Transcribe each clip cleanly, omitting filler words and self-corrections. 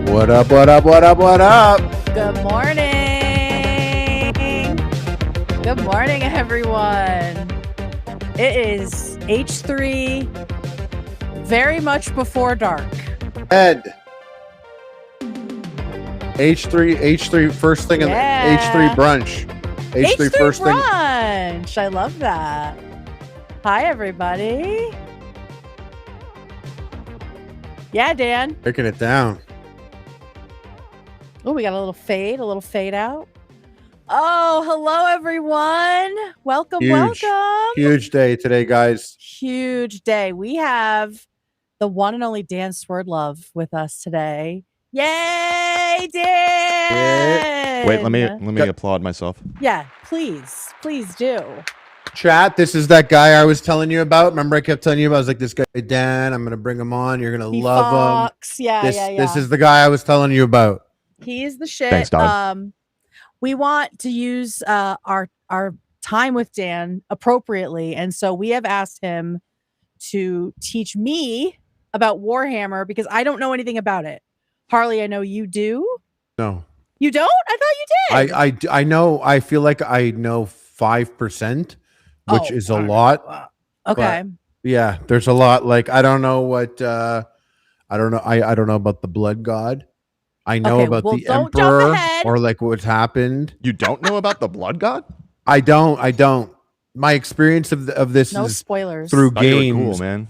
What up, what up, what up, what up? Good morning. Good morning, everyone. It is H3, very much before dark. Ed. H3, first thing in H3 brunch. H3 first brunch. I love that. Hi, everybody. Yeah, Dan. Breaking it down. Oh, we got a little fade out. Oh, hello, everyone. Welcome. Huge day today, guys. Huge day. We have the one and only Dan Swerdlove with us today. Yay, Dan! Yeah. Wait, let me applaud myself. Yeah, please do. Chat, this is that guy I was telling you about. Remember I kept telling you about, I was like, this guy Dan, I'm going to bring him on. You're going to love him. Yeah. This is the guy I was telling you about. He's the shit. Thanks, dog. We want to use our time with Dan appropriately, and so we have asked him to teach me about Warhammer because I don't know anything about it. Harley, I know you do. No. You don't? I thought you did. I know. I feel like I know 5%, which is a lot. Okay. Yeah, there's a lot. Like, I don't know what. I don't know. I don't know about the Blood God. I know about the Emperor or like what's happened. You don't know about the Blood God? I don't. My experience of this no is spoilers through games. Cool, man.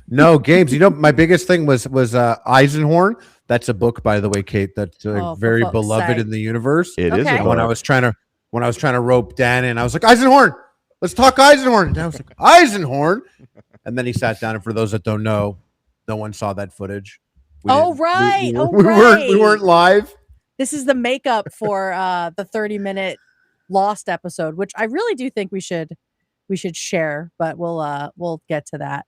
No games. You know, my biggest thing was Eisenhorn. That's a book, by the way, Kate. That's very beloved in the universe. It is. When I was trying to rope Dan in, I was like, Eisenhorn, let's talk Eisenhorn. And Dan was like, Eisenhorn, and then he sat down. And for those that don't know, no one saw that footage. We weren't live. This is the makeup for the 30-minute Lost episode, which I really do think we should share, but we'll get to that.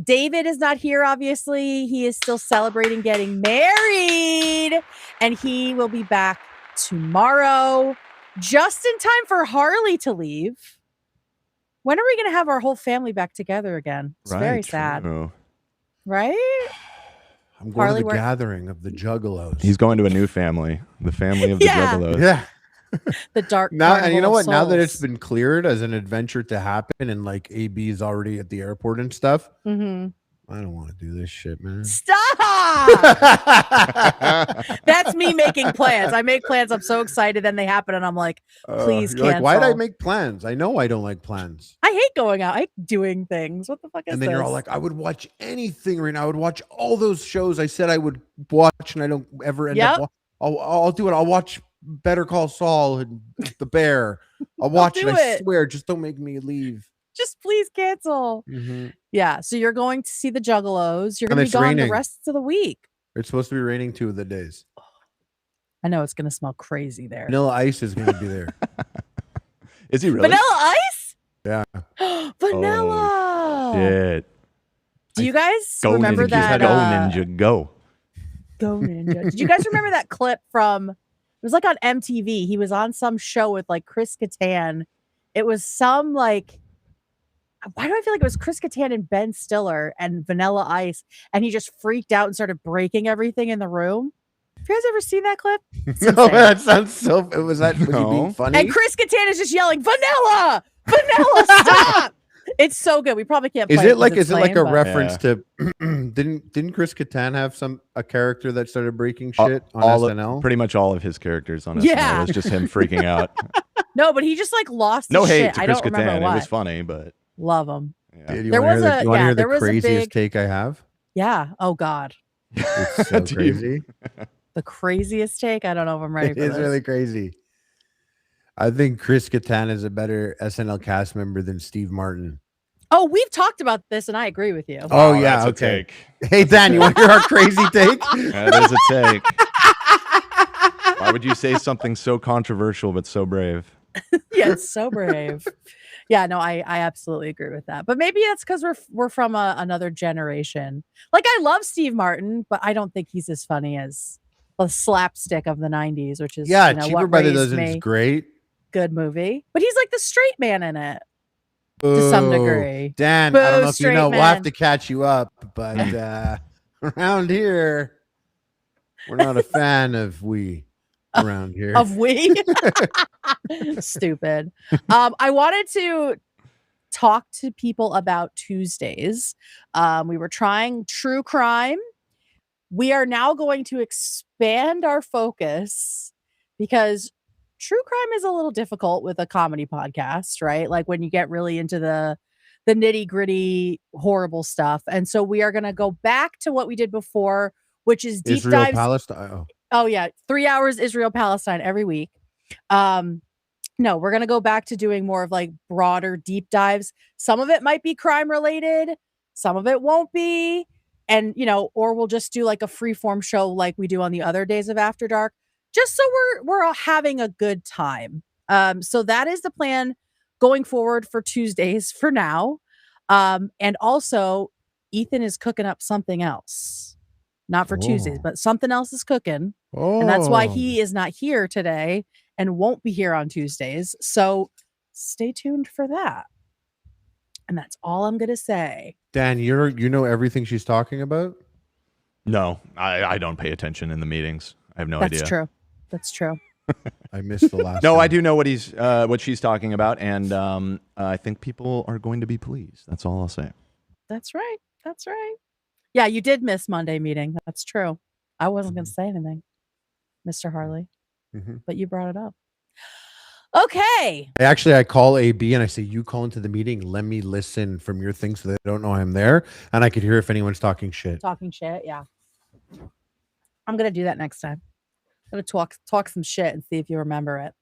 David is not here, obviously. He is still celebrating getting married, and he will be back tomorrow, just in time for Harley to leave. When are we going to have our whole family back together again? It's very sad. Right? I'm going to the gathering of the Juggalos. He's going to a new family, the family of the Juggalos. Yeah. The dark now, and you know what? Souls. Now that it's been cleared as an adventure to happen, and like AB is already at the airport and stuff, I don't want to do this shit, man. Stop! That's me making plans. I make plans. I'm so excited, then they happen, and I'm like, please cancel. Like, why did I make plans? I know I don't like plans. I hate going out. I hate doing things. What the fuck is this? And then you're all like, I would watch anything right now. I would watch all those shows I said I would watch, and I don't ever end up. I'll do it. I'll watch Better Call Saul and The Bear. I'll watch it. I swear, just don't make me leave. Just please cancel. Yeah. So you're going to see the Juggalos. You're going to be gone the rest of the week. It's supposed to be raining 2 of the days. I know it's going to smell crazy there. Vanilla Ice is going to be there. Is he really? Vanilla Ice? Yeah. Vanilla. Shit. Do you guys remember that? Go Ninja, go. Go Ninja. Did you guys remember that clip from, it was like on MTV. He was on some show with like Chris Kattan. It was some like, why do I feel like it was Chris Kattan and Ben Stiller and Vanilla Ice, and he just freaked out and started breaking everything in the room? Have you guys ever seen that clip? No, that sounds so. Was that was he being funny? And Chris Kattan is just yelling, "Vanilla, Vanilla, stop!" It's so good. We probably can't. Is it like a reference to? Didn't Chris Kattan have a character that started breaking shit on SNL? Pretty much all of his characters on SNL was just him freaking out. No, but he just like lost. No his hate shit. to Chris Kattan. It was funny, but love him. Yeah. Dude, you want to hear the craziest take I have? Yeah. Oh God. It's so crazy. The craziest take? I don't know if I'm ready for this. It's really crazy. I think Chris Kattan is a better SNL cast member than Steve Martin. Oh, we've talked about this, and I agree with you. Oh, yeah. Okay. Hey, Dan, you want to hear our crazy take? That is a take. Why would you say something so controversial but so brave? Yeah, it's so brave. Yeah, no, I absolutely agree with that. But maybe that's because we're from another generation. Like, I love Steve Martin, but I don't think he's as funny as the slapstick of the 90s, which is Cheaper by the Dozen is great. Good movie. But he's like the straight man in it. To some degree. Dan, I don't know if you know, we'll have to catch you up, but around here, We're not a fan of we around here. Of we. Stupid. I wanted to talk to people about Tuesdays. We were trying true crime. We are now going to expand our focus because true crime is a little difficult with a comedy podcast, right? Like when you get really into the nitty-gritty horrible stuff. And so we are going to go back to what we did before, which is deep Israel, dives. Palestine. Oh yeah, 3 hours Israel Palestine every week. No, we're going to go back to doing more of like broader deep dives. Some of it might be crime related, some of it won't be. And, or we'll just do like a free form show like we do on the other days of After Dark, just so we're all having a good time. So that is the plan going forward for Tuesdays for now. And also Ethan is cooking up something else. Not for Tuesdays, but something else is cooking. And that's why he is not here today and won't be here on Tuesdays. So stay tuned for that. And that's all I'm going to say. Dan, you know everything she's talking about? No, I don't pay attention in the meetings. I have no idea. That's true. That's true. I missed the last No, time. I do know what she's talking about. And I think people are going to be pleased. That's all I'll say. That's right. That's right. Yeah, you did miss Monday meeting. That's true. I wasn't going to say anything, Mr. Harley, but you brought it up. Okay. I call AB and I say, you call into the meeting. Let me listen from your thing so they don't know I'm there. And I could hear if anyone's talking shit. Talking shit. Yeah. I'm going to do that next time. I'm going to talk some shit and see if you remember it.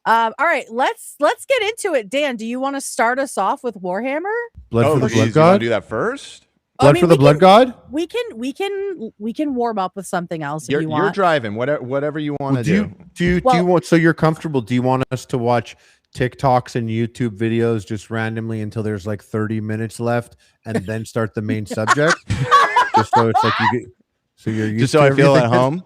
All right, let's get into it. Dan, do you want to start us off with Warhammer? Blood for the geez, Blood you wanna God? do that first? Blood for the Blood God? We can warm up with something else if you want. You're driving. Whatever you want to do. Do you want, so you're comfortable? Do you want us to watch TikToks and YouTube videos just randomly until there's like 30 minutes left and then start the main subject? Just so it's like you're used Just so to I feel everything? at home.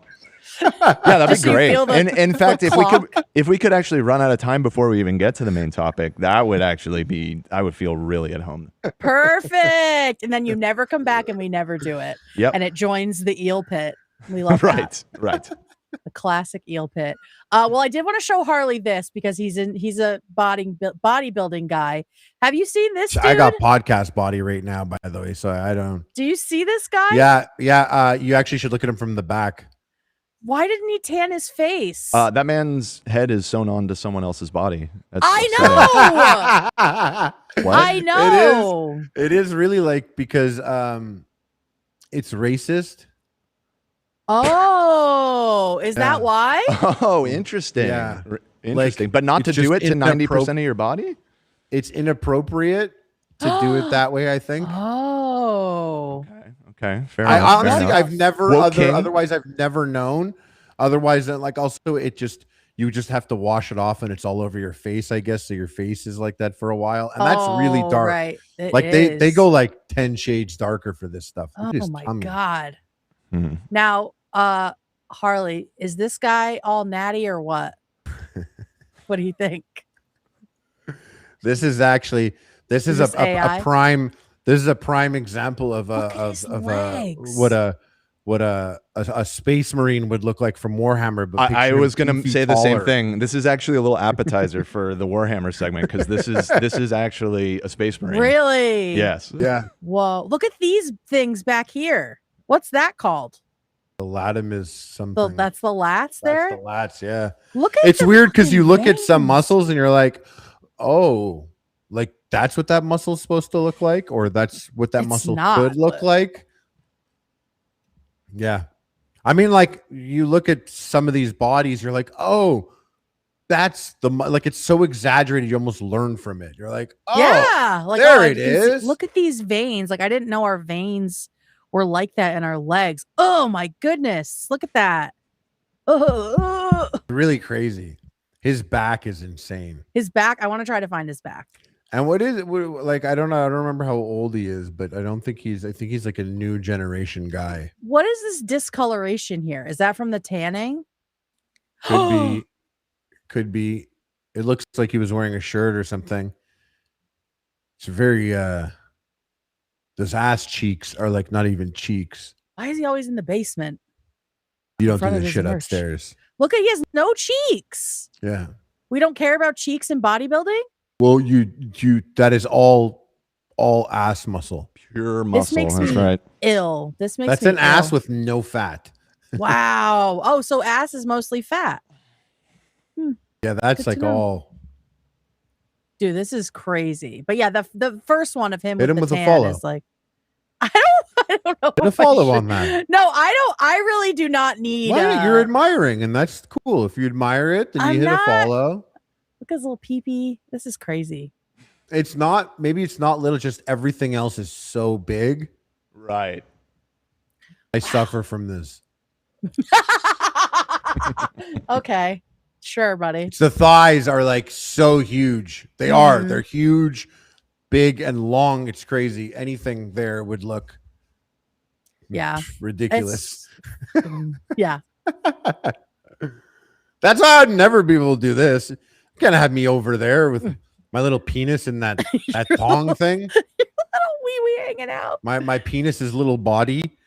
Yeah, that'd be great. And in fact, if we could actually run out of time before we even get to the main topic, that would actually be, I would feel really at home. Perfect. And then you never come back and we never do it. Yep. And it joins the eel pit. We love that. Right. The classic eel pit. Well, I did want to show Harley this because he's a bodybuilding guy. Have you seen this dude? I got podcast body right now, by the way, so I don't. Do you see this guy? Yeah. You actually should look at him from the back. Why didn't he tan his face? That man's head is sewn on to someone else's body. I know. What? I know. It is really like because it's racist. Oh, is that why? Oh, interesting. Yeah. Interesting. Like, but not to it's do just it to 90% of your body? It's inappropriate to do it that way, I think. Oh. Okay. Fair I enough. honestly, I've never Okay. otherwise I've never known. Otherwise, like also you just have to wash it off and it's all over your face, I guess. So your face is like that for a while. And that's really dark. Right. Like they go like 10 shades darker for this stuff. Oh my God. Mhm. Now, Harley, is this guy all natty or what? What do you think? This is a prime. This is a prime example of what a space marine would look like from Warhammer. But I was going to 2 feet say the same taller. thing. This is actually a little appetizer for the Warhammer segment because this is actually a space marine. Really? Yes. Yeah. Whoa! Look at these things back here. What's that called? The latum is something. That's the lats there. That's the lats. Yeah. Look at It's the weird because you fucking look at some veins. muscles and you're like, oh, like that's what that muscle's supposed to look like, or that's what that It's muscle not, could look but- like. Yeah. I mean, like you look at some of these bodies, you're like, oh, that's like it's so exaggerated, you almost learn from it. You're like, oh, yeah, like there oh, it is. Look at these veins. Like I didn't know our veins were like that in our legs. Oh my goodness! Look at that. Really crazy. His back is insane. His back. I want to try to find his back. And what is it? Like, I don't know. I don't remember how old he is, but I think he's like a new generation guy. What is this discoloration here? Is that from the tanning? Could be. It looks like he was wearing a shirt or something. It's very, those ass cheeks are like not even cheeks. Why is he always in the basement? You don't do this shit upstairs. Look at, he has no cheeks. Yeah. We don't care about cheeks in bodybuilding. Well, that is all ass muscle. Pure muscle. This makes me ill. That's an ass with no fat. Wow. Oh, so ass is mostly fat. Yeah, that's like all. Dude, this is crazy. But yeah, the first one of him hit with him the with tan a follow. is like, I don't know. Hit a follow on that. No, I don't. I really do not need. You're admiring, and that's cool. If you admire it, then you hit a follow. Look at his little pee-pee. This is crazy. It's not. Maybe it's not little. Just everything else is so big. Right. I suffer from this. Okay. Sure, buddy. The thighs are like so huge. They are. They're huge, big, and long. It's crazy. Anything there would look ridiculous. Yeah. That's why I'd never be able to do this. You can't have me over there with my little penis in that thong thing. Your little wee hanging out. My penis's little body.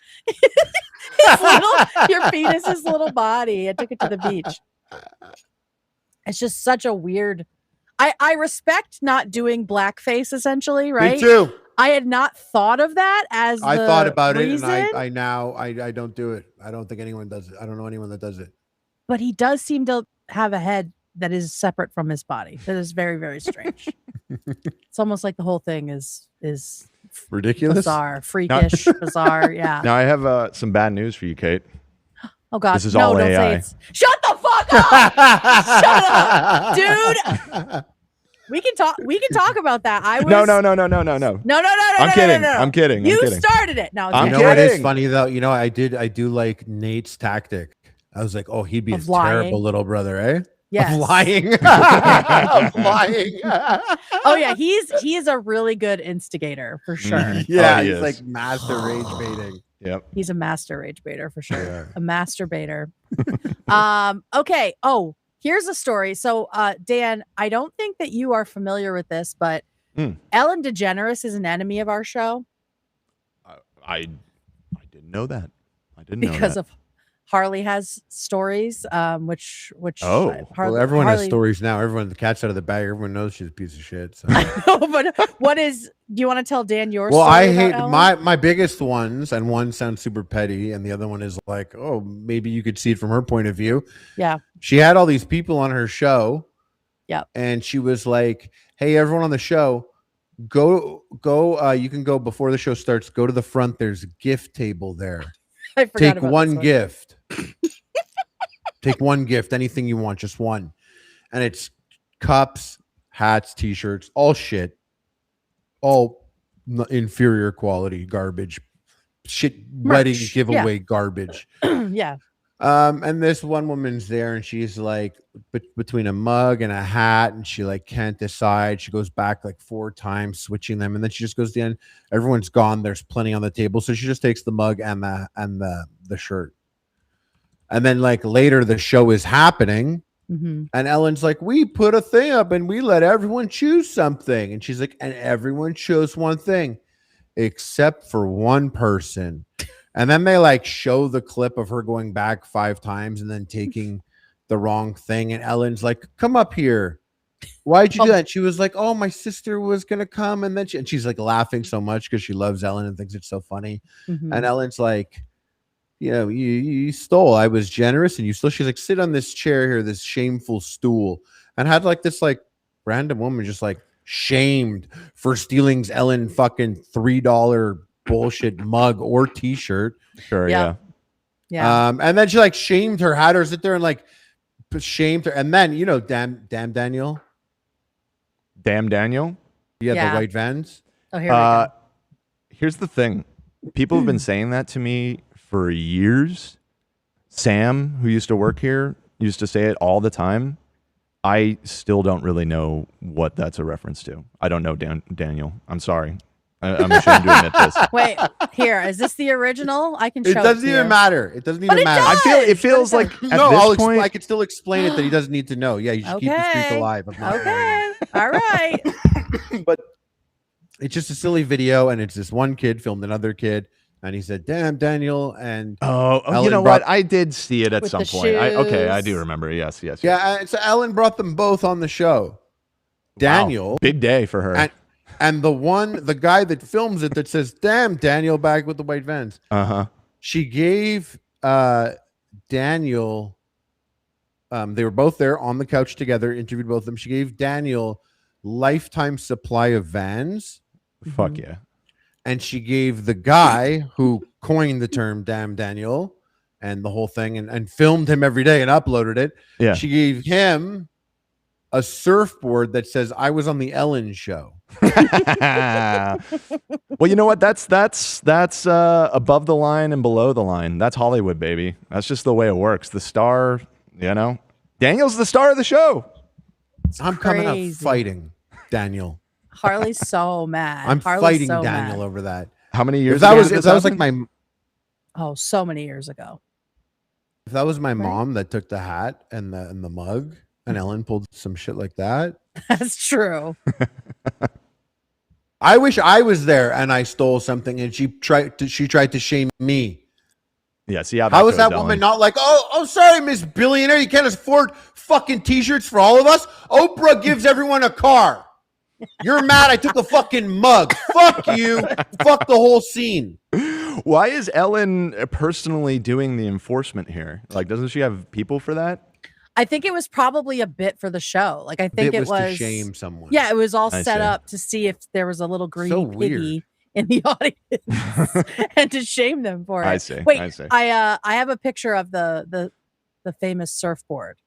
Your penis's little body. I took it to the beach. It's just such a weird. I respect not doing blackface, essentially, right? Me too. I had not thought of that as I thought about reason. it, and I don't do it. I don't think anyone does it. I don't know anyone that does it. But he does seem to have a head that is separate from his body. That is very, very strange. It's almost like the whole thing is ridiculous, bizarre, freakish, bizarre. Yeah. Now I have some bad news for you, Kate. Oh God! This is all AI. Don't say it. Shut the fuck up! Shut up, dude. We can talk about that. No. I'm kidding. You started it. No, you know what is funny though? You know, I do like Nate's tactic. I was like, oh, he'd be a terrible little brother, eh? Yes. Of lying. Of lying. Oh yeah, he is a really good instigator for sure. Yeah, he's like master rage baiting. Yep. He's a master rage baiter for sure. Yeah. A masturbator. Okay. Oh, here's a story. So, Dan, I don't think that you are familiar with this, but Ellen DeGeneres is an enemy of our show. I didn't know that. I didn't know because that. of Harley has stories, which well, everyone has stories now. Everyone, the cat's out of the bag. Everyone knows she's a piece of shit. So. But do you want to tell Dan your story? Well, I hate my biggest ones, and one sounds super petty, and the other one is like, oh, maybe you could see it from her point of view. Yeah. She had all these people on her show. Yeah. And she was like, hey, everyone on the show, go, you can go before the show starts, go to the front. There's a gift table there. Take one gift. Take one gift, anything you want, just one. And it's cups, hats, t-shirts, all shit. All inferior quality garbage. Shit, wedding giveaway garbage. Yeah. And this one woman's there and she's like between a mug and a hat and she like can't decide. She goes back like 4 times switching them and then she just goes to the end. Everyone's gone. There's plenty on the table. So she just takes the mug and the shirt. And then like later the show is happening and Ellen's like, we put a thing up and we let everyone choose something. And she's like, and everyone chose one thing except for one person. And then they like show the clip of her going back 5 times and then taking the wrong thing. And Ellen's like, come up here. Why'd you do that? She was like, oh, my sister was going to come. And then she's like laughing so much because she loves Ellen and thinks it's so funny. And Ellen's like, you know, you stole. I was generous and you stole. She's like, sit on this chair here, this shameful stool. And had like this like random woman just like shamed for stealing Ellen fucking $3 bullshit mug or t-shirt. Sure. Yeah. And then she like shamed her, had her sit there and like shamed her. And then, you know, damn Daniel. Damn Daniel. Yeah. The white Vans. Oh, here we go. Here's the thing. People have been saying that to me for years. Sam, who used to work here, used to say it all the time. I still don't really know what that's a reference to. I don't know Daniel. I'm sorry. I'm ashamed to admit this. Wait, here, is this the original? I can show it. It doesn't even matter. It doesn't even matter. It feels like I could still explain it that he doesn't need to know. Yeah, you should keep the streak alive. Okay. All right. But it's just a silly video, and it's this one kid filmed another kid, and he said, "Damn, Daniel." And you Ellen know brought- what? I did see it at With some the point. I do shoes. remember. Yes. yeah, and so Ellen brought them both on the show. Daniel, Wow. Big day for her. and the guy that films it that says, "Damn, Daniel back with the white vans." She gave Daniel. They were both there on the couch together. Interviewed both of them. She gave Daniel lifetime supply of Vans. Fuck yeah. And she gave the guy who coined the term "Damn Daniel" and the whole thing and filmed him every day and uploaded it. Yeah. She gave him a surfboard that says "I was on the Ellen show." Well, you know what? That's above the line and below the line. That's Hollywood, baby. That's just the way it works. The star, Daniel's the star of the show. I'm coming up fighting Daniel. Harley's so mad. I'm Harley's fighting so Daniel mad. over that. How many years? If that was like my so many years ago. If that was my mom that took the hat and the mug, and Ellen pulled some shit like that. That's true. I wish I was there and I stole something and she tried to shame me. Yeah, see how that How is goes, that Ellen. woman not like, oh, sorry, Miss Billionaire, you can't afford fucking t-shirts for all of us? Oprah gives everyone a car. You're mad I took a fucking mug. Fuck you. Fuck the whole scene. Why is Ellen personally doing the enforcement here? Like, doesn't she have people for that? I think it was probably a bit for the show. Like, I think it was to shame someone. Yeah, it was all I set see. up to see if there was a little greedy So piggy in the audience and to shame them for it. I see. Wait, I see. I have a picture of the famous surfboard.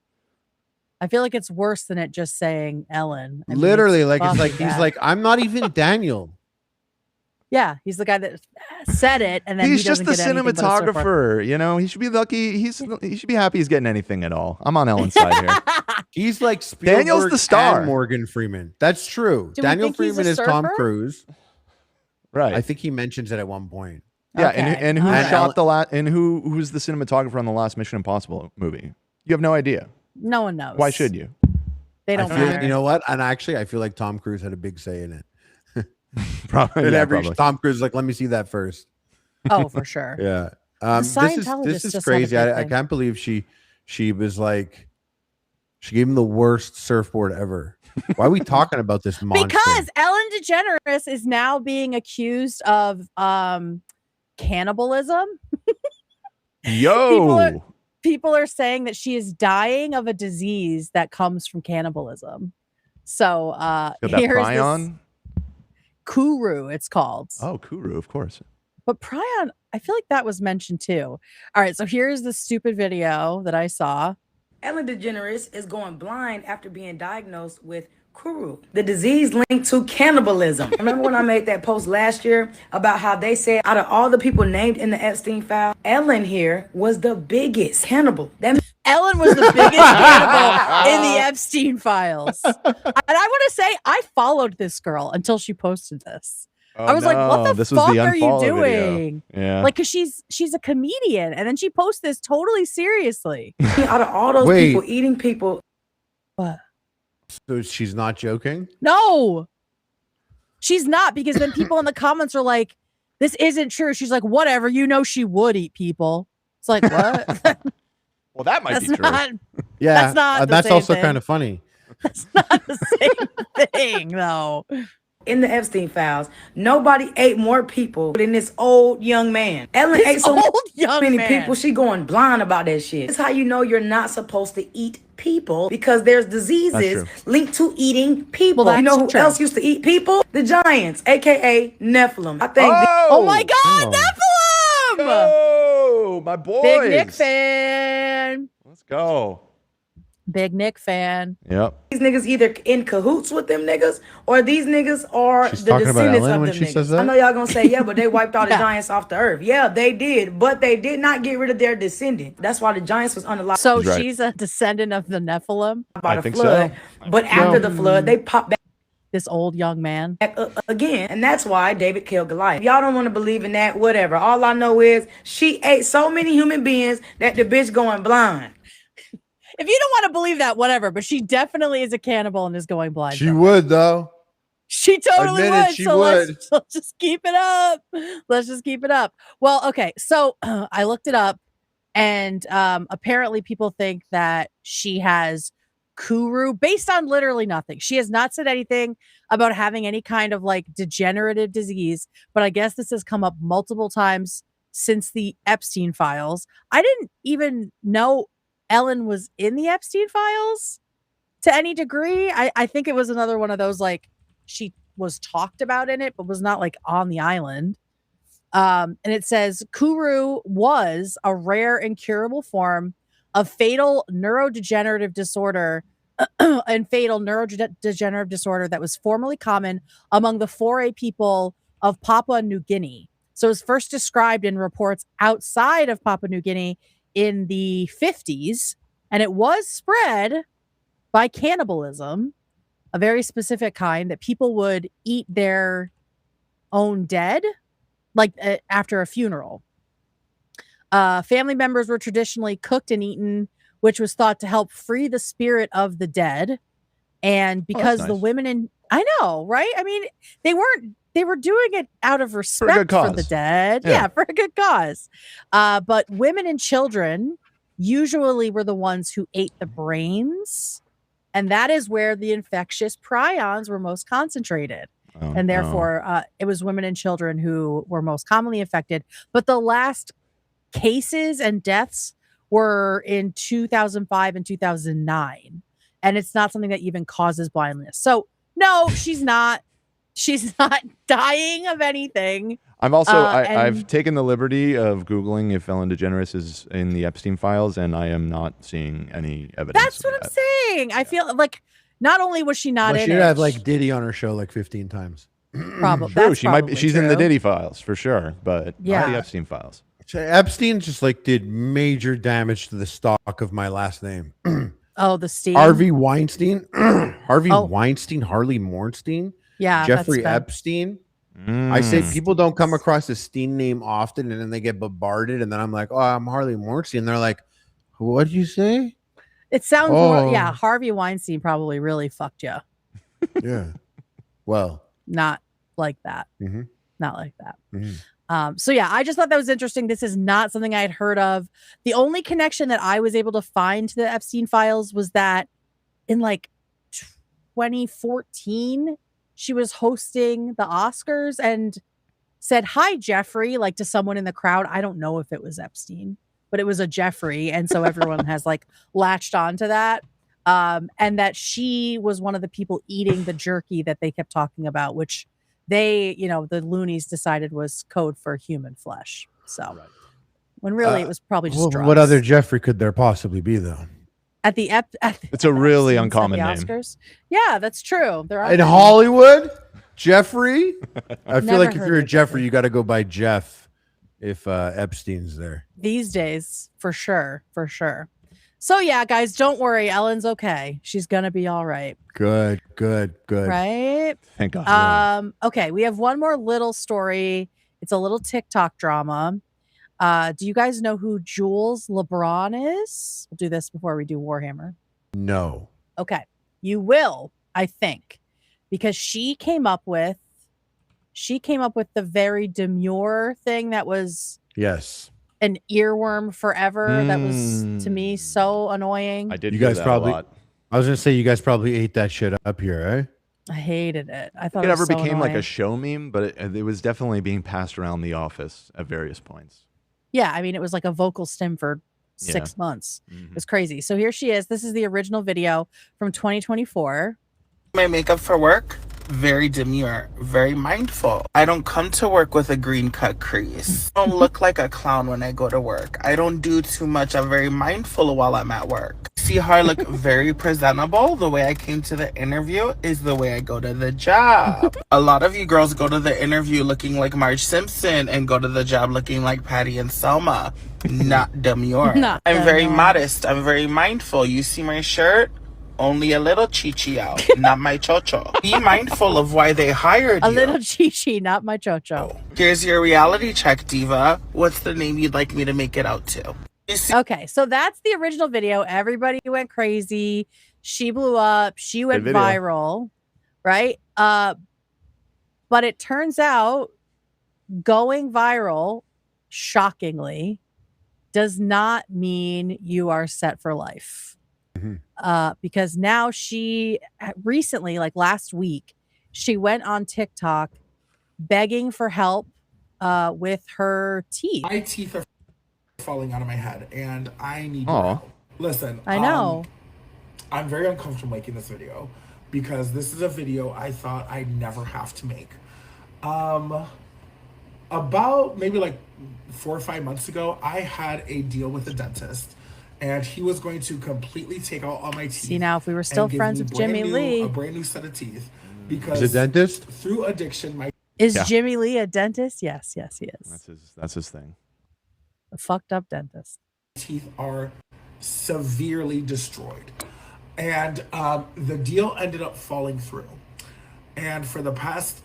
I feel like it's worse than it just saying Ellen. I mean, Literally, like it's fucking like he's bad. like, I'm not even Daniel. Yeah, he's the guy that said it, and then He's he just doesn't the get anything but a surfboard. cinematographer. He should be lucky. He should be happy he's getting anything at all. I'm on Ellen's side here. He's like Spielberg Daniel's the star. and Morgan Freeman. That's true. Do we Daniel think he's a Freeman is Tom surfer? Cruise. Right. I think he mentions it at one point. Yeah, Okay, and who all right. shot the last? And who's the cinematographer on the last Mission Impossible movie? You have no idea. No one knows. Why should you? They I don't feel, matter. you know what? And actually, I feel like Tom Cruise had a big say in it. Probably. And Yeah, every probably. Tom Cruise is like, let me see that first. Oh, for sure. Yeah. This Scientologists is just have a crazy. big I thing. can't believe she was like, she gave him the worst surfboard ever. Why are we talking about this monster? Because Ellen DeGeneres is now being accused of cannibalism. Yo. People are saying that she is dying of a disease that comes from cannibalism. So Got that here's this prion? Kuru, it's called. Oh, Kuru, of course. But prion, I feel like that was mentioned too. All right, so here's the stupid video that I saw. Ellen DeGeneres is going blind after being diagnosed with Kuru, the disease linked to cannibalism. Remember when I made that post last year about how they said out of all the people named in the Epstein file, Ellen here was the biggest cannibal. That Ellen was the biggest cannibal in the Epstein files. And I want to say I followed this girl until she posted this. Oh, I was like, what the this was fuck the are you unfollow video. doing? Yeah. Like, cause she's a comedian, and then she posts this totally seriously. out of all those Wait. people eating people, What? So she's not joking? No, she's not, because then people in the comments are like, this isn't true. She's like, whatever, you know, she would eat people. It's like, what? Well, that might That's be true. not, Yeah. That's not the that's same also thing. kind of funny. that's not the same thing, though. in the Epstein files, nobody ate more people than this old young man. Ellen ate This so old young many man. people, she going blind about that shit. That's how you know you're not supposed to eat people, because there's diseases linked to eating people. Well, You know who that's true. else used to eat people? The giants, aka Nephilim. I think Oh my God, Nephilim! Oh, my boys. Big Nick fan. Let's go. Big Nick fan. Yep. these niggas either in cahoots with them niggas, or these niggas are She's the talking about descendants Ellen of when them she niggas. says that? I know y'all gonna say, yeah, but they wiped all the Yeah. giants off the earth. Yeah, they did, but they did not get rid of their descendant. That's why the giants was unalive So He's right. she's a descendant of the Nephilim, by I the think flood. so. But after the flood, they popped this old young man. back again, and that's why David killed Goliath. Y'all don't want to believe in that, whatever. All I know is she ate so many human beings that the bitch going blind. If you don't want to believe that, whatever, but she definitely is a cannibal and is going blind. She from it. would, though. She totally Admitted would. she So would. let's just keep it up. Let's just keep it up. Well, okay. So I looked it up, and apparently people think that she has Kuru based on literally nothing. She has not said anything about having any kind of like degenerative disease, but I guess this has come up multiple times since the Epstein files. I didn't even know Ellen was in the Epstein files to any degree. I think it was another one of those like she was talked about in it, but was not like on the island. And it says Kuru was a rare incurable form of fatal neurodegenerative disorder and fatal neurodegenerative disorder that was formerly common among the foray people of Papua New Guinea. So it was first described in reports outside of Papua New Guinea in the 50s, and it was spread by cannibalism, a very specific kind that people would eat their own dead, like after a funeral. Family members were traditionally cooked and eaten, which was thought to help free the spirit of the dead. And because the women in, I know, right? I mean, they were doing it out of respect for the dead. Yeah, for a good cause. But women and children usually were the ones who ate the brains. And that is where the infectious prions were most concentrated. And therefore, it was women and children who were most commonly affected. But the last cases and deaths were in 2005 and 2009. And it's not something that even causes blindness. So, no, she's not. She's not dying of anything. I'm also, I've taken the liberty of Googling if Ellen DeGeneres is in the Epstein files, and I am not seeing any evidence. That's what I'm saying. I feel like not only was she not in she'd it. have like Diddy on her show like 15 times. Probably. True. She might be, she's in the Diddy files for sure, but not the Epstein files. Epstein just like did major damage to the stock of my last name. Oh, the Steve. Harvey Weinstein. Weinstein, Harley Mornstein. Yeah. Jeffrey Epstein. I say people don't come across a Steen name often, and then they get bombarded, and then I'm like, oh, I'm Harley Mornstein. They're like, what did you say? It sounds more, Harvey Weinstein probably really fucked you. Yeah. Well, not like that. Mm-hmm. Not like that. Mm-hmm. So yeah, I just thought that was interesting. This is not something I had heard of. The only connection that I was able to find to the Epstein files was that in like 2014, she was hosting the Oscars and said, "Hi, Jeffrey," like to someone in the crowd. I don't know if it was Epstein, but it was a Jeffrey. And so everyone has like latched onto that. And that she was one of the people eating the jerky that they kept talking about, which they, the loonies decided was code for human flesh. So when really it was probably just drugs. What other Jeffrey could there possibly be, though? It's a really uncommon name. Oscars. Yeah, that's true. There are in Hollywood, Jeffrey. I feel like if you're a Jeffrey, you got to go by Jeff if Epstein's there these days, for sure. So yeah, guys, don't worry. Ellen's okay. She's gonna be all right. Good. Right? Thank God. Okay, we have one more little story. It's a little TikTok drama. Do you guys know who Jules LeBron is? We'll do this before we do Warhammer. No. Okay. You will, I think, because she came up with the very demure thing that was an earworm forever. That was to me so annoying. I did. You guys that probably. a lot. I was gonna say you guys probably ate that shit up here, eh? I hated it. I thought it was never so became annoying. like a show meme, but it was definitely being passed around the office at various points. Yeah, I mean, it was like a vocal stim for 6 months. It was crazy. So here she is. This is the original video from 2024. My makeup for work, very demure, very mindful. I don't come to work with a green cut crease. I don't look like a clown when I go to work. I don't do too much. I'm very mindful while I'm at work. See how I look very presentable? The way I came to the interview is the way I go to the job. A lot of you girls go to the interview looking like Marge Simpson and go to the job looking like Patty and Selma. Not demure. I'm very modest. I'm very mindful. You see my shirt? Only a little chichi out, not my chocho. Be mindful of why they hired you. A little chichi, not my chocho. Here's your reality check, diva. What's the name you'd like me to make it out to? Okay, so that's the original video. Everybody went crazy. She blew up. She went viral, right? But it turns out going viral, shockingly, does not mean you are set for life. Because now she recently, like last week, she went on TikTok begging for help with her teeth. My teeth are falling out of my head, and I need your Aw. help. Listen, I know. I'm very uncomfortable making this video because this is a video I thought I'd never have to make. About maybe like 4 or 5 months ago, I had a deal with a dentist, and he was going to completely take out all my teeth. See, now if we were still and give friends me with brand Jimmy new- Lee, a brand new set of teeth, because Is a dentist? through addiction, my is Yeah. Jimmy Lee a dentist? Yes, he is. That's his thing. A fucked up dentist. teeth are severely destroyed, and the deal ended up falling through. And for the past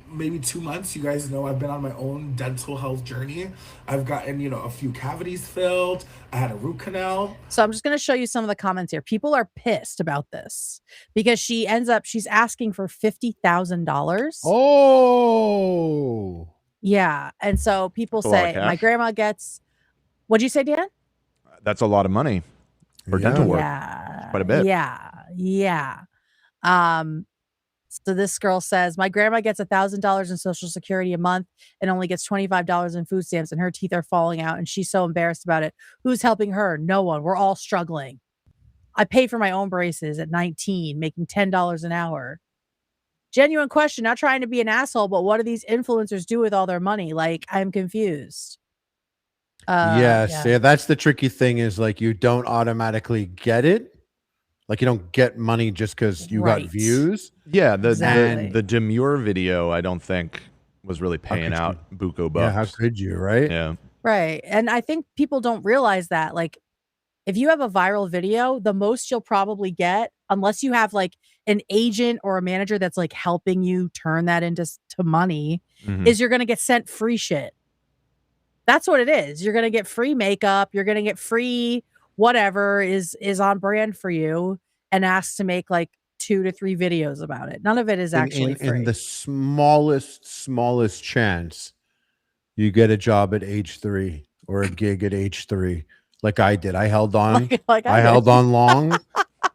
maybe 2 months, you guys know I've been on my own dental health journey. I've gotten, a few cavities filled. I had a root canal. So I'm just going to show you some of the comments here. People are pissed about this because she's asking for $50,000. Oh. Yeah. And so people That's a lot of say, my cash. grandma gets, what'd you say, Dan? That's a lot of money for Yeah. dental work. Yeah. Quite a bit. Yeah. So this girl says, my grandma gets $1,000 in Social Security a month and only gets $25 in food stamps, and her teeth are falling out, and she's so embarrassed about it. Who's helping her? No one. We're all struggling. I pay for my own braces at 19, making $10 an hour. Genuine question, not trying to be an asshole, but what do these influencers do with all their money? Like, I'm confused. Yes. Yeah, that's the tricky thing is like you don't automatically get it. Like you don't get money just because you Right. got views. Yeah, Exactly. the demure video I don't think was really paying could out buco bucks. Yeah, how could you, right? Yeah. Right. And I think people don't realize that. Like, if you have a viral video, the most you'll probably get, unless you have like an agent or a manager that's like helping you turn that into money, Mhm. is you're going to get sent free shit. That's what it is. You're going to get free makeup. You're going to get free whatever is on brand for you, and asked to make like 2 to 3 videos about it. None of it is actually free. In the smallest chance you get a job at age 3 or a gig at age 3, like I did. I held on. like I did. held on long,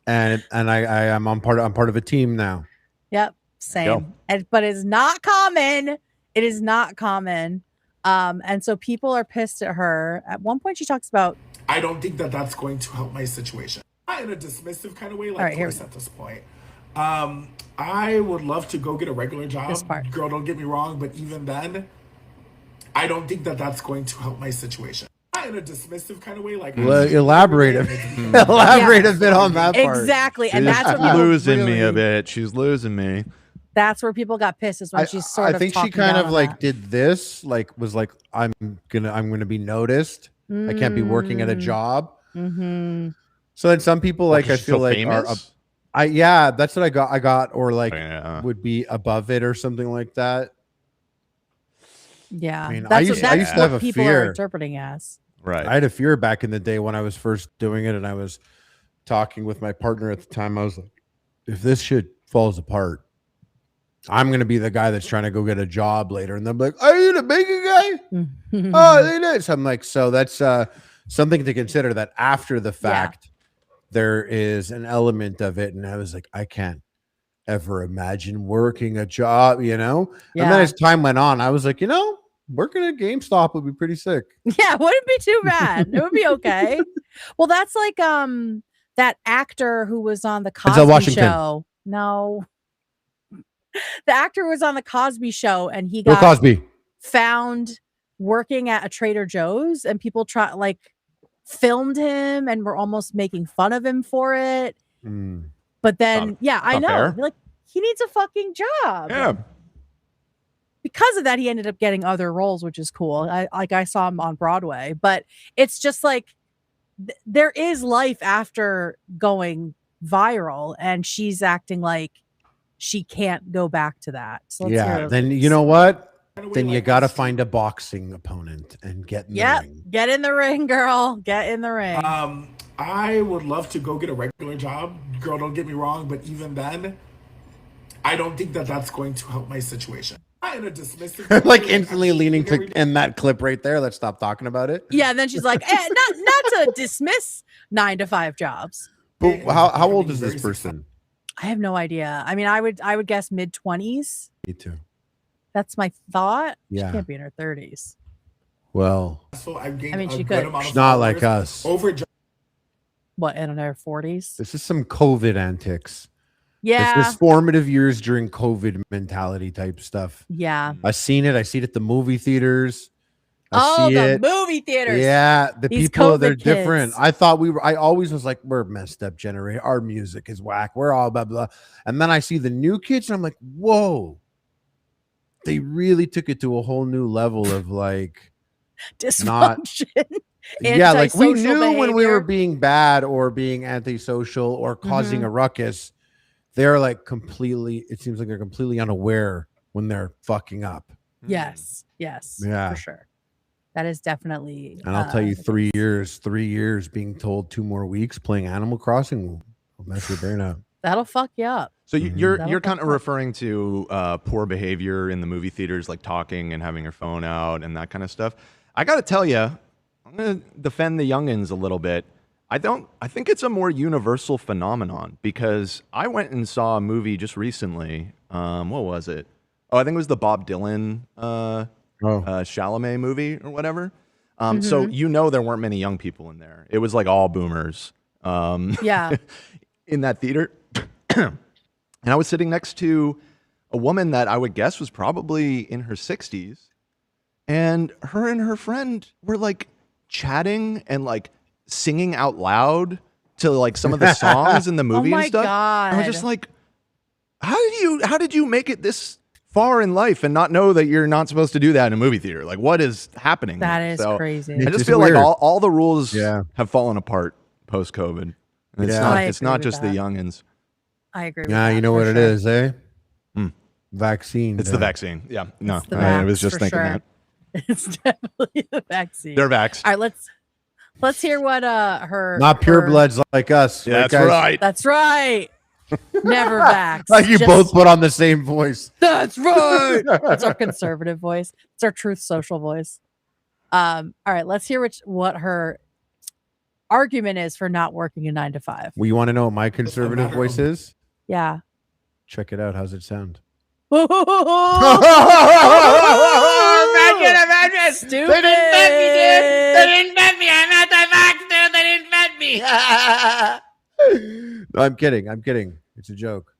and I'm part of a team now. Yep, same. But it's not common. It is not common. And so people are pissed at her. At one point, she talks about, I don't think that that's going to help my situation. Not in a dismissive kind of way, like All right, here Chris at this point. I would love to go get a regular job. This part. Girl, don't get me wrong, but even then, I don't think that that's going to help my situation. Not in a dismissive kind of way, like Elaborate a bit on that part. exactly. And She's that's what people, losing me a really- bit. She's losing me. that's where people got pissed, is when she's sort of I think she talking kind down of on like that. did this, like was like, I'm gonna be noticed. I can't be working at a job. Mm-hmm. So then some people like I She's feel so like famous? yeah, that's what I got, or like Yeah. would be above it or something like that. Yeah. I mean, That's I used to what have a people fear. are interpreting as. Right. I had a fear back in the day when I was first doing it, and I was talking with my partner at the time. I was like, if this shit falls apart, I'm gonna be the guy that's trying to go get a job later, and they're like, "Are you the bigger guy?" Oh, it is. I'm like, so that's something to consider. That after the fact, there is an element of it, and I was like, I can't ever imagine working a job, And then as time went on, I was like, working at GameStop would be pretty sick. Yeah, it wouldn't be too bad. It would be okay. Well, that's like that actor who was on the Denzel Cosby Washington. Show. No. The actor was on the Cosby Show, and he Bill got Cosby. found working at a Trader Joe's, and people filmed him and were almost making fun of him for it. Mm. But then, I not know. fair. Like, he needs a fucking job. Yeah. Because of that, he ended up getting other roles, which is cool. I saw him on Broadway, but it's just like there is life after going viral, and she's acting like she can't go back to that. So let's hear her. Then you know what? Then you got to find a boxing opponent and get in the ring. Get in the ring, girl. Get in the ring. I would love to go get a regular job. Girl, don't get me wrong, but even then, I don't think that that's going to help my situation. Not in a dismissive Like way, instantly I'm leaning streaming every to day. end that clip right there. Let's stop talking about it. Yeah, and then she's like, not to dismiss 9-to-5 jobs. But And how it's old becoming is this very person? I have no idea. I mean, I would guess mid-20s. Me too. That's my thought. Yeah. She can't be in her 30s. Well, successful. I've gained I mean, a she good could. amount of she's not like followers us. over just What, in her 40s? This is some COVID antics. Yeah. This is formative years during COVID mentality type stuff. Yeah. I've seen it. I see it at the movie theaters. Oh, see the it. movie theaters. Yeah, the These people, COVID they're different. kids. I thought I always was like, we're messed up generation. Our music is whack. We're all blah, blah. And then I see the new kids and I'm like, whoa. They really took it to a whole new level of like, Dysfunction. yeah, like we Antisocial knew when we were behavior. being bad or being antisocial or causing a ruckus. They're like completely, it seems like they're completely unaware when they're fucking up. Yes. Yes. Yeah. For sure. That is definitely. And I'll tell you, 3 years being told 2 more weeks playing Animal Crossing will mess your brain up. That'll fuck you up. So you're That'll kind of fuck up. referring to poor behavior in the movie theaters, like talking and having your phone out and that kind of stuff. I got to tell you, I'm going to defend the youngins a little bit. I think it's a more universal phenomenon because I went and saw a movie just recently. What was it? Oh, I think it was the Bob Dylan Chalamet movie or whatever. So there weren't many young people in there. It was like all boomers. Yeah. In that theater. And I was sitting next to a woman that I would guess was probably in her 60s. And her friend were like chatting and like singing out loud to like some of the songs in the movie and stuff. God. I was just like, how did you make it this far in life and not know that you're not supposed to do that in a movie theater? Like, what is happening? That there? is So crazy. I It's just just feel weird. like all the rules Yeah. have fallen apart post COVID. It's Yeah. not I it's agree not with just the that. youngins. I agree with Yeah, that. you know for what it sure. is, eh? Hmm. Vaccine. It's the vaccine. Yeah. No, It's the I was vax, just for thinking sure. that. It's definitely the vaccine. They're vaxxed. All right, let's hear what her Not pure bloods like us. Yeah, that's guys? right. That's right. Never vax. Like you Just- both put on the same voice. That's right. That's our conservative voice. It's our Truth Social voice. All right, let's hear what her argument is for not working a 9 to 5. Well, you want to know what my conservative matter voice of- is? Yeah. Check it out. How's it sound? Stupid. They didn't vet me, dude. They didn't vet me. I'm anti-vax, dude. They didn't vet me. No, I'm kidding. It's a joke.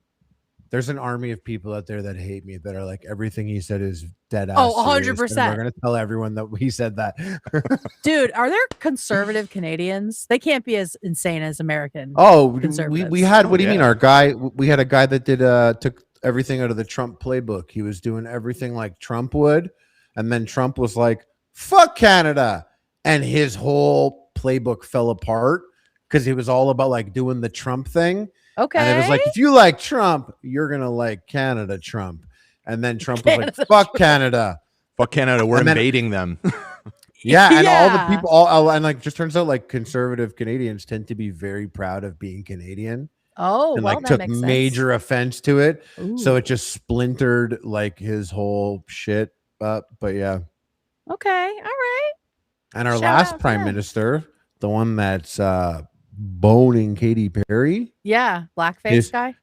There's an army of people out there that hate me that are like, everything he said is dead ass. Oh, serious, 100%. and we're going to tell everyone that he said that. Dude, are there conservative Canadians? They can't be as insane as American. Oh, we Conservatives. had, what do you mean? Yeah. Our guy, we had a guy that did, took everything out of the Trump playbook. He was doing everything like Trump would. And then Trump was like, fuck Canada. And his whole playbook fell apart because he was all about like doing the Trump thing. Okay. And it was like, if you like Trump, you're going to like Canada Trump. And then Trump was like, Canada fuck Canada. Fuck Canada, we're And then- invading them. Yeah. And all the Yeah. people, and like, just turns out like conservative Canadians tend to be very proud of being Canadian. Oh, And well, like that took makes sense. major offense to it. So Ooh. it just splintered like his whole shit up. But yeah. Okay. All right. And our Shout last out to prime them. minister, the one that's boning Katy Perry, Yeah. Blackface His- guy.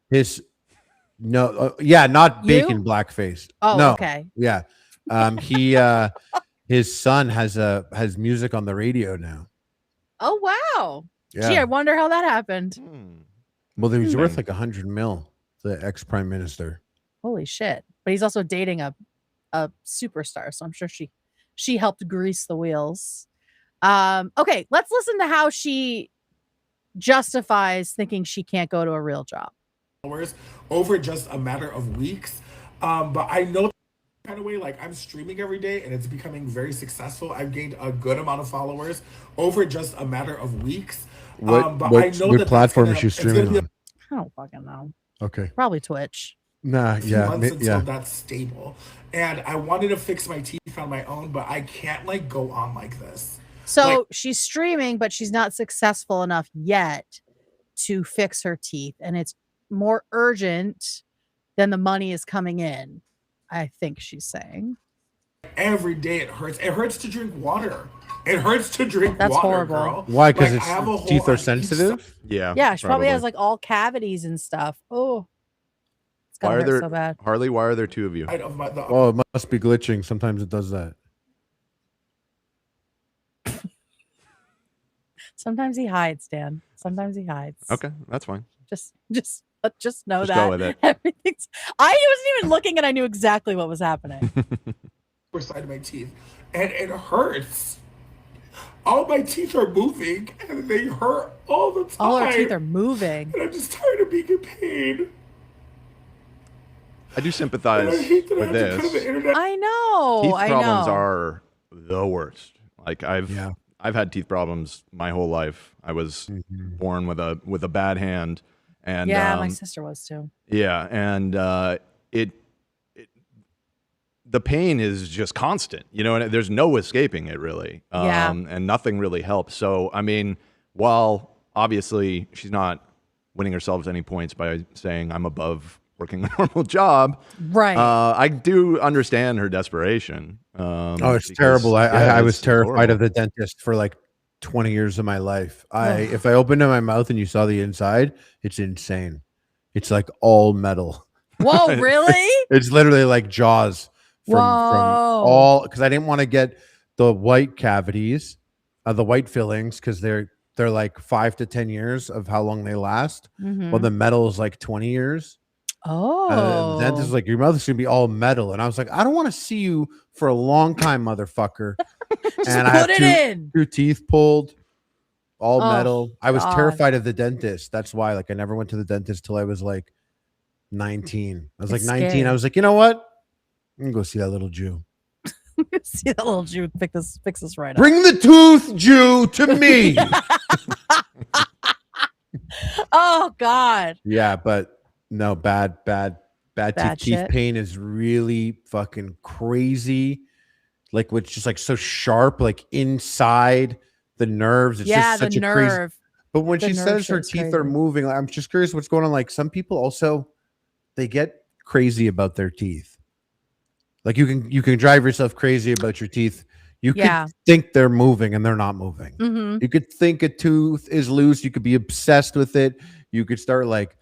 not You? bacon blackface. Oh, no, okay. yeah. He his son has music on the radio now. Oh, wow. Yeah. Gee, I wonder how that happened. Well, he's Hmm. worth like 100 mil, the ex prime minister. Holy shit. But he's also dating a superstar, so I'm sure she helped grease the wheels. Okay, let's listen to how she justifies thinking she can't go to a real job. followers over just a matter of weeks. But I know kind of way, like I'm streaming every day and it's becoming very successful. I've gained a good amount of followers over just a matter of weeks. But I know what that platform that's is she it's gonna streaming be on? I don't fucking know. Okay. Probably Twitch. Nah, a few yeah, months until yeah. that's stable. And I wanted to fix my teeth on my own, but I can't like go on like this. So Like- she's streaming, but she's not successful enough yet to fix her teeth. And it's more urgent then the money is coming in. I think she's saying. Every day it hurts. It hurts to drink water. It hurts to drink That's water, horrible. girl. Why? Because Like, I have a its whole teeth are on each sensitive. Yeah. Yeah, she probably has like all cavities and stuff. Oh, it's Why gonna are hurt there, so bad. Harley? Why are there two of you? side of the Oh, it must be glitching. Sometimes it does that. Sometimes he hides, Dan. Sometimes he hides. Okay, that's fine. Just know Just that go with it. everything's. I wasn't even looking, and I knew exactly what was happening. side of my teeth, and it hurts. All my teeth are moving, and they hurt all the time. All our teeth are moving. And I'm just tired of being in pain. I do And sympathize I hate that I with have to cut the this. internet. I know. Teeth I problems know. are the worst. Like I've had teeth problems my whole life. I was born with a bad hand, and my sister was too. yeah, and the pain is just constant, you know, and there's no escaping it really. And nothing really helps. So, I mean, while obviously she's not winning herself any points by saying I'm above working a normal job, Right. I do understand her desperation. Oh, it's because, terrible. yeah, I was it's terrified horrible. of the dentist for like 20 years of my life. If I opened my mouth and you saw the inside, it's insane. It's like all metal. Whoa, really? It's literally like Jaws from all, because I didn't want to get the white cavities, the white fillings, because they're like 5 to 10 years of how long they last. Well, the metal is like 20 years. Oh. The dentist is like, your mouth's gonna be all metal, and I was like, I don't want to see you for a long time, motherfucker. And I put had it two teeth pulled, all Oh, metal. I was God. terrified of the dentist. That's why, like, I never went to the dentist till I was like 19. I was It's like 19. scary. I was like, you know what? I'm gonna go see that little Jew. See that little Jew fix this right up. Bring the tooth Jew to me. Oh God. Yeah, but no, bad teeth. Teeth shit. pain is really fucking crazy. Like, it's just like so sharp, like inside the nerves. It's just such the a crazy. nerve. But when The she nerve says her shit's teeth are crazy. moving, like, I'm just curious what's going on. Like, some people also, they get crazy about their teeth. Like, you can drive yourself crazy about your teeth. You could think they're moving and they're not moving. Mm-hmm. You could think a tooth is loose. You could be obsessed with it. You could start like,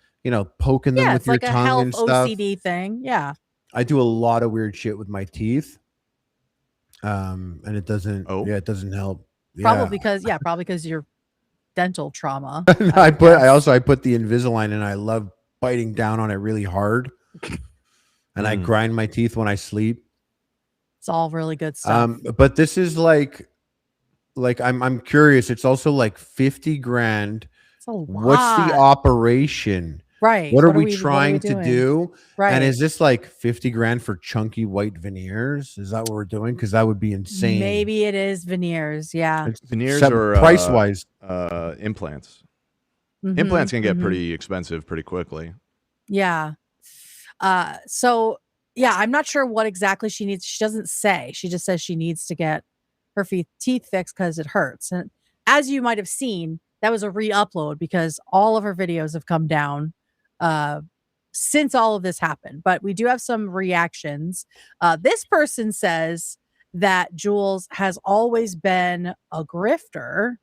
poking them with It's your like a tongue health and stuff. OCD thing. Yeah. I do a lot of weird shit with my teeth. And it doesn't it doesn't help. Probably because your dental trauma. I put the Invisalign and I love biting down on it really hard. And I grind my teeth when I sleep. It's all really good stuff. But this is like I'm curious. It's also like 50 grand. It's a lot. What's the operation? Right. What are we trying to do? Right. And is this like 50 grand for chunky white veneers? Is that what we're doing? Because that would be insane. Maybe it is veneers. Yeah. It's Veneers or price wise. Implants. Mhm, Implants can get mhm. pretty expensive pretty quickly. Yeah. So yeah, I'm not sure what exactly she needs. She doesn't say. She just says she needs to get her teeth fixed because it hurts. And as you might have seen, that was a re-upload because all of her videos have come down since all of this happened. But we do have some reactions. This person says that Jules has always been a grifter.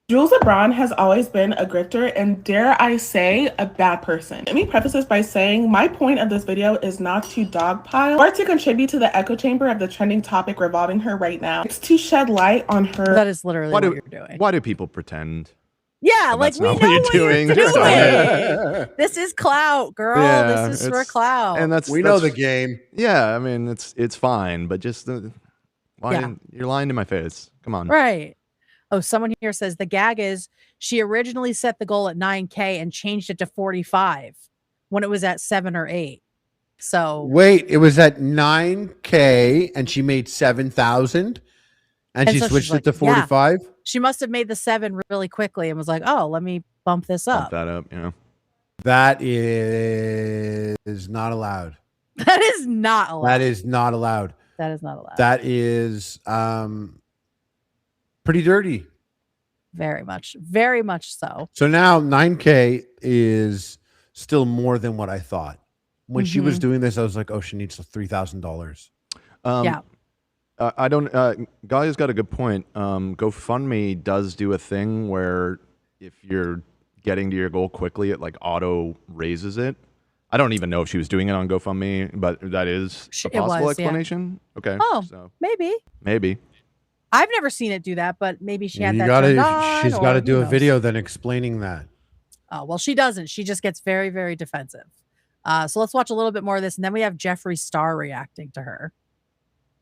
Jules LeBron has always been a grifter and, dare I say, a bad person. Let me preface this by saying my point of this video is not to dogpile or to contribute to the echo chamber of the trending topic revolving her right now. It's to shed light on her. That is literally what you're doing. Why do people pretend? Yeah, that like that's we know not what you're what doing? you're doing. This is clout, girl. Yeah, this is for clout. And we know the game. Yeah, I mean it's fine, but just you're lying to my face. Come on. Right. Oh, someone here says the gag is she originally set the goal at 9K and changed it to 45 when it was at 7 or 8. So wait, it was at 9K and she made 7,000 and she so switched she's it to 45. Yeah. She must have made the 7 really quickly and was like, "Oh, let me bump this up." Bump that up, yeah. That is not allowed. That is not allowed. That is not allowed. That is not allowed. That is pretty dirty. Very much so. So now 9K is still more than what I thought. when she was doing this, I was like, oh, she needs $3,000. Yeah. I don't. Galia's got a good point. GoFundMe does do a thing where if you're getting to your goal quickly, it like auto raises it. I don't even know if she was doing it on GoFundMe, but that is a possible explanation. Yeah. Okay. Oh, so maybe. I've never seen it do that, but maybe she had She's got to do a video then explaining that. Oh, well, she doesn't. She just gets very, very defensive. So let's watch a little bit more of this, and then we have Jeffree Star reacting to her.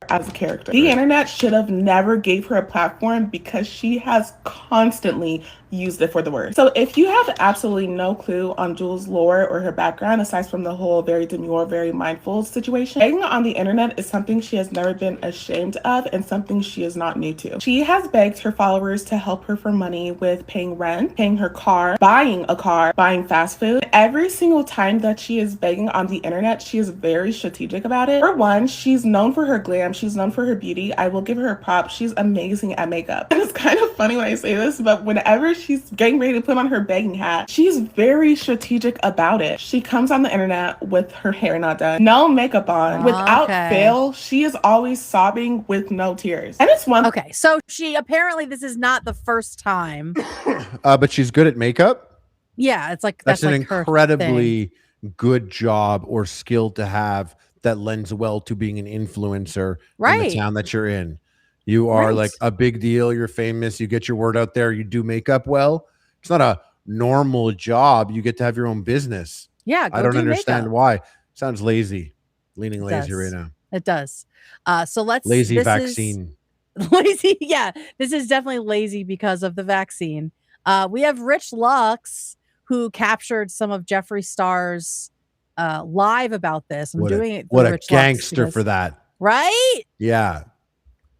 As a character, the internet should have never gave her a platform because she has constantly used it for the worst. So if you have absolutely no clue on Jules' lore or her background, aside from the whole very demure, very mindful situation, begging on the internet is something she has never been ashamed of and something she is not new to. She has begged her followers to help her for money with paying rent, paying her car, buying fast food. Every single time that she is begging on the internet, she is very strategic about it. For one, she's known for her glam. She's known for her beauty. I will give her a prop. She's amazing at makeup. And it's kind of funny when I say this, but whenever she's getting ready to put on her begging hat, she's very strategic about it. She comes on the internet with her hair not done, no makeup on. Without fail, she is always sobbing with no tears. And it's one. Okay, so she apparently this is not the first time. But she's good at makeup. Yeah, it's like that's an incredibly good job or skill to have that lends well to being an influencer in the town that you're in. You are like a big deal. You're famous. You get your word out there. You do makeup well. It's not a normal job. You get to have your own business. Yeah. I don't understand why. Sounds lazy. Leaning lazy right now. It does. So let's lazy vaccine. Lazy. Yeah. This is definitely lazy because of the vaccine. We have Rich Lux who captured some of Jeffree Star's live about this. I'm doing it. What a gangster for that. Right? Yeah.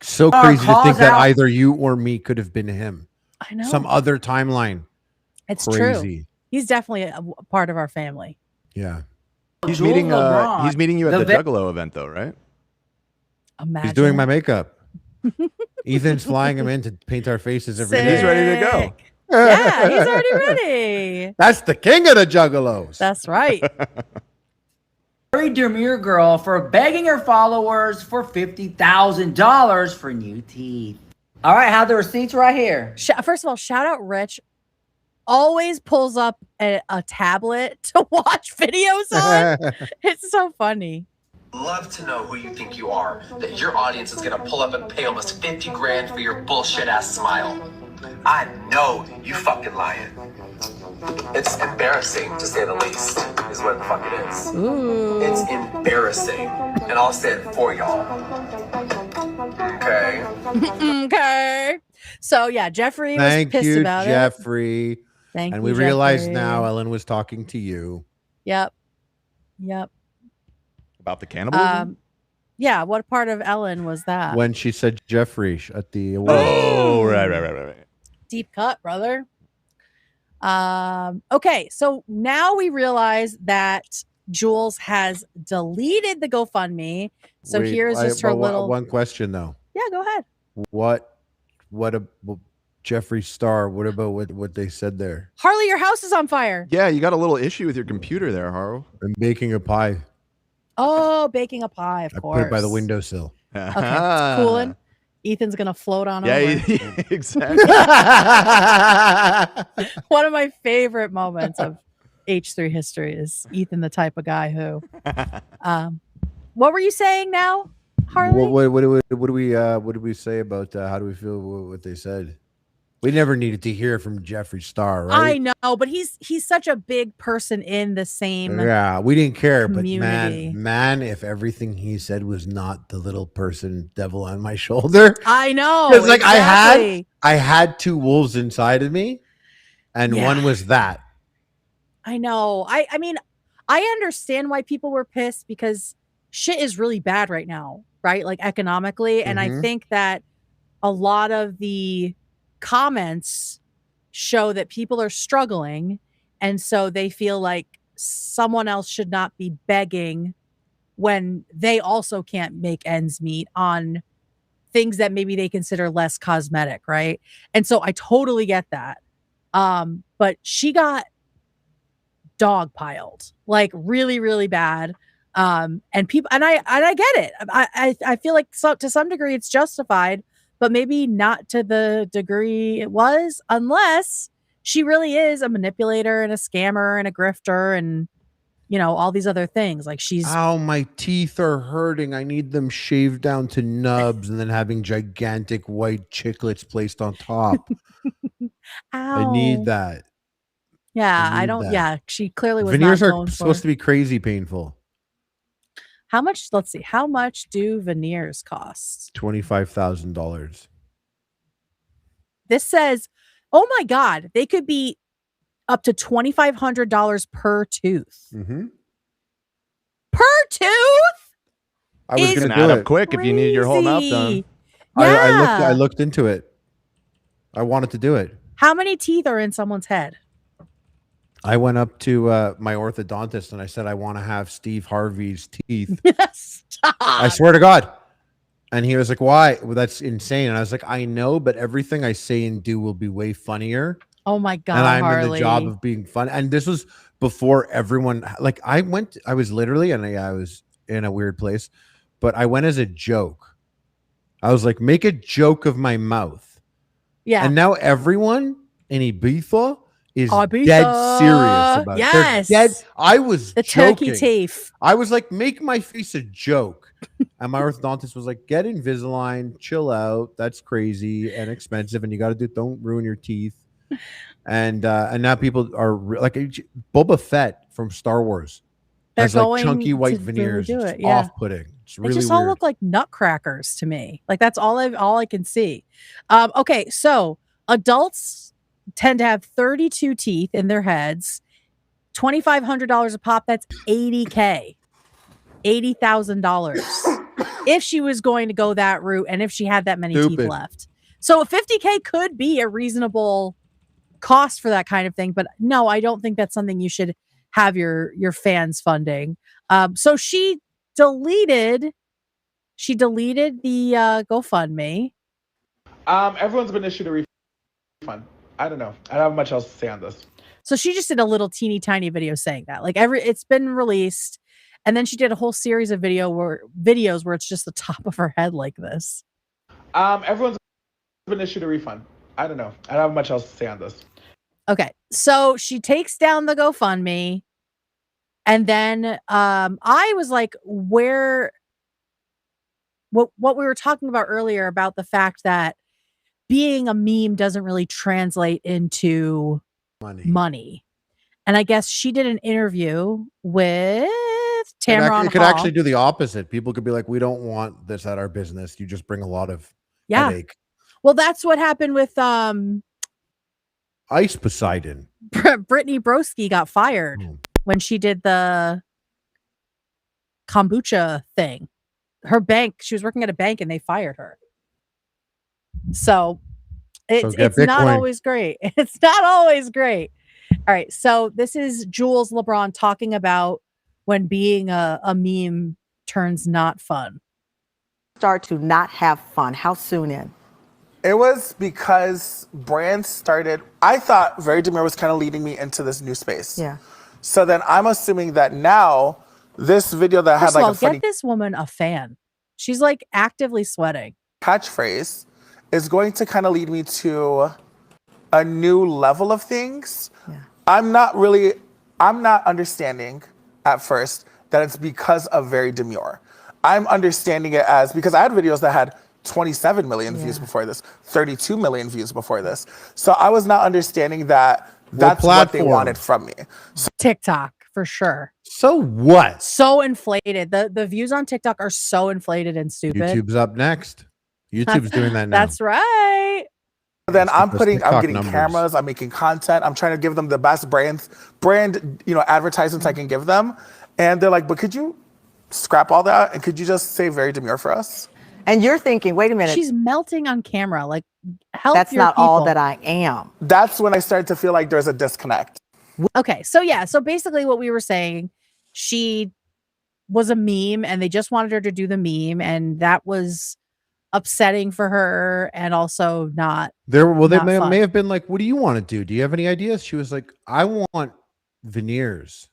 So crazy to think that either you or me could have been him. I know. Some other timeline. It's crazy. True. He's definitely a part of our family. Yeah. He's meeting you at the Juggalo event though, right? Imagine. He's doing my makeup. Ethan's flying him in to paint our faces every day. He's ready to go. Yeah, he's already ready. That's the king of the Juggalos. That's right. Very demure girl for begging her followers for $50,000 for new teeth. All right, have the receipts right here. First of all, shout out Rich. Always pulls up a tablet to watch videos on. It's so funny. Love to know who you think you are, that your audience is gonna pull up and pay almost 50 grand for your bullshit ass smile. I know you fucking lying. It's embarrassing, to say the least, is what the fuck it is. Ooh. It's embarrassing, and I'll say it for y'all. Okay. Okay. So yeah, Jeffree was pissed about it. Jeffree. Thank you, and we realize now Ellen was talking to you. Yep. About the cannibalism? Yeah, what part of Ellen was that? When she said Jeffree at the awards. Oh, right. Deep cut, brother. Okay, so now we realize that Jules has deleted the GoFundMe. So here's just her little one question though. Yeah, go ahead. What Jeffree Star, what about what they said there? Harley, your house is on fire. Yeah, you got a little issue with your computer there, Haro. I'm baking a pie. Oh, baking a pie, of course. Put it by the windowsill. Okay, it's cooling. Ethan's gonna float on over. Yeah, exactly. One of my favorite moments of H3 history is Ethan, the type of guy who. What were you saying now, Harley? What do we say about how do we feel what they said? We never needed to hear from Jeffree Star, right? I know, but he's such a big person in the same. Yeah, we didn't care, community. But man, if everything he said was not the little person devil on my shoulder, I know. It's like exactly. I had two wolves inside of me, and one was that. I know. I mean, I understand why people were pissed because shit is really bad right now, right? Like economically, and I think that a lot of the comments show that people are struggling, and so they feel like someone else should not be begging when they also can't make ends meet on things that maybe they consider less cosmetic, right? And so I totally get that. But she got dogpiled, like really, really bad. And people, and I get it. I feel like to some degree it's justified, but maybe not to the degree it was, unless she really is a manipulator and a scammer and a grifter and, you know, all these other things. Like she's, ow, my teeth are hurting. I need them shaved down to nubs and then having gigantic white chiclets placed on top. I need that. Yeah, I need don't. that. Yeah, she clearly was Veneers not are going supposed for. to be crazy painful. How much? Let's see. How much do veneers cost? $25,000. This says, oh my God, they could be up to $2,500 per tooth. Mm-hmm. Per tooth? I was Is going to add do up it quick if you need your whole mouth done. crazy. I Yeah. looked into it. I wanted to do it. How many teeth are in someone's head? I went up to my orthodontist and I said, I want to have Steve Harvey's teeth. Stop. I swear to God. And he was like, why? Well, that's insane. And I was like, I know, but everything I say and do will be way funnier. Oh my God, And I'm Harley. in the job of being fun. And this was before everyone, like I was literally, and I was in a weird place, but I went as a joke. I was like, make a joke of my mouth. Yeah. And now everyone in Ibiza is Ibiza. dead serious about it. Yes. They're dead. I was the joking. turkey teeth. I was like, make my face a joke. And my orthodontist was like, get Invisalign, chill out. That's crazy and expensive. And you got to don't ruin your teeth. And now people are like Boba Fett from Star Wars. They're has like going chunky white to really veneers. do It's it, yeah. off-putting. It's They really just weird. all look like nutcrackers to me. Like that's all I can see. Okay, so adults tend to have 32 teeth in their heads, $2,500 a pop. That's $80K, $80,000. If she was going to go that route, and if she had that many teeth left, so $50K could be a reasonable cost for that kind of thing. But no, I don't think that's something you should have your fans funding. So she deleted the GoFundMe. Everyone's been issued a refund. I don't know. I don't have much else to say on this. So she just did a little teeny tiny video saying that, like it's been released, and then she did a whole series of videos where it's just the top of her head like this. Everyone's been issued a refund. I don't know. I don't have much else to say on this. Okay, so she takes down the GoFundMe, and then I was like, what we were talking about earlier about the fact that being a meme doesn't really translate into money. And I guess she did an interview with Tamron. It could actually do the opposite. People could be like, we don't want this at our business. You just bring a lot of headache. Well, that's what happened with Ice Poseidon. Brittany Broski got fired when she did the kombucha thing. Her bank, she was working at a bank and they fired her. So it's not always great. It's not always great. All right. So this is Jules LeBron talking about when being a meme turns not fun. Start to not have fun. How soon in? It was because brands started, I thought Very Demure was kind of leading me into this new space. Yeah. So then I'm assuming that now this video that First had like of all, a funny get this woman a fan. She's like actively sweating. catchphrase is going to kind of lead me to a new level of things. Yeah. I'm not understanding at first that it's because of Very Demure. I'm understanding it as because I had videos that had 27 million views before this, 32 million views before this. So I was not understanding that that's what they wanted from me. So TikTok for sure. So what? So inflated. The views on TikTok are so inflated and stupid. YouTube's up next. YouTube's doing that now. That's right. then I'm getting numbers. cameras, I'm making content, I'm trying to give them the best brand, advertisements I can give them. And they're like, but could you scrap all that? And could you just say Very Demure for us? And you're thinking, wait a minute. She's melting on camera. Like, help That's your not people. all that I am. That's when I started to feel like there's a disconnect. Okay. So yeah. So basically what we were saying, she was a meme and they just wanted her to do the meme. And that was upsetting for her and also not. They not may fun. have been like, what do you want to do? Do you have any ideas? She was like, I want veneers.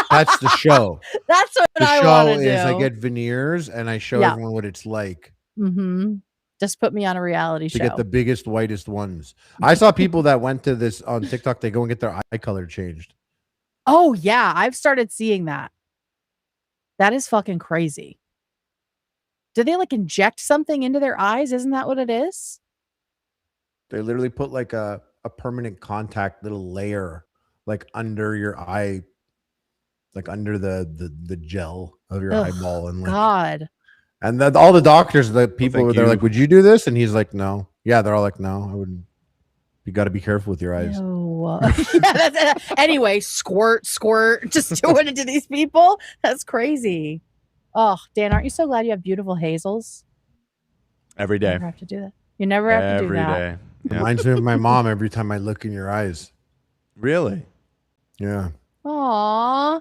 That's the show. That's what The I show want to do. is I get veneers and I show everyone what it's like. Just put me on a reality show. To get the biggest, whitest ones. I saw people that went to this on TikTok. They go and get their eye color changed. Oh, yeah. I've started seeing that. That is fucking crazy. Do they like inject something into their eyes? Isn't that what it is? They literally put like a permanent contact little layer like under your eye, like under the gel of your eyeball. And like, God. And then all the doctors, the people, they're like, would you do this? And he's like, no. Yeah, they're all like, no, I wouldn't. You got to be careful with your eyes. Anyway, squirt, just doing it to these people. That's crazy. Oh, Dan, aren't you so glad you have beautiful hazels? Every day. You never have to do that. You never have to do that. Every day. Yep. Reminds me of my mom every time I look in your eyes. Really? Yeah. Aw.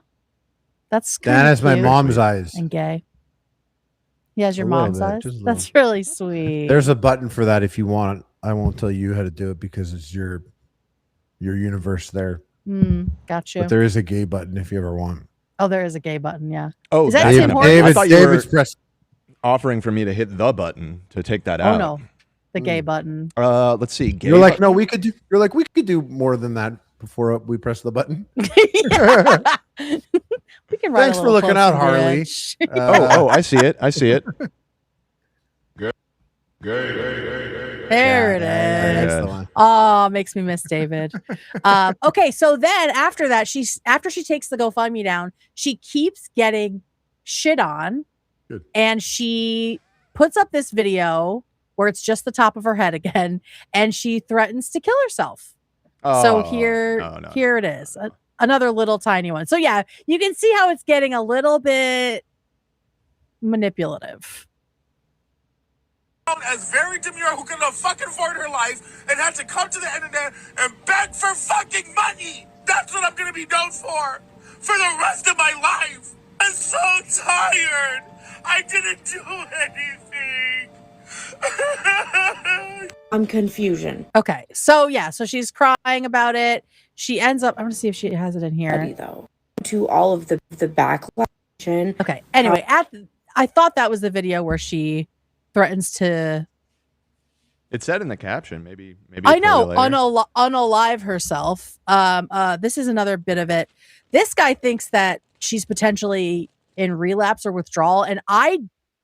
That's Dan has my cute mom's eyes. and gay. He has your A little mom's bit, eyes? just a That's really sweet. There's a button for that if you want. I won't tell you how to do it because it's your universe there. Gotcha. But there is a gay button if you ever want. Oh, there is a gay button, yeah. Oh, is that Tim Hortons? I thought you David's were press offering for me to hit the button to take that out. Oh no, the gay button. Let's see. Gay You're like, button? no, we could do. You're like, we could do more than that before we press the button. We can. Thanks for looking out, Harley. Oh, I see it. I see it. There it is. Yeah. Oh, makes me miss David. Okay, so then after that, after she takes the GoFundMe down, she keeps getting shit on. Good. And she puts up this video where it's just the top of her head again, and she threatens to kill herself. So here it is. Another little tiny one. So yeah, you can see how it's getting a little bit manipulative. As very demure, who couldn't fucking afford her life and had to come to the internet and beg for fucking money. That's what I'm gonna be known for the rest of my life. I'm so tired. I didn't do anything. I'm confusion. Okay, so yeah, so she's crying about it. She ends up. I'm gonna see if she has it in here. Though, to all of the backlash. Okay. Anyway, I thought that was the video where she threatens to. It said in the caption, maybe. I know, unalive herself. This is another bit of it. This guy thinks that she's potentially in relapse or withdrawal, and I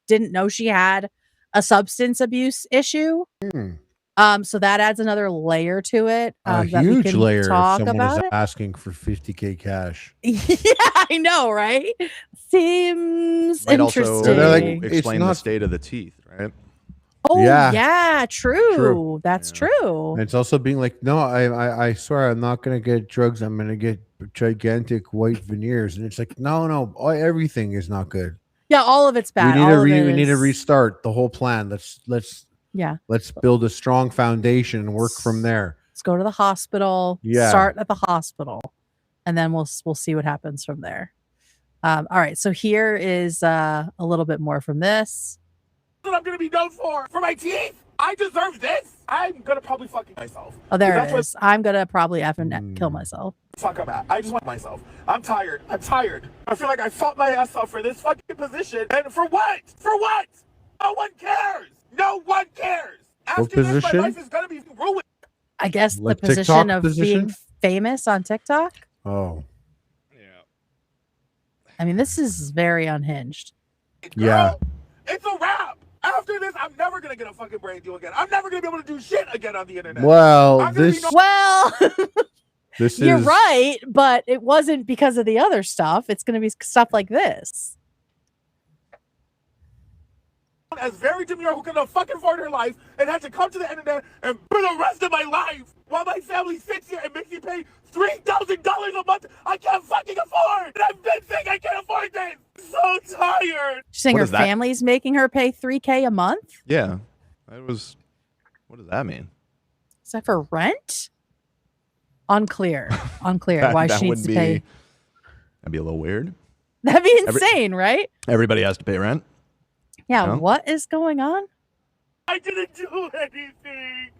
didn't know she had a substance abuse issue. So that adds another layer to it. A that we huge can layer. talk If someone about is it. asking for $50K cash. Yeah, I know, right? Seems Might interesting. also They're like, explain it's the not- state of the teeth, right? Oh Yeah. yeah, true. True. That's true. And it's also being like, no, I swear I'm not gonna get drugs. I'm gonna get gigantic white veneers. And it's like, no, everything is not good. Yeah, all of it's bad. We need to restart the whole plan. Let's build a strong foundation and work from there. Let's go to the hospital. Yeah. Start at the hospital, and then we'll see what happens from there. All right. So here is a little bit more from this. That's what I'm gonna be known for my teeth. I deserve this. I'm gonna probably fucking myself. Oh, there That's it is. I'm gonna probably effing kill myself. Fuck I'm at. I just want myself. I'm tired. I feel like I fought my ass off for this fucking position. And for what? No one cares. No one cares. After this, my position? life is gonna be ruined. I guess Like the position TikTok of position? being famous on TikTok. Oh, I mean, this is very unhinged. yeah. It's a wrap. After this, I'm never gonna get a fucking brain deal again. I'm never gonna be able to do shit again on the internet. Well, I'm gonna be this no- Well, this you're is right, but it wasn't because of the other stuff. It's going to be stuff like this. as very demure, who couldn't fucking afford her life and had to come to the internet and for the rest of my life while my family sits here and makes me pay $3,000 a month I can't fucking afford. And I've been saying I can't afford this. I'm so tired. She's saying What her is that? family's making her pay $3K a month. Yeah. That was. What does that mean? Is that for rent? Unclear. Why That she would needs to be. pay. That'd be a little weird. That'd be insane, right? Everybody has to pay rent. Yeah. No? What is going on? I didn't do anything.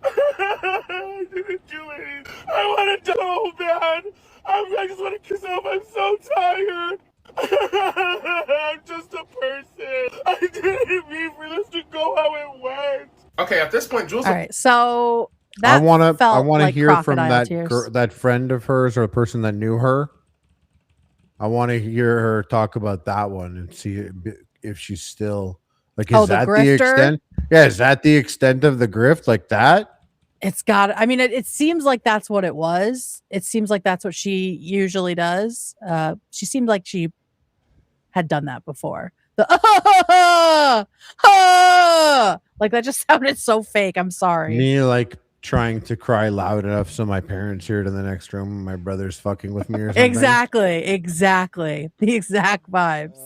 I didn't do anything. I want to know, man. I just want to kiss off. I'm so tired. I'm just a person. I didn't mean for this to go how it went. Okay, at this point, Jules. All right, so I that want to felt like hear from crocodile that tears. that friend of hers or a person that knew her. I want to hear her talk about that one and see if she's still like, is that the extent? Yeah, is that the extent of the grift like that? It's got, I mean, it seems like that's what it was. It seems like that's what she usually does. She seemed like she had done that before. The like that just sounded so fake. I'm sorry. Me like trying to cry loud enough so my parents hear it in the next room. My brother's fucking with me or something. Exactly. The exact vibes.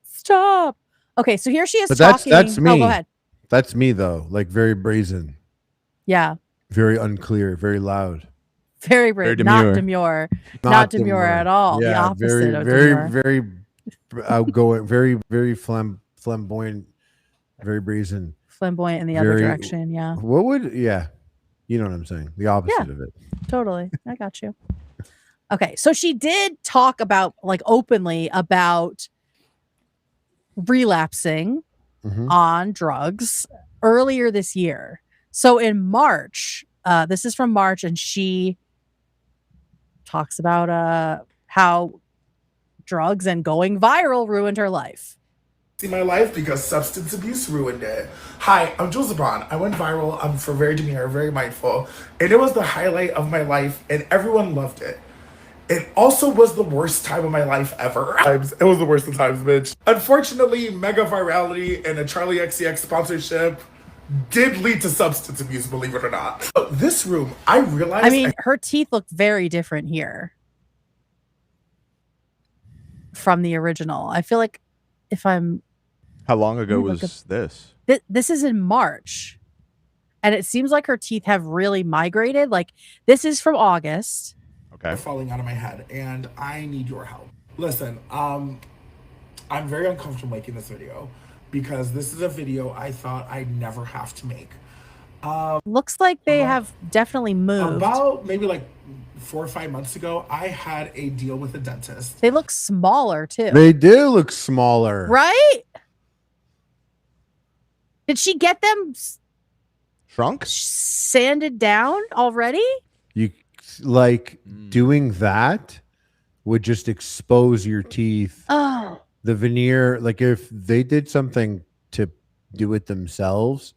Stop. Okay, so here she is talking. That's me. Oh, go ahead. That's me though. Like very brazen. Yeah. Very unclear. Very loud. Very brave. Not demure. Not demure at all. Yeah, the opposite of very, demure. very outgoing. Very flamboyant. Very brazen. Flamboyant in the other direction. Yeah. What would? Yeah. You know what I'm saying? The opposite of it. Totally. I got you. Okay. So she did talk about like openly about relapsing on drugs earlier this year. So in March, this is from March, and she talks about how drugs and going viral ruined her life. See my life because substance abuse ruined it. Hi, I'm Jules LeBron. I went viral. I'm for Very Demure, Very Mindful, and it was the highlight of my life, and everyone loved it. It also was the worst time of my life ever. It was the worst of times, bitch. Unfortunately, mega virality and a Charlie XCX sponsorship did lead to substance abuse, believe it or not. So this room, I realized... I mean, her teeth look very different here from the original. I feel like if I'm... How long ago was this? This is in March. And it seems like her teeth have really migrated. Like, this is from August. Okay. Falling out of my head, and I need your help. Listen, I'm very uncomfortable making this video because this is a video I thought I'd never have to make. Looks like they have definitely moved. About maybe like 4 or 5 months ago, I had a deal with a dentist. They look smaller too. They do look smaller. Right? Did she get them shrunk? Sanded down already? You like doing that would just expose your teeth. Oh. The veneer, like if they did something to do it themselves.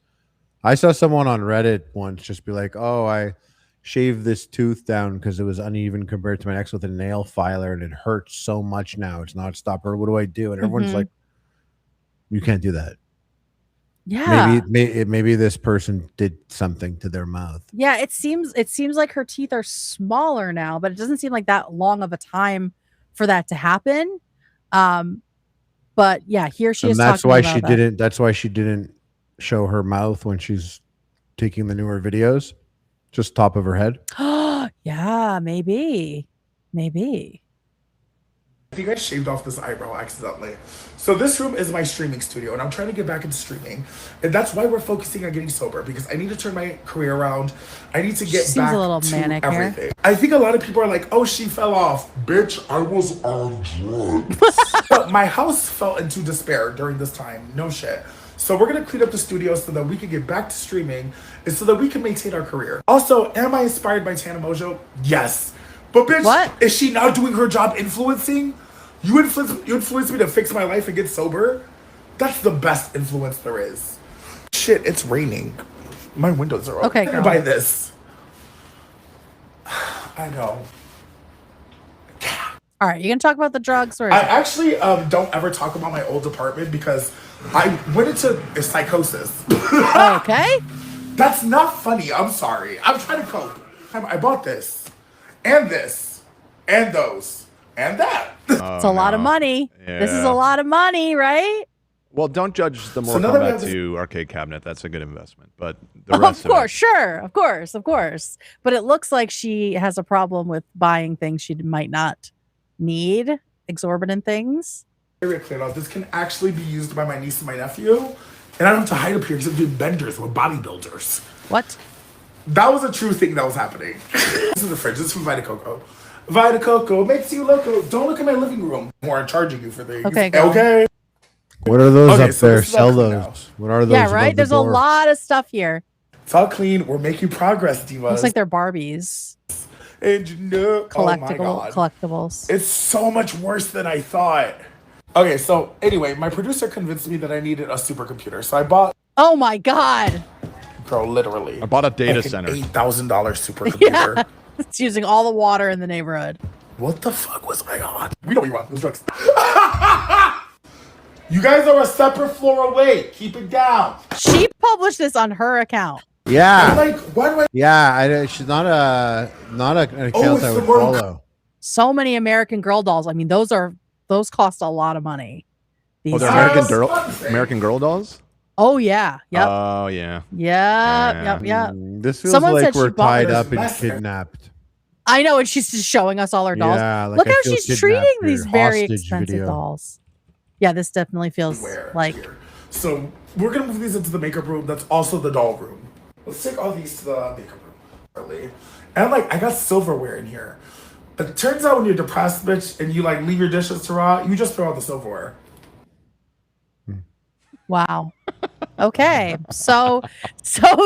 I saw someone on Reddit once just be like, oh, I shaved this tooth down because it was uneven compared to my next with a nail filer and it hurts so much now. It's not stopper. What do I do? And everyone's like, you can't do that. Yeah. Maybe this person did something to their mouth. Yeah, it seems like her teeth are smaller now, but it doesn't seem like that long of a time for that to happen. But yeah, here she is. And that's why she that. didn't. That's why she didn't show her mouth when she's taking the newer videos. Just top of her head. Yeah, maybe. I think I shaved off this eyebrow accidentally. So this room is my streaming studio, and I'm trying to get back into streaming. And that's why we're focusing on getting sober, because I need to turn my career around. I need to get back to everything. Here. I think a lot of people are like, oh, she fell off. Bitch, I was on drugs. But my house fell into despair during this time. No shit. So we're going to clean up the studio so that we can get back to streaming and so that we can maintain our career. Also, am I inspired by Tana Mojo? Yes. But bitch, is she now doing her job influencing? You influence me to fix my life and get sober? That's the best influence there is. Shit, it's raining. My windows are open. Okay, I'm gonna buy this. I know. All right, you gonna talk about the drugs or? I actually don't ever talk about my old apartment because I went into a psychosis. Okay. That's not funny. I'm sorry. I'm trying to cope. I bought this, and those, and that. It's a lot of money. Yeah. This is a lot of money, right? Well, don't judge the Mortal Kombat 2 arcade cabinet. That's a good investment. But the rest of course, sure. Of course. But it looks like she has a problem with buying things she might not need, exorbitant things. This can actually be used by my niece and my nephew. And I don't have to hide up here because I'm doing benders with bodybuilders. What? That was a true thing that was happening. This is the fridge. This is from Vita Coco. Vita Coco makes you loco. Don't look at my living room. More, I'm charging you for things. Okay, go. Okay. What are those Okay, up so there? this is all Sell clean those. now. What are those? Yeah, above right. the There's a door? lot of stuff here. It's all clean. We're making progress, divas. Looks like they're Barbies. And you know, oh my God. Collectibles. It's so much worse than I thought. Okay, so anyway, my producer convinced me that I needed a supercomputer. So I bought, Oh my God. girl, literally. I bought a data like center. an $8,000 supercomputer. Yeah. It's using all the water in the neighborhood. What the fuck was I on? We know what you want. Those drugs. You guys are a separate floor away. Keep it down. She published this on her account. I'm Yeah. like, why do I? Yeah. She's not an account it's I the would Mortal follow. So many American Girl dolls. I mean, those cost a lot of money. Oh, These they're days. American Girl dolls? Oh yeah. Yep. Oh, yeah. Yep. This feels Someone like said she we're bought tied this up and master. kidnapped. I know, and she's just showing us all her dolls. Yeah, like Look I how feel she's kidnapped treating for these your very hostage expensive video. dolls. Yeah, this definitely feels like Here. So we're gonna move these into the makeup room. That's also the doll room. Let's take all these to the makeup room. Really. And like, I got silverware in here. It turns out when you're depressed, bitch, and you like leave your dishes to rot, you just throw out the silverware. wow. Okay, so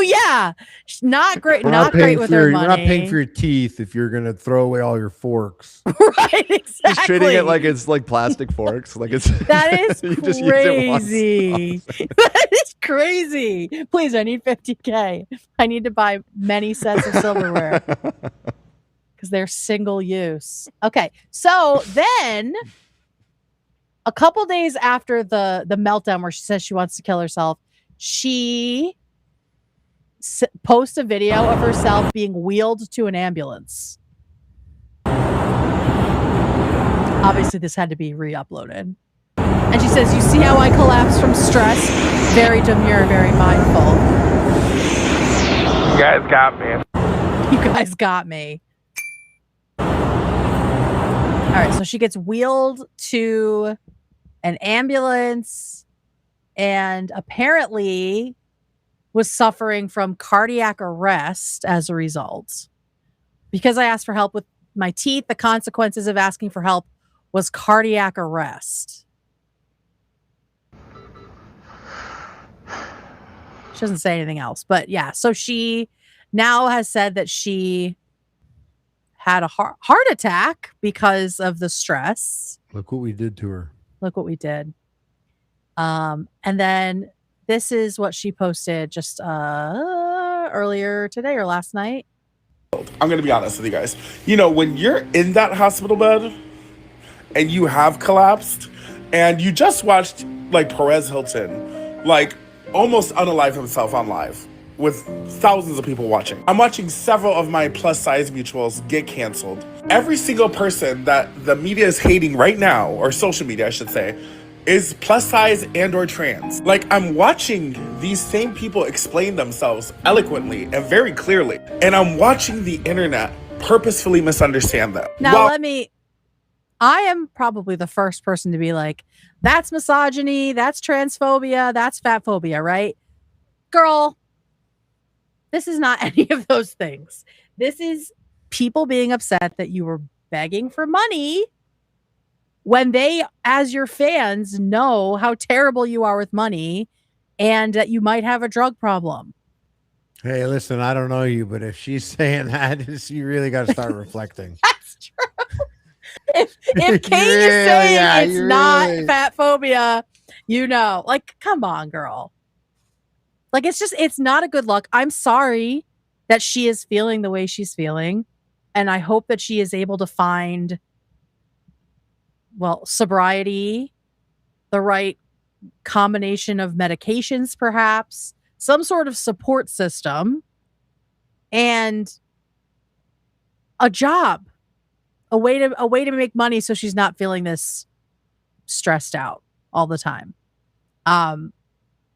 yeah, not great. We're Not great paying with for her your- money. You're not paying for your teeth if you're gonna throw away all your forks. Right, exactly. She's treating it like it's like plastic forks. Like it's That is you just use it once. crazy. That is crazy. Please, I need 50K. I need to buy many sets of silverware because they're single use. Okay, so then a couple days after the meltdown where she says she wants to kill herself, she posts a video of herself being wheeled to an ambulance. Obviously, this had to be re-uploaded. And she says, "You see how I collapsed from stress? Very demure, very mindful. You guys got me. You guys got me." All right, so she gets wheeled to an ambulance and apparently was suffering from cardiac arrest as a result. Because I asked for help with my teeth, the consequences of asking for help was cardiac arrest. She doesn't say anything else, but yeah. So she now has said that she had a heart attack because of the stress. Look what we did to her. Look what we did. And then this is what she posted just earlier today or last night. I'm gonna be honest with you guys. You know, when you're in that hospital bed and you have collapsed and you just watched like Perez Hilton, like almost unalive himself on live with thousands of people watching. I'm watching several of my plus size mutuals get canceled. Every single person that the media is hating right now, or social media I should say, is plus size and or trans. Like, I'm watching these same people explain themselves eloquently and very clearly, and I'm watching the internet purposefully misunderstand them. Now I am probably the first person to be like, that's misogyny, that's transphobia, that's fatphobia, right? Girl, this is not any of those things. This is people being upset that you were begging for money when they, as your fans, know how terrible you are with money and that you might have a drug problem. Hey, listen, I don't know you, but if she's saying that, you really got to start reflecting. That's true. If Kate is saying it's not fat phobia, you know, like, come on, girl. Like, it's not a good look. I'm sorry that she is feeling the way she's feeling. And I hope that she is able to find, well, sobriety, the right combination of medications, perhaps, some sort of support system, and a job. A way to make money so she's not feeling this stressed out all the time.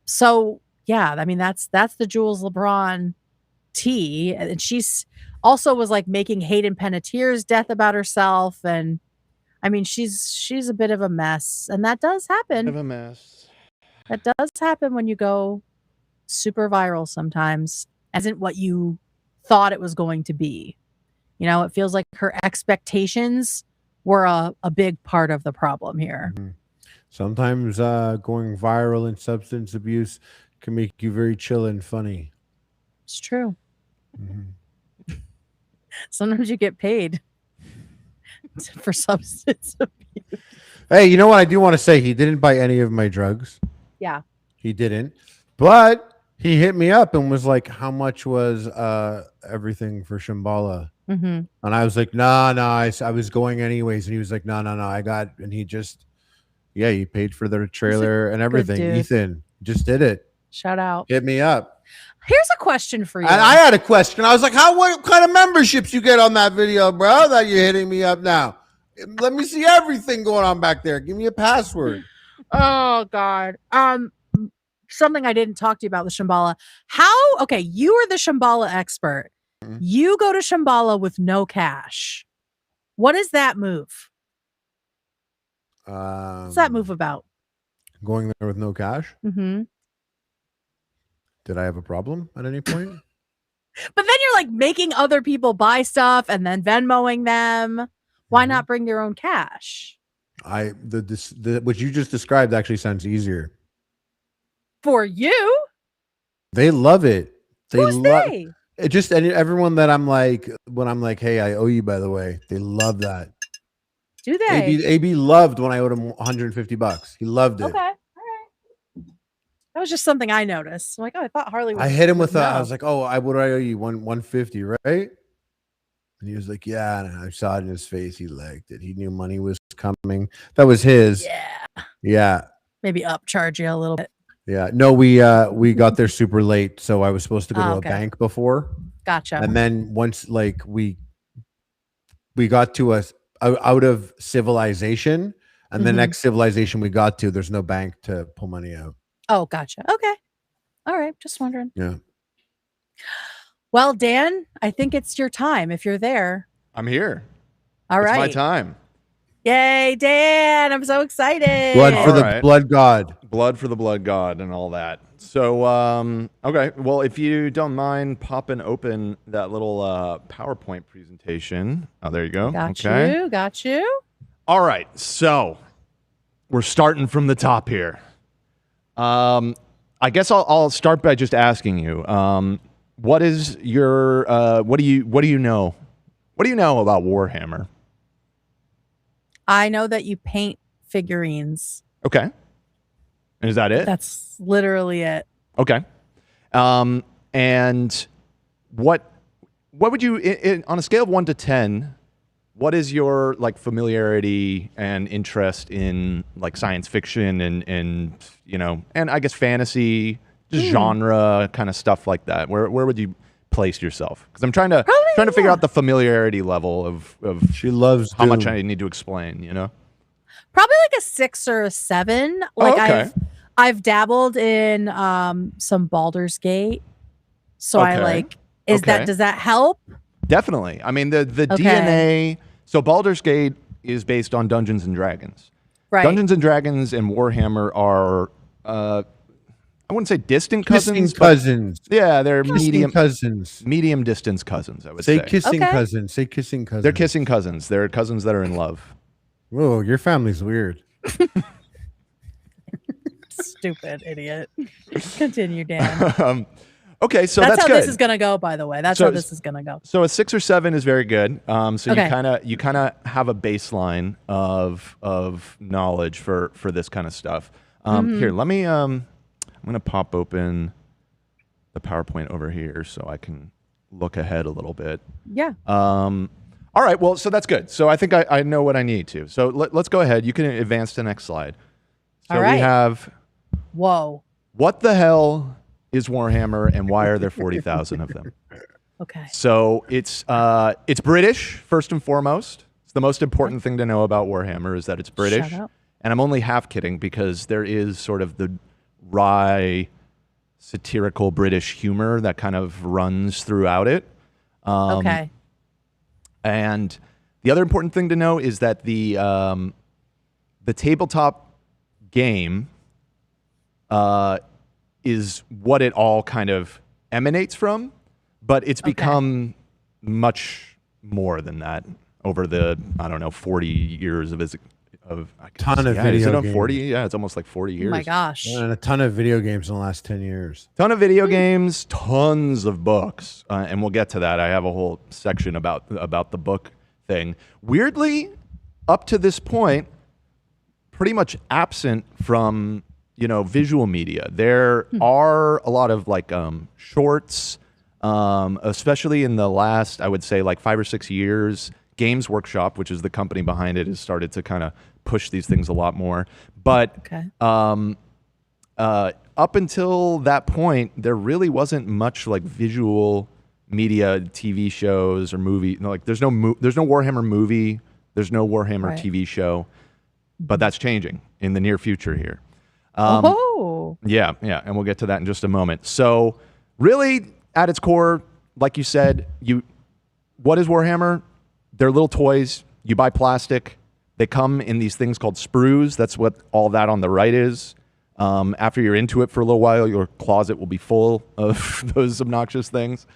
So yeah, I mean that's the Jules LeBron tea. And she's also was like making Hayden Panettiere's death about herself. And I mean she's a bit of a mess. And that does happen. Bit of a mess. That does happen when you go super viral sometimes. Isn't what you thought it was going to be. You know, it feels like her expectations were a big part of the problem here. Mhm. Sometimes going viral in substance abuse can make you very chill and funny. It's true. Mhm. Sometimes you get paid for substance abuse. Hey, you know what I do want to say? He didn't buy any of my drugs. Yeah. He didn't. But he hit me up and was like, how much was everything for Shambhala? Mm-hmm. And I was like, nah, I was going anyways. And he was like, no, I got, and he just, yeah, he paid for the trailer and everything. dude. Ethan just did it. Shout out. Hit me up. Here's a question for you. And I had a question. I was like, what kind of memberships you get on that video, bro, that you're hitting me up now? Let me see everything going on back there. Give me a password. Oh God. Something I didn't talk to you about with Shambhala. Okay, you are the Shambhala expert. Mhm. You go to Shambhala with no cash. What is that move? What's that move about? Going there with no cash? Mm-hmm. Did I have a problem at any point? But then you're like making other people buy stuff and then Venmoing them. Why not bring your own cash? What you just described actually sounds easier. For you? They love it. Who's they? It just, and everyone that I'm like, when I'm like, hey, I owe you, by the way, they love that. Do they? AB loved when I owed him $150. He loved it. Okay. All right. That was just something I noticed. I'm like, oh, I thought Harley was. I hit him with no. I was like, oh, what do I owe you? 150, right? And he was like, yeah. And I saw it in his face. He liked it. He knew money was coming. That was his. Yeah. Yeah. Maybe upcharge you a little bit. Yeah. No, we got there super late. So I was supposed to go to a bank before. Gotcha. And then once like we got to us out of civilization, and the next civilization we got to, there's no bank to pull money out. Oh, gotcha. Okay. All right. Just wondering. Yeah. Well, Dan, I think it's your time if you're there. I'm here. All right. It's my time. Yay, Dan. I'm so excited. Blood for the blood god. Blood for the blood god and all that. So, okay. Well, if you don't mind popping open that little PowerPoint presentation. Oh, there you go. Got you. All right. So we're starting from the top here. I guess I'll start by just asking you, what is your, what do you know? What do you know about Warhammer? I know that you paint figurines. Okay. And is that it? That's literally it. Okay. And what would you, on a scale of 1 to 10, what is your like familiarity and interest in like science fiction and you know, and I guess fantasy, just genre kind of stuff like that? Where would you place yourself? Because I'm trying to figure out the familiarity level of she loves how much I need to explain, you know? Probably like a 6 or a 7. Like I've dabbled in some Baldur's Gate. So I like does that help? Definitely. I mean the DNA. So Baldur's Gate is based on Dungeons and Dragons. Right. Dungeons and Dragons and Warhammer are I wouldn't say distant cousins. Kissing cousins. Yeah, they're medium cousins. Medium distance cousins, I would say. Say kissing cousins. Say kissing cousins. They're kissing cousins. They're cousins that are in love. Whoa, your family's weird. Stupid idiot. Continue, Dan. Okay, so that's how good. this is gonna go. By the way, that's how this is gonna go. So a 6 or 7 is very good. So you kind of have a baseline of knowledge for this kind of stuff. Here, let me. I'm gonna pop open the PowerPoint over here so I can look ahead a little bit. Yeah. All right. Well, so that's good. So I think I know what I need to. So let's go ahead. You can advance to the next slide. So all right. We have. Whoa. What the hell is Warhammer, and why are there 40,000 of them? Okay. So it's British first and foremost. It's the most important thing to know about Warhammer is that it's British. Shut up. And I'm only half kidding because there is sort of the wry, satirical British humor that kind of runs throughout it. Okay. And the other important thing to know is that the tabletop game is what it all kind of emanates from. but it's become much more than that over the 40 years of his ton of video games. 40? Yeah, it's almost like 40 years. Oh my gosh. And a ton of video games in the last 10 years. Ton of video games, tons of books, and we'll get to that. I have a whole section about the book thing. Weirdly, up to this point, pretty much absent from visual media. There are a lot of shorts, especially in the last, I would say, 5 or 6 years. Games Workshop, which is the company behind it, has started to kind of push these things a lot more. But up until that point, there really wasn't much visual media, TV shows or movie. There's no Warhammer movie. There's no Warhammer TV show. But that's changing in the near future here. Yeah, and we'll get to that in just a moment. So really, at its core, like you said, what is Warhammer? They're little toys. You buy plastic. They come in these things called sprues. That's what all that on the right is. After you're into it for a little while, your closet will be full of those obnoxious things.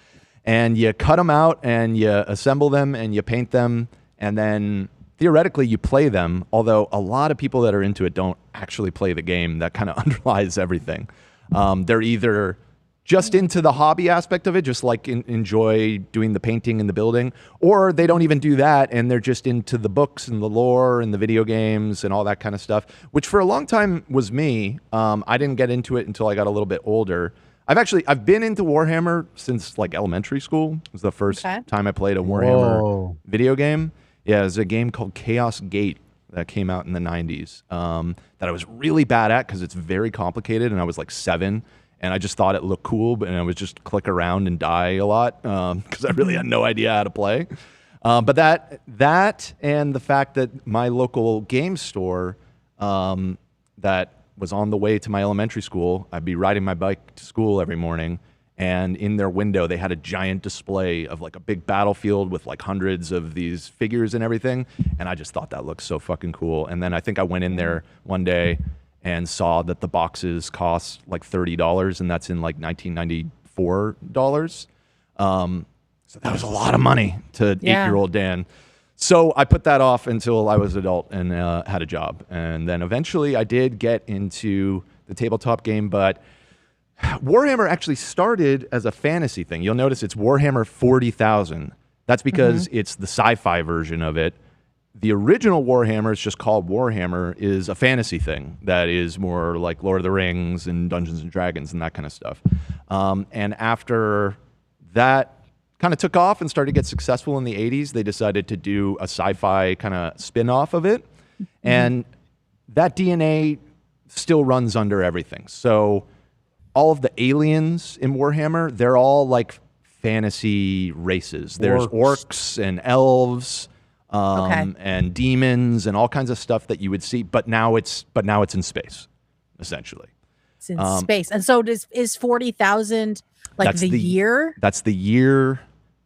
And you cut them out and you assemble them and you paint them. And then theoretically you play them, although a lot of people that are into it don't actually play the game. That kind of underlies everything. They're either just into the hobby aspect of it, just enjoy doing the painting and the building, or they don't even do that and they're just into the books and the lore and the video games and all that kind of stuff, which for a long time was me. I didn't get into it until I got a little bit older. I've been into Warhammer since elementary school. It was the first time I played a Warhammer video game. Yeah, it was a game called Chaos Gate that came out in the 90s that I was really bad at because it's very complicated, and I was 7. And I just thought it looked cool, and I would just click around and die a lot because I really had no idea how to play. But that and the fact that my local game store that was on the way to my elementary school, I'd be riding my bike to school every morning, and in their window they had a giant display of a big battlefield with hundreds of these figures and everything, and I just thought that looked so fucking cool. And then I think I went in there one day and saw that the boxes cost $30, and that's in $1994. So that was a lot of money to 8-year-old Dan. So I put that off until I was an adult and had a job. And then eventually I did get into the tabletop game, but Warhammer actually started as a fantasy thing. You'll notice it's Warhammer 40,000. That's because it's the sci-fi version of it. The original Warhammer, it's just called Warhammer, is a fantasy thing that is more like Lord of the Rings and Dungeons and Dragons and that kind of stuff. And after that kind of took off and started to get successful in the 80s, they decided to do a sci-fi kind of spin-off of it. And that DNA still runs under everything. So all of the aliens in Warhammer, they're all fantasy races. There's orcs and elves. And demons and all kinds of stuff that you would see, but now it's in space, essentially. It's in space, and so is 40,000 the year? That's the year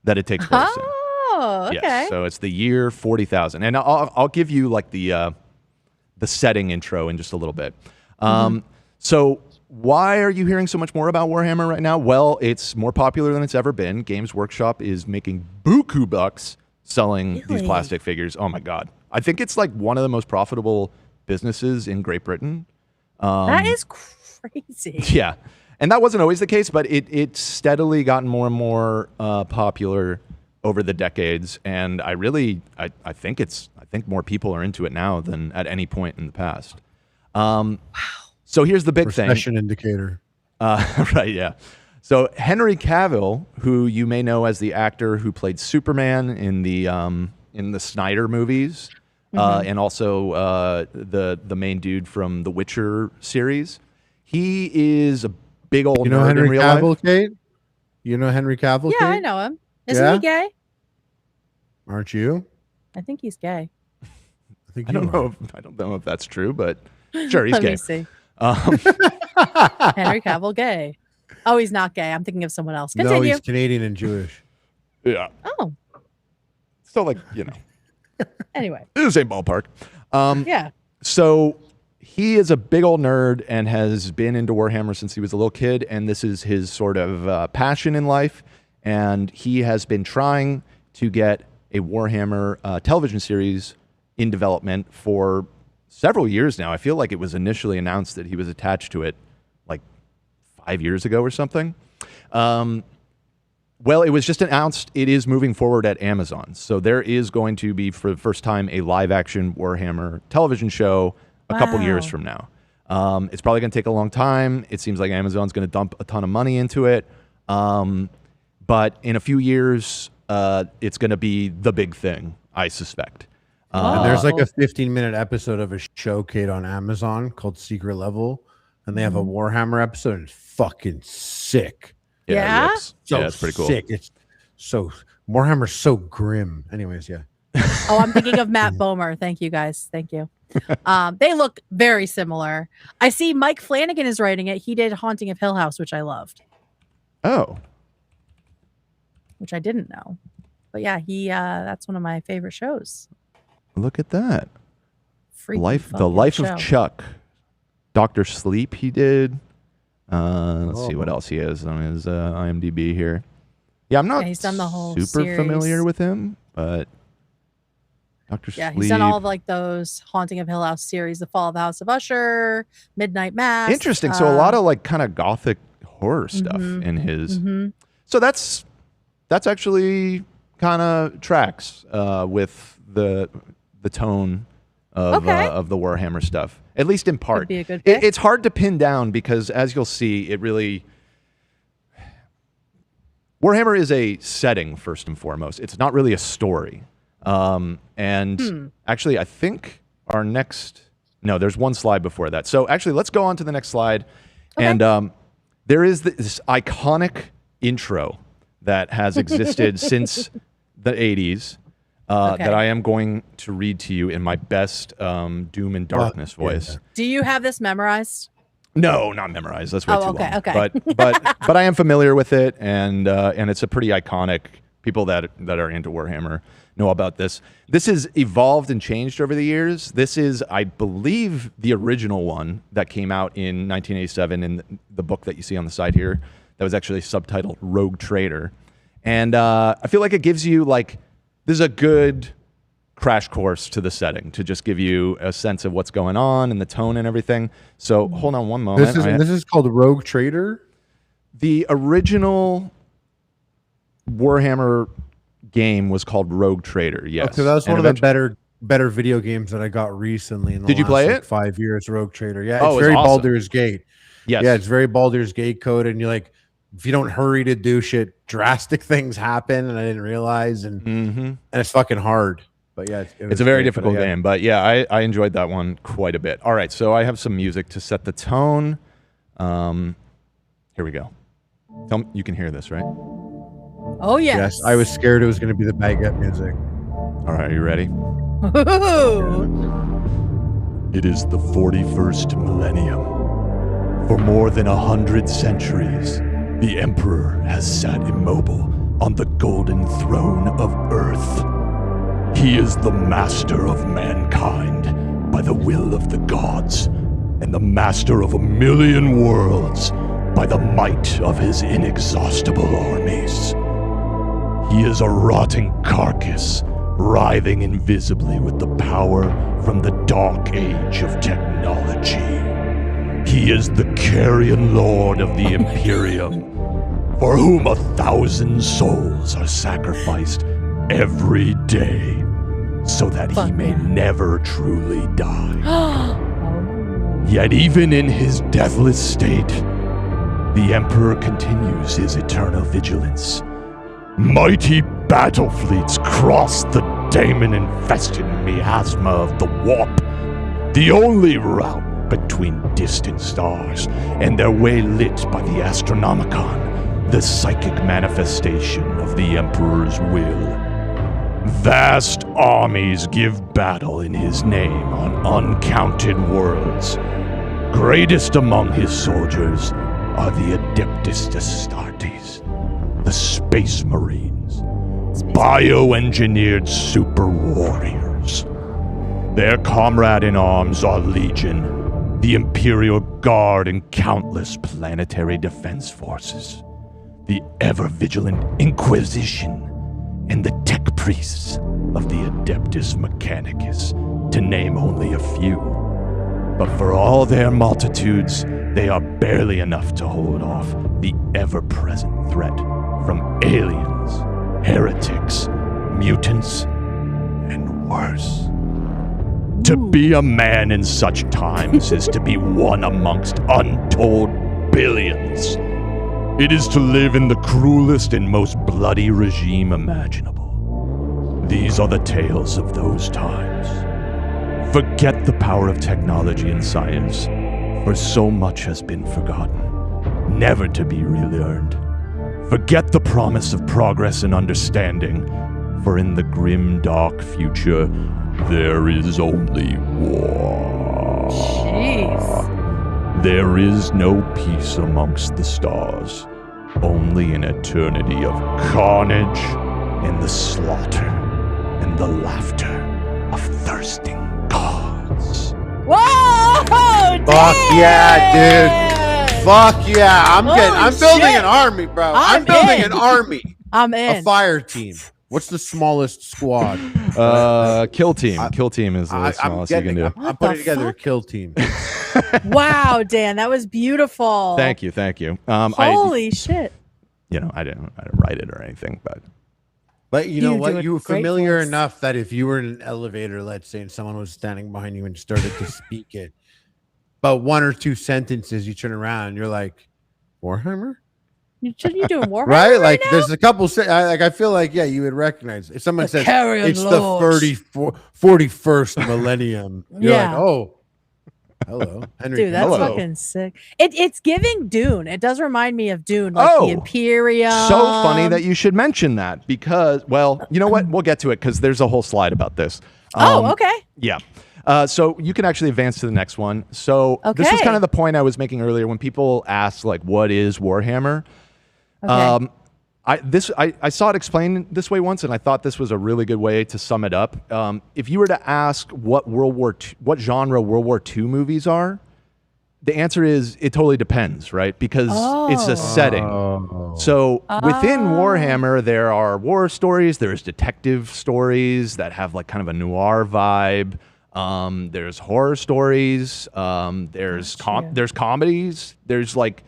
that it takes place. Oh, okay. Yes, so it's the year 40,000, and I'll give you the setting intro in just a little bit. So why are you hearing so much more about Warhammer right now? Well, it's more popular than it's ever been. Games Workshop is making buku bucks selling these plastic figures. Oh my God. I think it's one of the most profitable businesses in Great Britain. That is crazy. Yeah. And that wasn't always the case, but it's steadily gotten more and more popular over the decades. And I think more people are into it now than at any point in the past. So here's the big thing. Recession indicator. Right, yeah. So Henry Cavill, who you may know as the actor who played Superman in the Snyder movies, and also the main dude from the Witcher series, he is a big old nerd Henry in real Cavill, life. Kate? You know Henry Cavill? Yeah, Kate? I know him. Isn't he gay? Aren't you? I think he's gay. I don't know if that's true, but sure, he's gay. Let me see. Henry Cavill gay. Oh, he's not gay. I'm thinking of someone else. Continue. No, he's Canadian and Jewish. Yeah. Oh. So Anyway. It's the same ballpark. Yeah. So he is a big old nerd and has been into Warhammer since he was a little kid, and this is his sort of passion in life. and he has been trying to get a Warhammer television series in development for several years now. I feel like it was initially announced that he was attached to it like 5 years ago or something. Well, it was just announced it is moving forward at Amazon. So there is going to be, for the first time, a live-action Warhammer television show a couple years from now. It's probably going to take a long time. It seems like Amazon's going to dump a ton of money into it. But in a few years, it's going to be the big thing, I suspect. And there's like a 15-minute episode of a show, Kate, on Amazon called Secret Level. And they have a Warhammer episode. And it's fucking sick. Yeah? It's pretty cool. Sick. It's so Warhammer's so grim. Anyways, yeah. Oh, I'm thinking of Matt Bomer. Thank you, guys. Thank you. They look very similar. I see Mike Flanagan is writing it. He did Haunting of Hill House, which I loved. Oh. Which I didn't know. But yeah, that's one of my favorite shows. Look at that. Freaking The Life show. of Chuck. Dr. Sleep he did. Let's see what else he has on his IMDb here. Yeah, I'm not he's done the whole super series. familiar with him, but Dr. Yeah, Sleep. he's done all of like those Haunting of Hill House series, The Fall of the House of Usher, Midnight Mass. Interesting. So a lot of like kind of gothic horror stuff in his. So that's actually kind of tracks with the tone of the Warhammer stuff, at least in part. Be a good pick. It's hard to pin down because, as you'll see, Warhammer is a setting first and foremost. It's not really a story. Actually, I think our next there's one slide before that. So actually, let's go on to the next slide. Okay. And there is this iconic intro that has existed since the 80s. That I am going to read to you in my best Doom and Darkness voice. Do you have this memorized? No, not memorized. That's way too long. Okay. But I am familiar with it, and it's a pretty iconic. People that are into Warhammer know about this. This has evolved and changed over the years. This is, I believe, the original one that came out in 1987 in the book that you see on the side here. That was actually subtitled Rogue Trader, and I feel like it gives you this is a good crash course to the setting to just give you a sense of what's going on and the tone and everything. So hold on one moment. This is called Rogue Trader? The original Warhammer game was called Rogue Trader, yes. Okay, that was one of the better video games that I got recently in the Did you play it? 5 years, Rogue Trader. Yeah, Oh, it's very awesome. Baldur's Gate. Yes. Yeah, it's very Baldur's Gate coded, and you're like, if you don't hurry to do shit, drastic things happen, and I didn't realize, and it's fucking hard. But yeah, it's a very difficult game. But yeah, I enjoyed that one quite a bit. All right, so I have some music to set the tone. Here we go. Tell me, you can hear this, right? Oh yes. Yes, I was scared it was going to be the baguette music. All right, are you ready? It is the 41st millennium. For more than 100 centuries, the Emperor has sat immobile on the golden throne of Earth. He is the master of mankind by the will of the gods, and the master of 1,000,000 worlds by the might of his inexhaustible armies. He is a rotting carcass, writhing invisibly with the power from the dark age of technology. He is the carrion lord of the Imperium, for whom 1,000 souls are sacrificed every day, so that he may never truly die. Yet even in his deathless state, the Emperor continues his eternal vigilance. Mighty battle fleets cross the daemon-infested miasma of the Warp, the only route between distant stars, and their way lit by the Astronomicon, the psychic manifestation of the Emperor's will. Vast armies give battle in his name on uncounted worlds. Greatest among his soldiers are the Adeptus Astartes, the Space Marines, bioengineered super warriors. Their comrade in arms are Legion, the Imperial Guard, and countless planetary defense forces. the ever-vigilant Inquisition, and the tech priests of the Adeptus Mechanicus, to name only a few. But for all their multitudes, they are barely enough to hold off the ever-present threat from aliens, heretics, mutants, and worse. To be a man in such times is to be one amongst untold billions. It is to live in the cruelest and most bloody regime imaginable. These are the tales of those times. Forget the power of technology and science, for so much has been forgotten, never to be relearned. Forget the promise of progress and understanding, for in the grim, dark future, there is only war. Jeez. There is no peace amongst the stars, only an eternity of carnage and the slaughter and the laughter of thirsting gods. Whoa! Fuck yeah, dude. Fuck yeah. I'm building an army, bro. I'm building an army. I'm in. A fire team. What's the smallest squad? Kill team. Kill team is the smallest you can do. I'm putting together a kill team. Wow, Dan, that was beautiful. Thank you. Holy shit. I didn't write it or anything, But you know what? do a You were great familiar voice. enough that if you were in an elevator, let's say, and someone was standing behind you and started to speak it, but one or two sentences, you turn around and you're like, Warhammer? You doing Warhammer Right? right Like now? there's a couple, I feel like, yeah, you would recognize. If someone The says Carrion it's Lords. the 41st millennium, you're Yeah. like, oh, hello. Henry. Dude, that's hello. fucking sick. It's giving Dune. It does remind me of Dune, like the Imperium. So funny that you should mention that because, well, you know what? We'll get to it because there's a whole slide about this. Okay. Yeah. So you can actually advance to the next one. So this was Okay. kind of the point I was making earlier when people asked, like, what is Warhammer? Okay. I saw it explained this way once, and I thought this was a really good way to sum it up. If you were to ask what genre World War II movies are, the answer is it totally depends, right? Because it's a setting. So within Warhammer, there are war stories, there's detective stories that have like kind of a noir vibe. There's horror stories. There's comedies. There's like,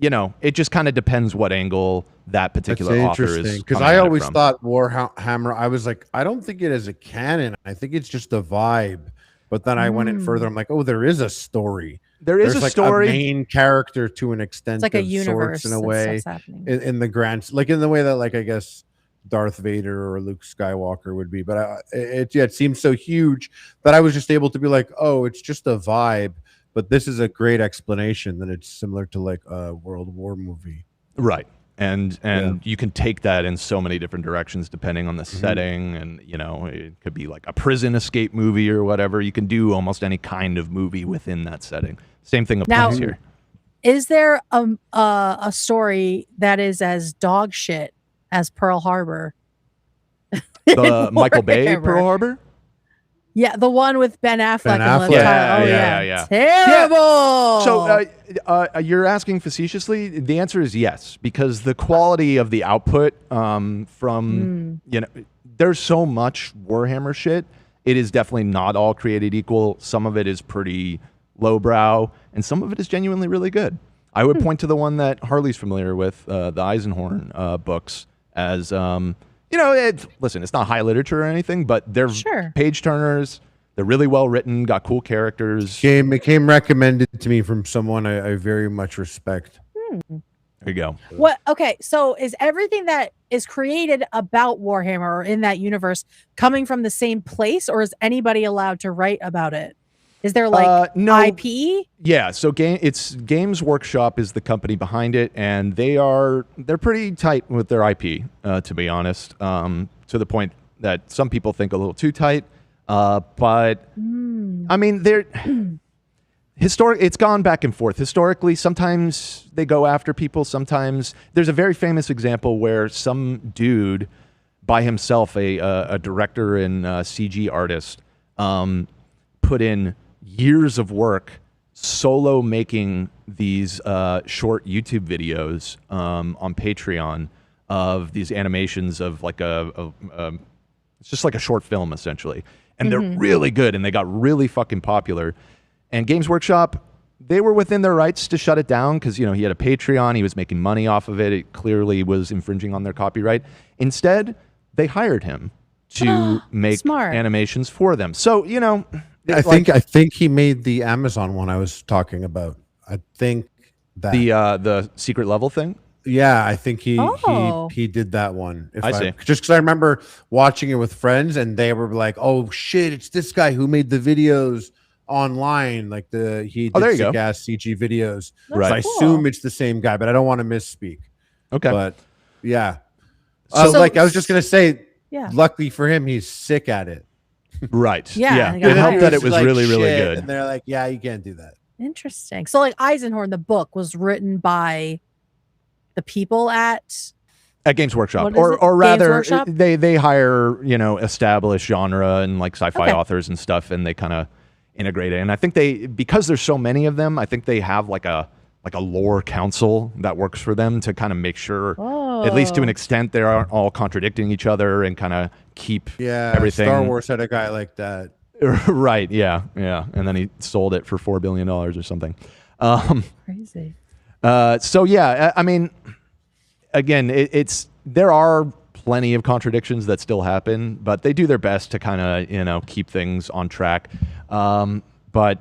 it just kind of depends what angle that particular author is. Because I always thought Warhammer, I was like, I don't think it is a canon. I think it's just a vibe. But then I went in further. I'm like, oh, there is a story. There's like story. A main character to an extent. It's like a of universe sorts in a that way. stuff's happening. In the grand, like in the way that, like, I guess Darth Vader or Luke Skywalker would be. But it seems so huge that I was just able to be like, oh, it's just a vibe. But this is a great explanation that it's similar to like a World War movie. Right. And you can take that in so many different directions depending on the setting. And, it could be like a prison escape movie or whatever. You can do almost any kind of movie within that setting. Same thing applies here. Is there a story that is as dog shit as Pearl Harbor? The Michael Bay Warhammer. Pearl Harbor? Yeah, the one with Ben Affleck. Ben And Liv Affleck. Tyler. Yeah. Terrible. So you're asking facetiously. The answer is yes, because the quality of the output from there's so much Warhammer shit. It is definitely not all created equal. Some of it is pretty lowbrow, and some of it is genuinely really good. I would point to the one that Harley's familiar with, the Eisenhorn books, as listen, it's not high literature or anything, but they're page turners. They're really well written, got cool characters. It came recommended to me from someone I very much respect. There you go. What? Okay, so is everything that is created about Warhammer or in that universe coming from the same place, or is anybody allowed to write about it? Is there like no. IP? Yeah, so Games Workshop is the company behind it, and they're pretty tight with their IP, to be honest, to the point that some people think a little too tight. But I mean, they're it's gone back and forth. Historically, sometimes they go after people. Sometimes there's a very famous example where some dude by himself, a director and CG artist, put in years of work solo making these short YouTube videos on Patreon of these animations of like it's just like a short film essentially. And they're really good and they got really fucking popular. And Games Workshop, they were within their rights to shut it down because, you know, he had a Patreon, he was making money off of it. It clearly was infringing on their copyright. Instead, they hired him to make animations for them. So, you know, I think he made the Amazon one I was talking about. I think that the secret level thing. Yeah, I think he did that one. I see. Just because I remember watching it with friends, and they were like, "Oh shit, it's this guy who made the videos online." Like he did sick ass CG videos. Right. So I assume it's the same guy, but I don't want to misspeak. Okay. But yeah. So like I was just gonna say, yeah. Luckily for him, he's sick at it. Right. Yeah. It helped that it was like, really, really shit, good. And they're like, "Yeah, you can't do that." Interesting. So like Eisenhorn, the book was written by the people at Games Workshop, What is it? or rather, Games Workshop? they hire, you know, established genre and like sci-fi authors and stuff, and they kind of integrate it. And I think because there's so many of them, I think they have like a lore council that works for them to kind of make sure, at least to an extent, they aren't all contradicting each other and kind of keep everything. Star Wars had a guy like that. Right? Yeah. And then he sold it for $4 billion or something. Crazy. So yeah, I mean, again, there are plenty of contradictions that still happen, but they do their best to kind of, you know, keep things on track. But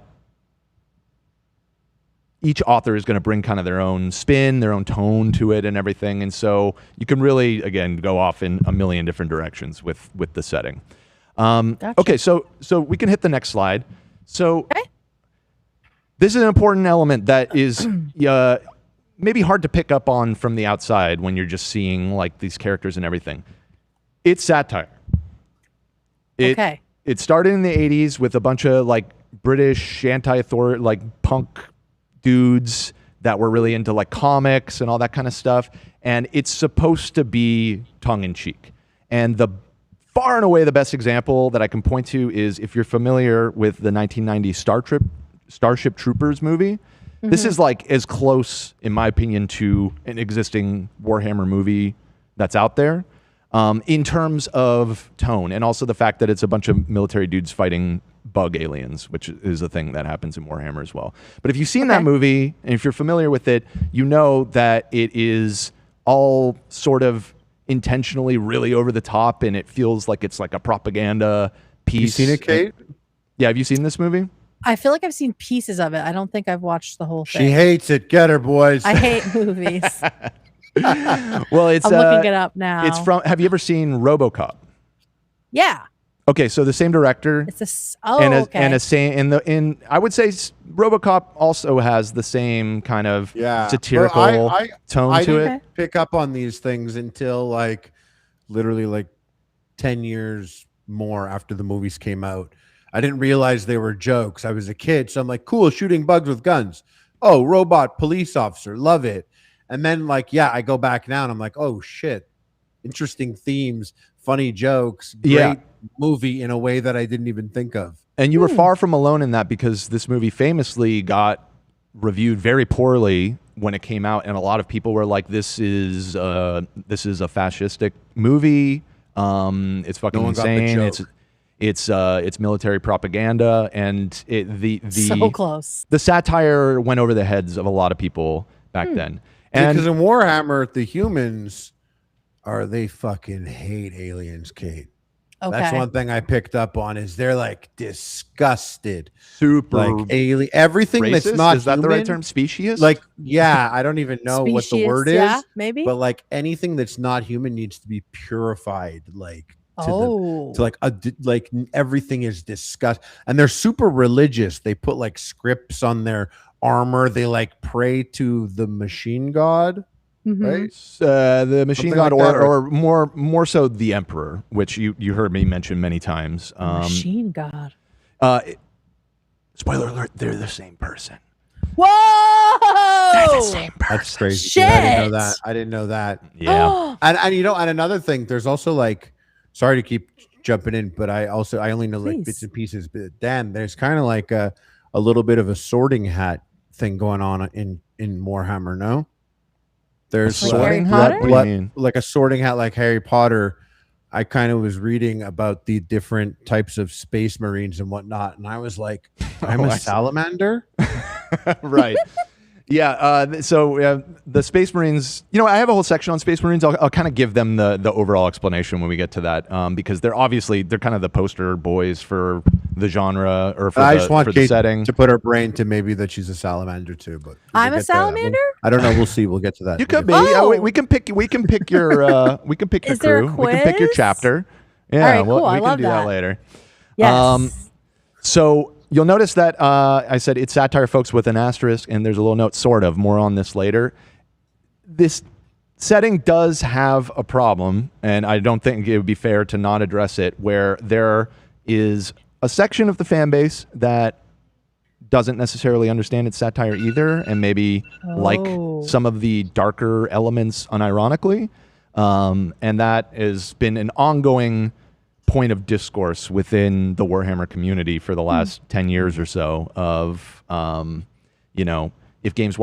each author is going to bring kind of their own spin, their own tone to it and everything. And so you can really, again, go off in a million different directions with the setting. Gotcha. Okay, so we can hit the next slide. So this is an important element that is maybe hard to pick up on from the outside when you're just seeing like these characters and everything. It's satire. It started in the 80s with a bunch of like British anti-authority, like punk dudes that were really into like comics and all that kind of stuff. And it's supposed to be tongue-in-cheek. And the far and away the best example that I can point to is if you're familiar with the 1990 Starship Troopers movie. This is like as close, in my opinion, to an existing Warhammer movie that's out there in terms of tone, and also the fact that it's a bunch of military dudes fighting bug aliens, which is a thing that happens in Warhammer as well. But if you've seen that movie, and if you're familiar with it, you know that it is all sort of intentionally really over the top, and it feels like it's like a propaganda piece. You seen it, Kate? Yeah, have you seen this movie? I feel like I've seen pieces of it. I don't think I've watched the whole thing. She hates it. Get her, boys. I hate movies. Well, it's I'm looking it up now. It's from. Have you ever seen RoboCop? Yeah. Okay, so the same director. It's I would say RoboCop also has the same kind of satirical tone I to it. didn't pick up on these things until like literally like 10 years more after the movies came out. I didn't realize they were jokes. I was a kid, so I'm like, cool, shooting bugs with guns. Oh, robot police officer, love it. And then like, I go back now and I'm like, oh shit, interesting themes, funny jokes, great movie in a way that I didn't even think of. And you were far from alone in that, because this movie famously got reviewed very poorly when it came out, and a lot of people were like, this is a fascistic movie. It's fucking insane. It's military propaganda, and so close. The satire went over the heads of a lot of people back then. And because in Warhammer, the humans they fucking hate aliens, Kate. Okay. That's one thing I picked up on is they're like disgusted. Super like alien, everything racist? that's not is that human, the right term? Specious? Like, I don't even know what the word is. Yeah, maybe. But like anything that's not human needs to be purified. Like like everything is disgust, and they're super religious. They put like scripts on their armor. They like pray to the machine god. Right, the machine Something god, like that, or more so the emperor, which you heard me mention many times. Machine god. Spoiler alert: they're the same person. Whoa! They're the same person. That's crazy. Shit. I didn't know that. Yeah. and and another thing, there's also like, sorry to keep jumping in, but I only know like bits and pieces. But Dan, there's kind of like a a little bit of a sorting hat thing going on in Warhammer. No, there's Like Harry Potter? What do you mean? like a sorting hat like Harry Potter. I kind of was reading about the different types of space marines and whatnot, and I was like, I'm a salamander. Right. Yeah. So the Space Marines, I have a whole section on Space Marines. I'll kind of give them the overall explanation when we get to that, because they're kind of the poster boys for the genre or for I just want the Kate setting. to put her brain to maybe that she's a salamander too. But I'm a salamander. I don't know. We'll see. We'll get to that. You could be. Oh. We can pick your we can pick your Is there a crew. We can pick your quiz? chapter. Yeah. All right, cool. I We can love do that that. later. Yes. So you'll notice that I said it's satire, folks, with an asterisk, and there's a little note, sort of. More on this later. This setting does have a problem, and I don't think it would be fair to not address it, where there is a section of the fan base that doesn't necessarily understand its satire either, and maybe like some of the darker elements unironically. And that has been an ongoing point of discourse within the Warhammer community for the last 10 years or so of, if games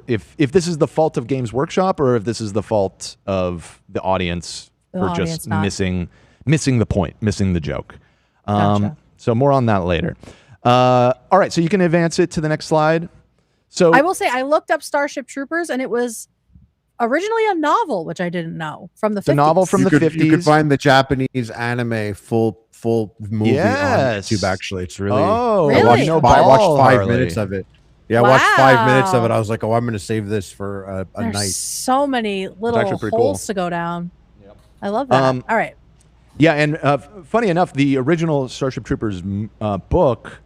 if this is the fault of Games Workshop or if this is the fault of the audience for just missing the point, missing the joke. Gotcha. So more on that later. All right, so you can advance it to the next slide. So I will say I looked up Starship Troopers, and it was originally a novel, which I didn't know, from the 50s. The novel from the 50s. You could find the Japanese anime full movie on YouTube. Actually, it's really. Really? I watched 5 Harley. minutes of it. Yeah, I watched 5 minutes of it. I was like, oh, I'm going to save this for a There's night. so many little actually pretty holes cool. to go down. Yep. I love that. All right. Yeah, and funny enough, the original Starship Troopers book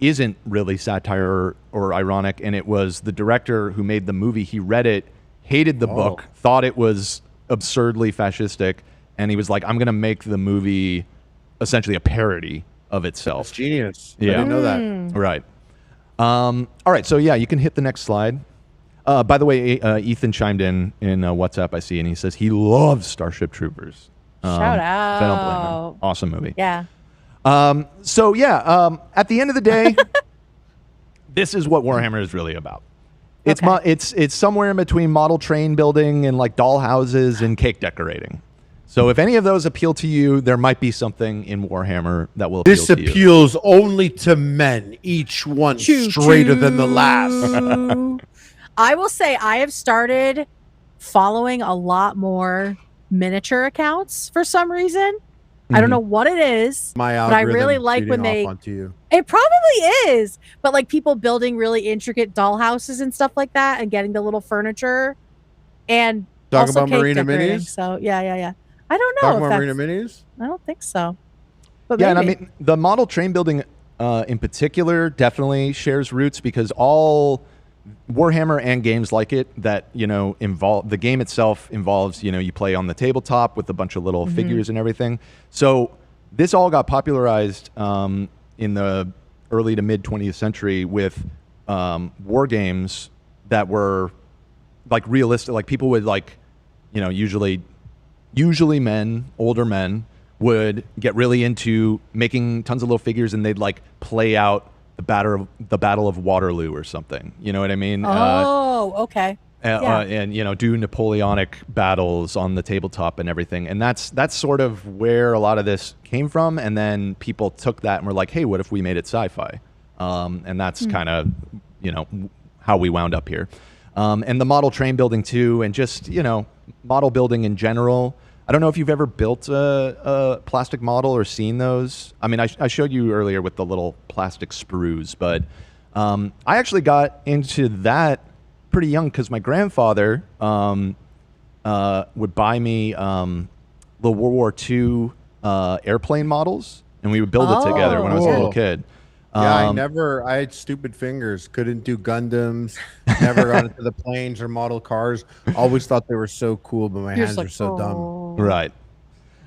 isn't really satire or ironic, and it was the director who made the movie. He read it, hated the book, thought it was absurdly fascistic, and he was like, I'm going to make the movie essentially a parody of itself. That's genius. Yeah. I didn't know that. Right. All right, so yeah, you can hit the next slide. By the way, Ethan chimed in WhatsApp, I see, and he says he loves Starship Troopers. Shout I don't blame him. out. Awesome movie. Yeah. So yeah, at the end of the day, this is what Warhammer is really about. It's it's somewhere in between model train building and like doll houses and cake decorating. So if any of those appeal to you, there might be something in Warhammer that will appeal This to you. appeals only to men, each one straighter than the last. I will say I have started following a lot more miniature accounts for some reason. I don't know what it is, My but I really algorithm like feeding when off they. onto you. It probably is, but like people building really intricate doll houses and stuff like that, and getting the little furniture, and Talking also about cake Marina decorating. Minis? So yeah. I don't know. Talking if about Marina that's- Minis? I don't think so. But Yeah, maybe. and I mean the model train building in particular definitely shares roots because all Warhammer and games like it that involve the game itself involves you play on the tabletop with a bunch of little figures and everything. So this all got popularized in the early to mid 20th century with war games that were like realistic. Like people would usually men, older men, would get really into making tons of little figures, and they'd like play out the Battle of Waterloo or something. You know what I mean? Okay. And do Napoleonic battles on the tabletop and everything. And that's sort of where a lot of this came from. And then people took that and were like, hey, what if we made it sci-fi? And that's kind of how we wound up here. And the model train building too, and just model building in general. I don't know if you've ever built a plastic model or seen those. I mean, I showed you earlier with the little plastic sprues, but I actually got into that pretty young because my grandfather would buy me the World War II airplane models, and we would build it together when I was a little kid. Yeah, I had stupid fingers. Couldn't do Gundams. Never got into the planes or model cars. Always thought they were so cool, but my hands are so dumb. Right.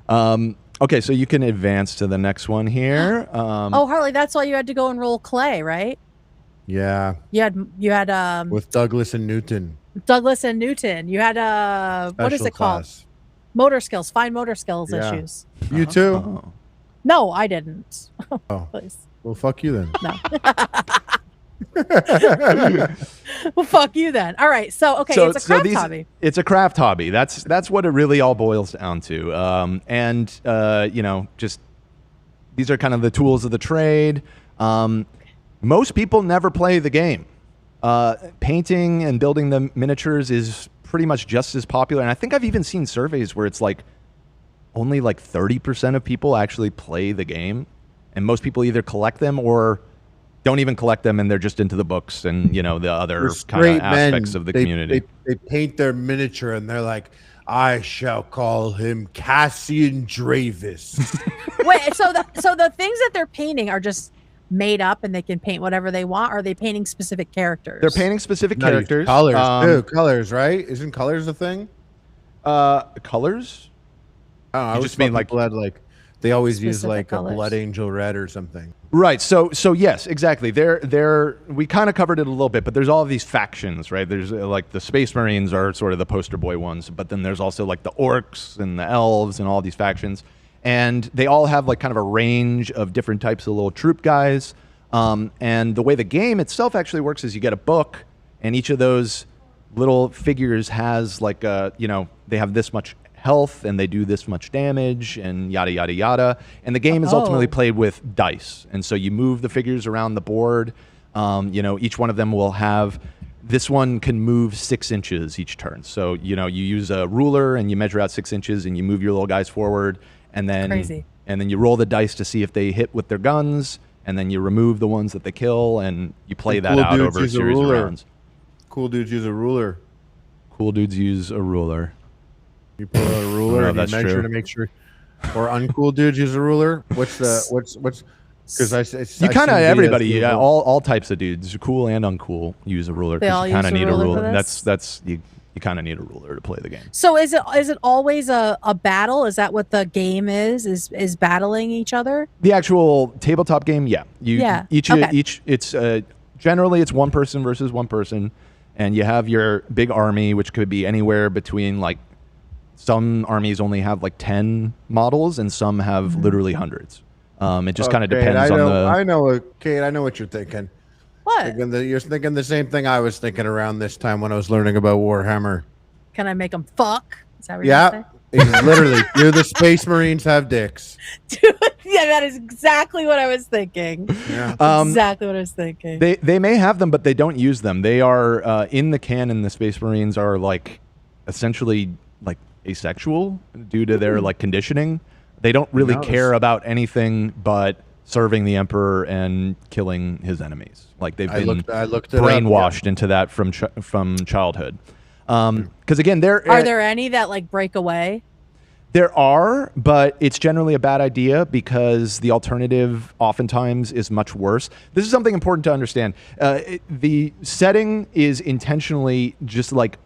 Okay, so you can advance to the next one here. Harley, that's why you had to go and roll clay, right? Yeah. You had With Douglas and Newton. Douglas and Newton. You had what is Special it called? class. Motor skills, fine motor skills Yeah. issues. You too? No, I didn't. Oh. Please. Well, fuck you then. No. Well, fuck you then. All right. So, okay, it's a craft hobby. It's a craft hobby. That's what it really all boils down to. Just these are kind of the tools of the trade. Most people never play the game. Painting and building the miniatures is pretty much just as popular. And I think I've even seen surveys where it's like only like 30% of people actually play the game. And most people either collect them or don't even collect them, and they're just into the books and, the other kind of aspects of the community. They paint their miniature and they're like, I shall call him Cassian Dravis. Wait, so the things that they're painting are just made up and they can paint whatever they want? Or are they painting specific characters? They're painting specific characters. Colors, too. Colors, right? Isn't colors a thing? Colors? I just mean like blood, they always use like a blood angel red or something. Right. So yes, exactly. We kind of covered it a little bit, but there's all of these factions, right? There's like the Space Marines are sort of the poster boy ones, but then there's also like the orcs and the elves and all these factions. And they all have like kind of a range of different types of little troop guys. And the way the game itself actually works is you get a book, and each of those little figures has like they have this much health and they do this much damage and yada yada yada, and the game is ultimately played with dice, and so you move the figures around the board. Each one of them will have, this one can move 6 inches each turn, so you use a ruler and you measure out 6 inches and you move your little guys forward, and then you roll the dice to see if they hit with their guns, and then you remove the ones that they kill, and you play that out over a series of rounds. Cool dudes use a ruler. You pull out a ruler and you measure to make sure. Or uncool dudes use a ruler. What's because you kind of everybody, all types of dudes, cool and uncool, use a ruler because you kind of need a ruler. That's you kind of need a ruler to play the game. So is it always a battle? Is that what the game is? Is battling each other? The actual tabletop game, yeah. Each it's generally it's one person versus one person, and you have your big army, which could be anywhere between like. Some armies only have like 10 models, and some have literally hundreds. It just kind of depends on the. I know what you're thinking. What? You're thinking the same thing I was thinking around this time when I was learning about Warhammer. Can I make them fuck? Is that what you're saying? Literally. Do the Space Marines have dicks? Dude, yeah, that is exactly what I was thinking. Yeah. Exactly what I was thinking. They may have them, but they don't use them. They are in the canon. The Space Marines are like essentially like asexual due to their like conditioning. They don't really care about anything but serving the Emperor and killing his enemies. Like they've been brainwashed into that from childhood. Because again, are there any that like break away? There are, but it's generally a bad idea because the alternative oftentimes is much worse. This is something important to understand. The setting is intentionally just like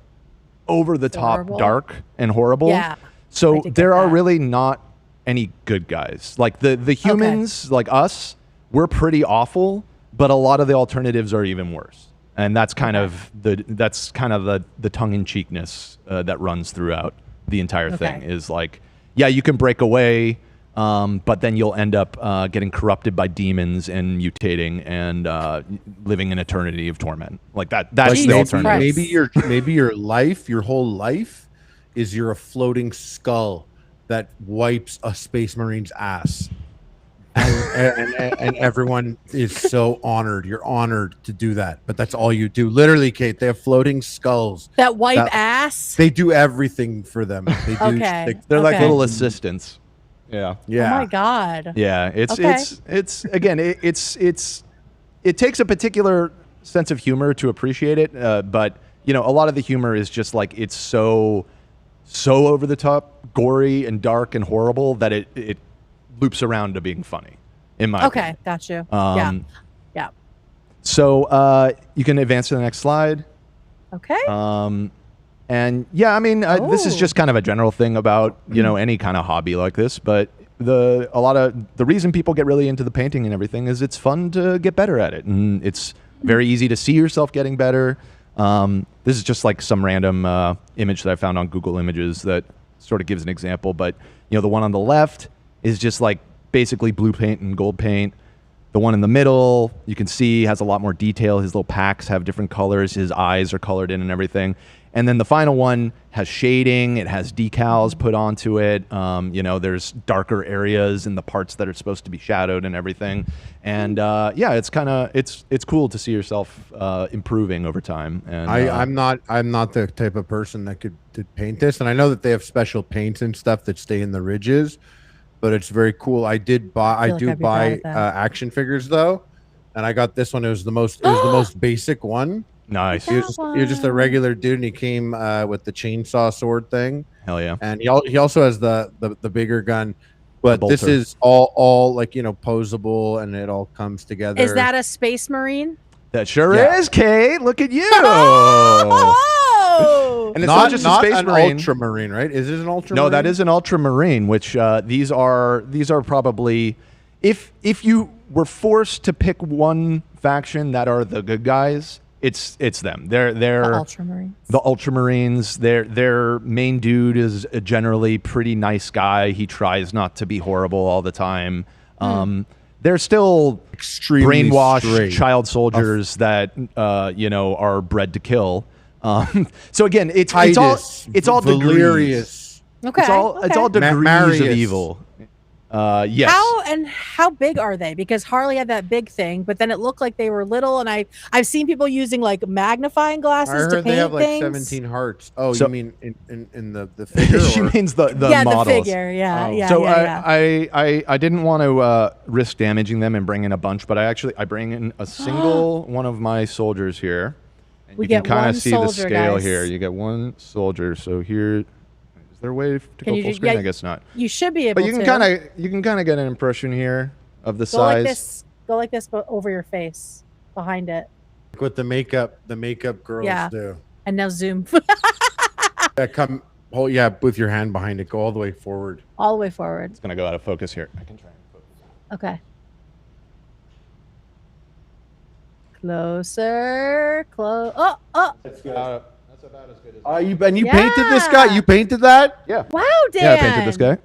over the top dark and horrible. Yeah. So there are really not any good guys. Like the humans, like us, we're pretty awful, but a lot of the alternatives are even worse. And that's kind of the tongue-in-cheekness that runs throughout the entire thing. Is like, yeah, you can break away, but then you'll end up getting corrupted by demons and mutating and living an eternity of torment. Like that's the alternative. Maybe your life, your whole life, is you're a floating skull that wipes a Space Marine's ass. And everyone is so honored. You're honored to do that, but that's all you do. Literally, Kate, they have floating skulls that wipe ass. They do everything for them. They do. They're like little assistants. Yeah. Yeah. Oh my God. Yeah. It's again. It takes a particular sense of humor to appreciate it, but a lot of the humor is just like it's so over the top, gory and dark and horrible that it loops around to being funny, in my opinion. Got you. Yeah. So you can advance to the next slide. Okay. And yeah, I mean, this is just kind of a general thing about any kind of hobby like this, but a lot of the reason people get really into the painting and everything is it's fun to get better at it, and it's very easy to see yourself getting better. This is just like some random image that I found on Google Images that sort of gives an example, but the one on the left is just like basically blue paint and gold paint. The one in the middle, you can see, has a lot more detail. His little packs have different colors. His eyes are colored in and everything. And then the final one has shading. It has decals put onto it. You know, there's darker areas in the parts that are supposed to be shadowed and everything. And yeah, it's kind of it's cool to see yourself improving over time. And I'm not the type of person that could paint this, and I know that they have special paints and stuff that stay in the ridges, but it's very cool. I do buy action figures though, and I got this one. It was the most basic one. Nice. He was just a regular dude, and he came with the chainsaw sword thing. Hell yeah! And he also has the bigger gun, but this is all like, you know, posable, and it all comes together. Is that a Space Marine? That sure is, Kate. Look at you. Oh! And it's not just a Space Marine. Ultramarine, right? Is it an Ultramarine? No, that is an Ultramarine. Which these are probably, if you were forced to pick one faction that are the good guys, it's them. They're the Ultramarines. The Ultramarines. Their main dude is a generally pretty nice guy. He tries not to be horrible all the time. They're still extremely brainwashed child soldiers that you know, are bred to kill. So again, it's all delirious. Okay. It's all degrees of evil. Yes. How big are they? Because Harley had that big thing, but then it looked like they were little, and I've seen people using like magnifying glasses I heard to paint they have like things. 17 hearts. Oh, so, you mean in the figure? She means the models. The figure. Yeah, yeah. So yeah. I didn't want to risk damaging them and bring in a bunch, but I bring in a single one of my soldiers here. And we you can kind of see the soldier, scale guys. here. You get one soldier. So here, is there a way to go full screen? Yeah, I guess not. You should be able to. But you can kind of get an impression here of the size. Go like this, but over your face, behind it. Like what the makeup girls do. And now zoom. With your hand behind it. Go all the way forward. All the way forward. It's gonna go out of focus here. I can try and focus. Okay. Closer. Oh. That's about as good as. You painted this guy? You painted that? Yeah. Wow, Dan. Yeah, I painted this guy.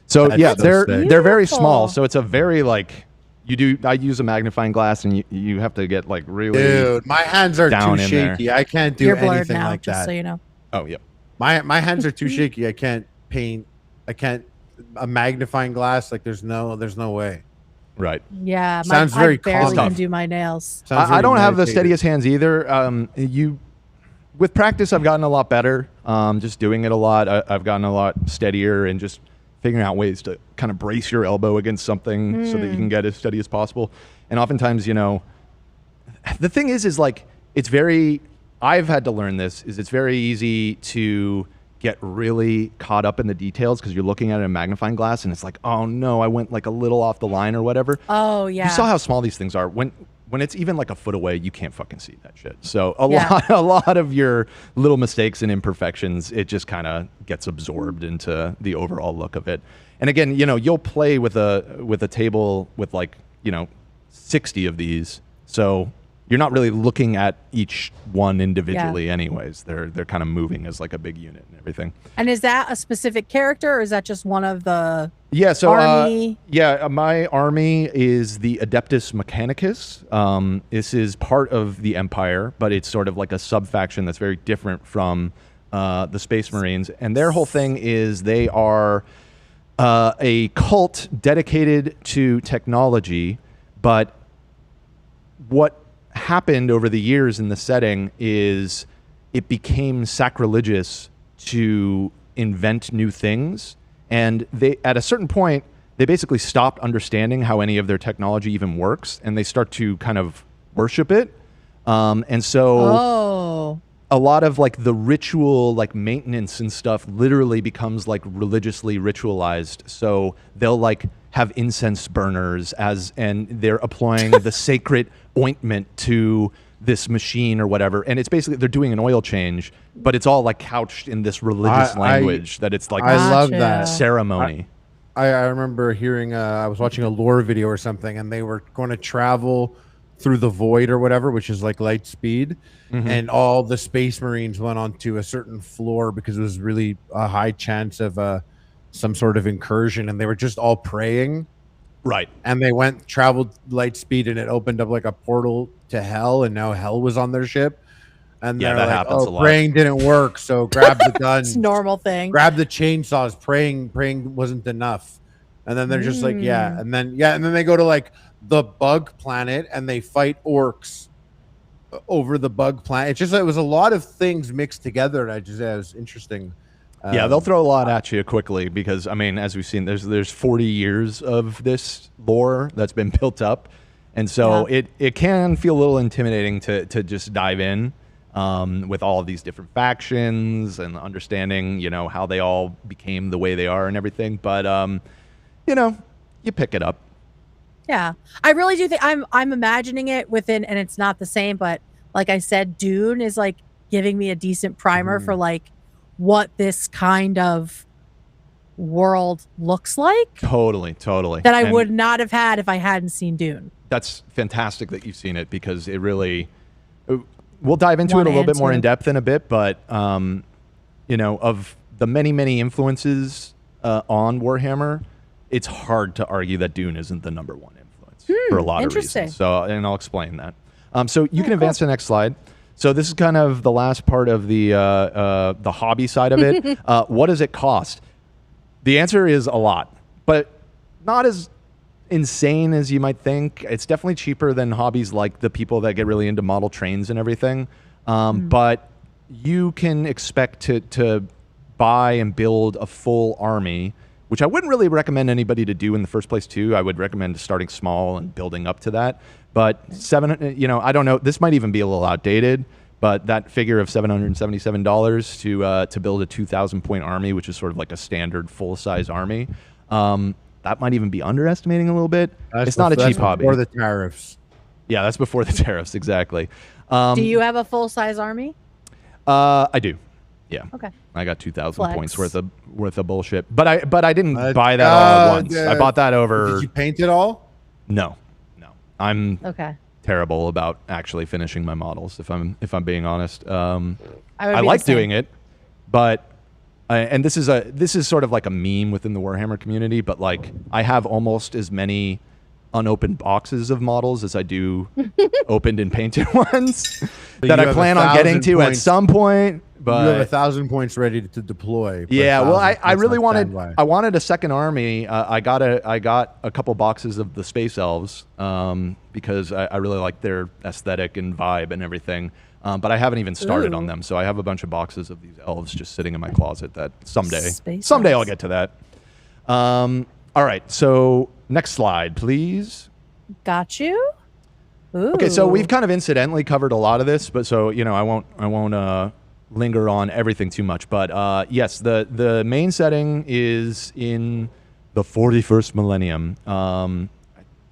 So they're very small. So it's a very like I use a magnifying glass, and you have to get like really. Dude, my hands are down too shaky. There. I can't do You're blurred anything now, like just that. so you know. Oh yeah. My hands are too shaky. I can't paint. I can't a magnifying glass. Like there's no way. Right. Yeah. Sounds very I barely tough. can do my nails. I don't have the steadiest hands either. With practice, I've gotten a lot better. Just doing it a lot, I've gotten a lot steadier and just figuring out ways to kind of brace your elbow against something so that you can get as steady as possible. And oftentimes, you know, the thing is like I've had to learn this. It's very easy to get really caught up in the details because you're looking at a magnifying glass and it's like, oh no, I went like a little off the line or whatever. Oh yeah. You saw how small these things are. When it's even like a foot away, you can't fucking see that shit. So a lot of your little mistakes and imperfections, it just kind of gets absorbed into the overall look of it. And again, you know, you'll play with a table with like, you know, 60 of these. So you're not really looking at each one individually anyways. They're kind of moving as like a big unit and everything. And is that a specific character or is that just one of the army? My army is the Adeptus Mechanicus. This is part of the Empire, but it's sort of like a sub-faction that's very different from the Space Marines. And their whole thing is they are a cult dedicated to technology, but what happened over the years in the setting is it became sacrilegious to invent new things, and they at a certain point they basically stopped understanding how any of their technology even works, and they start to kind of worship it, and so a lot of like the ritual like maintenance and stuff literally becomes like religiously ritualized. So they'll like have incense burners and they're applying the sacred ointment to this machine or whatever, and it's basically they're doing an oil change, but it's all like couched in this religious language that it's like I love that ceremony. I remember hearing I was watching a lore video or something, and they were going to travel through the void or whatever, which is like light speed, and all the Space Marines went onto a certain floor because it was really a high chance of some sort of incursion, and they were just all praying Right. And they traveled light speed, and it opened up like a portal to hell, and now hell was on their ship. And Yeah, they're that like, happens "Oh, a lot. praying didn't work, so grab the guns, It's a normal thing. grab the chainsaws. Praying wasn't enough." And then they're just like, "Yeah," and then they go to like the bug planet, and they fight orcs over the bug planet. It was a lot of things mixed together, and it was interesting. Yeah, they'll throw a lot at you quickly because, I mean, as we've seen, there's 40 years of this lore that's been built up. And so it can feel a little intimidating to just dive in with all of these different factions and understanding, how they all became the way they are and everything. But, you pick it up. Yeah, I really do think I'm imagining it within, and it's not the same, but like I said, Dune is like giving me a decent primer for like what this kind of world looks like. Totally. That I would not have had if I hadn't seen Dune. That's fantastic that you've seen it because it really. We'll dive into it a little bit more in depth in a bit, but of the many influences on Warhammer, it's hard to argue that Dune isn't the number one influence for a lot of reasons. So, and I'll explain that. So you can advance to the next slide. So this is kind of the last part of the hobby side of it. What does it cost? The answer is a lot, but not as insane as you might think. It's definitely cheaper than hobbies like the people that get really into model trains and everything. But you can expect to buy and build a full army, which I wouldn't really recommend anybody to do in the first place too. I would recommend starting small and building up to that. But I don't know, this might even be a little outdated, but that figure of $777 to build a 2,000 point army, which is sort of like a standard full size army, that might even be underestimating a little bit. It's not a cheap hobby. Before the tariffs. Yeah, that's before the tariffs, exactly. Do you have a full size army? I do. Yeah. Okay. I got 2,000 points worth of bullshit, but I didn't buy that all at once. I bought that over. Did you paint it all? No. I'm okay. Terrible about actually finishing my models. If I'm being honest, I I like doing it, but and this is sort of like a meme within the Warhammer community. But like I have almost as many unopened boxes of models as I do opened and painted ones that I plan on getting to at some point. But you have 1,000 points ready to deploy. Yeah, well, I really wanted a second army. I got a couple boxes of the Space Elves because I really like their aesthetic and vibe and everything. But I haven't even started on them, so I have a bunch of boxes of these elves just sitting in my closet. That someday I'll get to that. All right, so next slide, please. Got you. Ooh. Okay, so we've kind of incidentally covered a lot of this, but so I won't linger on everything too much. But yes, the main setting is in the 41st millennium.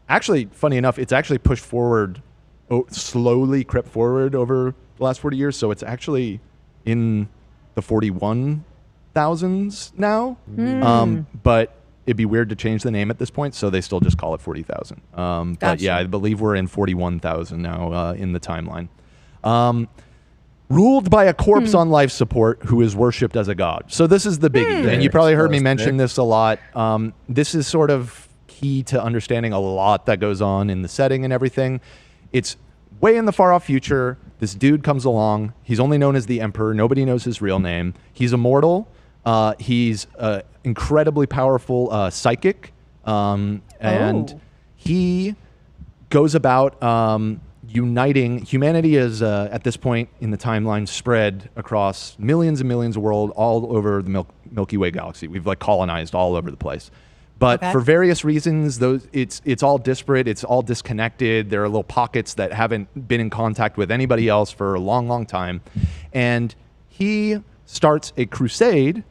Actually, funny enough, it's actually pushed forward, slowly crept forward over the last 40 years. So it's actually in the 41,000s now. But it'd be weird to change the name at this point, so they still just call it 40,000. Gotcha. But yeah, I believe we're in 41,000 now in the timeline. Ruled by a corpse on life support who is worshipped as a god. So this is the biggie. And you probably heard me mention this a lot. This is sort of key to understanding a lot that goes on in the setting and everything. It's way in the far off future. This dude comes along. He's only known as the Emperor. Nobody knows his real name. He's immortal. He's incredibly powerful psychic. And he goes about uniting humanity is at this point in the timeline spread across millions and millions of worlds all over the Milky Way galaxy. We've like colonized all over the place, but for various reasons, it's all disparate. It's all disconnected. There are little pockets that haven't been in contact with anybody else for a long, long time, and he starts a crusade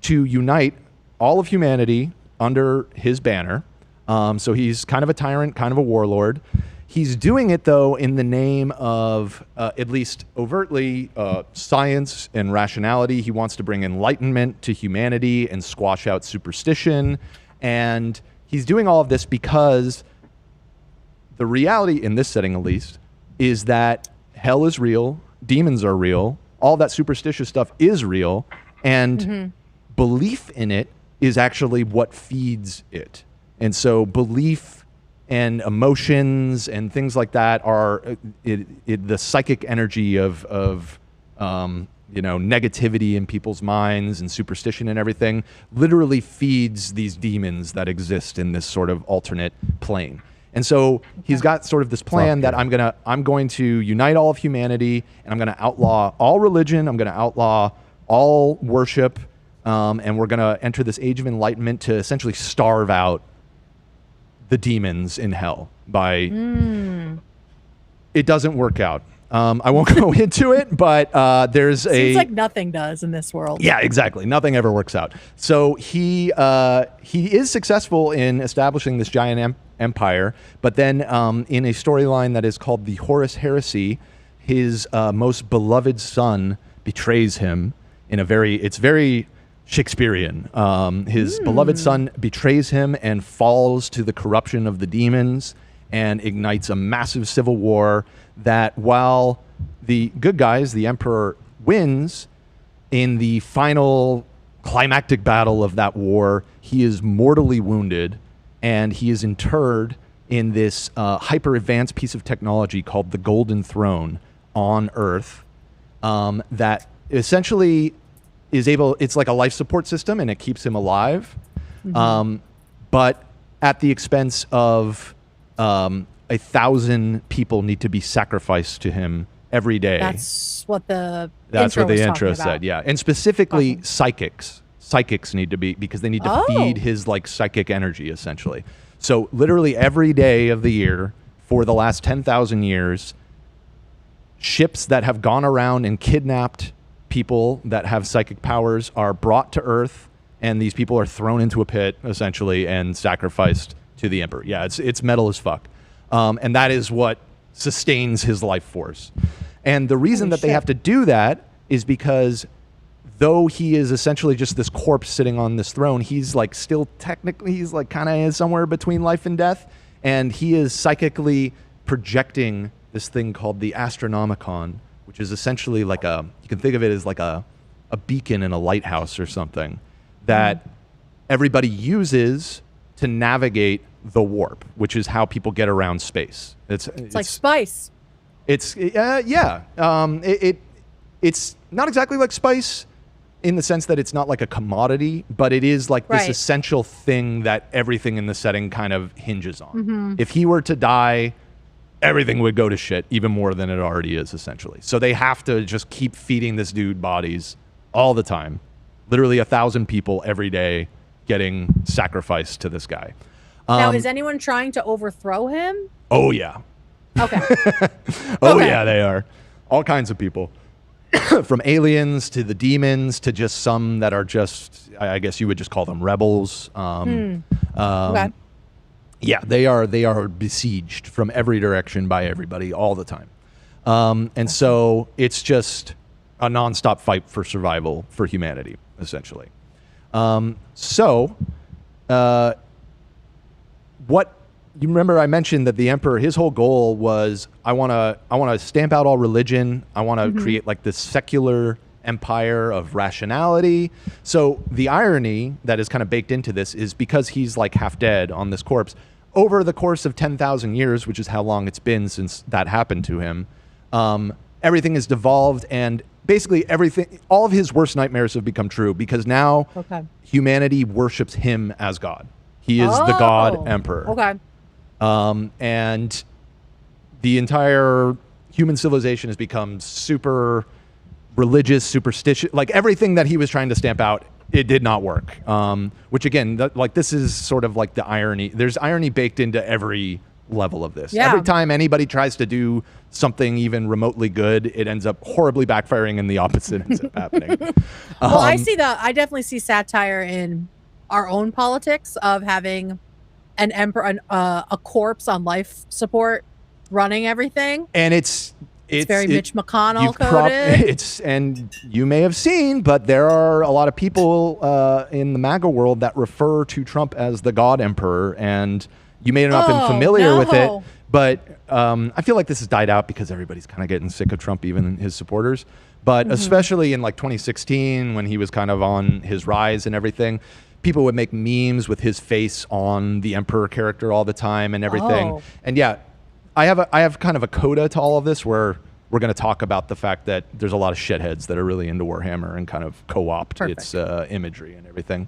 to unite all of humanity under his banner. So he's kind of a tyrant, kind of a warlord. He's doing it, though, in the name of, at least overtly, science and rationality. He wants to bring enlightenment to humanity and squash out superstition. And he's doing all of this because the reality, in this setting at least, is that hell is real, demons are real, all that superstitious stuff is real, and belief in it is actually what feeds it. And so belief and emotions and things like that are the psychic energy of negativity in people's minds and superstition and everything literally feeds these demons that exist in this sort of alternate plane. And so he's got sort of this plan that I'm going to unite all of humanity, and I'm going to outlaw all religion. I'm going to outlaw all worship, and we're going to enter this age of enlightenment to essentially starve out the demons in hell by. It doesn't work out. I won't go into it, but seems like nothing does in this world. Yeah, exactly. Nothing ever works out. So he is successful in establishing this giant empire, but then in a storyline that is called the Horus Heresy, his most beloved son betrays him in it's very Shakespearean. His beloved son betrays him and falls to the corruption of the demons and ignites a massive civil war that, while the good guys, the emperor, wins, in the final climactic battle of that war, he is mortally wounded, and he is interred in this hyper-advanced piece of technology called the Golden Throne on Earth that essentially it's like a life support system, and it keeps him alive, but at the expense of 1,000 people need to be sacrificed to him every day. That's what the intro said, yeah. And specifically psychics. Psychics need to be, because they need to feed his like psychic energy, essentially. So literally every day of the year for the last 10,000 years, ships that have gone around and kidnapped people that have psychic powers are brought to Earth, and these people are thrown into a pit, essentially, and sacrificed to the emperor. Yeah, it's metal as fuck. And that is what sustains his life force. And the reason that they have to do that is because though he is essentially just this corpse sitting on this throne, he's like still technically, he's like kind of somewhere between life and death. And he is psychically projecting this thing called the Astronomicon, which is essentially like you can think of it as like a beacon in a lighthouse or something that everybody uses to navigate the warp, which is how people get around space. It's like spice. It's it's not exactly like spice in the sense that it's not like a commodity, but it is like this essential thing that everything in the setting kind of hinges on. If he were to die, everything would go to shit even more than it already is, essentially. So they have to just keep feeding this dude bodies all the time. Literally 1,000 people every day getting sacrificed to this guy. Now, is anyone trying to overthrow him? Oh, yeah. Okay. Yeah, they are. All kinds of people. From aliens to the demons to just some that are just, I guess you would just call them rebels. Okay. Yeah, they are besieged from every direction by everybody all the time. And so it's just a nonstop fight for survival for humanity, essentially. What you remember, I mentioned that the emperor, his whole goal was, I want to stamp out all religion. I want to create like this secular empire of rationality. So the irony that is kind of baked into this is because he's like half dead on this corpse, over the course of 10,000 years, which is how long it's been since that happened to him, everything has devolved, and basically everything, all of his worst nightmares have become true, because now humanity worships him as God. He is the God Emperor. Okay. And the entire human civilization has become super religious, superstitious. Like everything that he was trying to stamp out, it did not work. Which again, this is sort of like the irony. There's irony baked into every level of this. Yeah. Every time anybody tries to do something even remotely good, it ends up horribly backfiring, and the opposite ends up happening. Well, I definitely see satire in our own politics of having an emperor, a corpse on life support running everything. And it's very Mitch McConnell coded. And you may have seen, but there are a lot of people in the MAGA world that refer to Trump as the God Emperor, and you may not have been familiar with it, but I feel like this has died out because everybody's kind of getting sick of Trump, even his supporters. But especially in like 2016, when he was kind of on his rise and everything, people would make memes with his face on the Emperor character all the time and everything. Oh. And yeah, I have kind of a coda to all of this where we're going to talk about the fact that there's a lot of shitheads that are really into Warhammer and kind of co-opt its imagery and everything.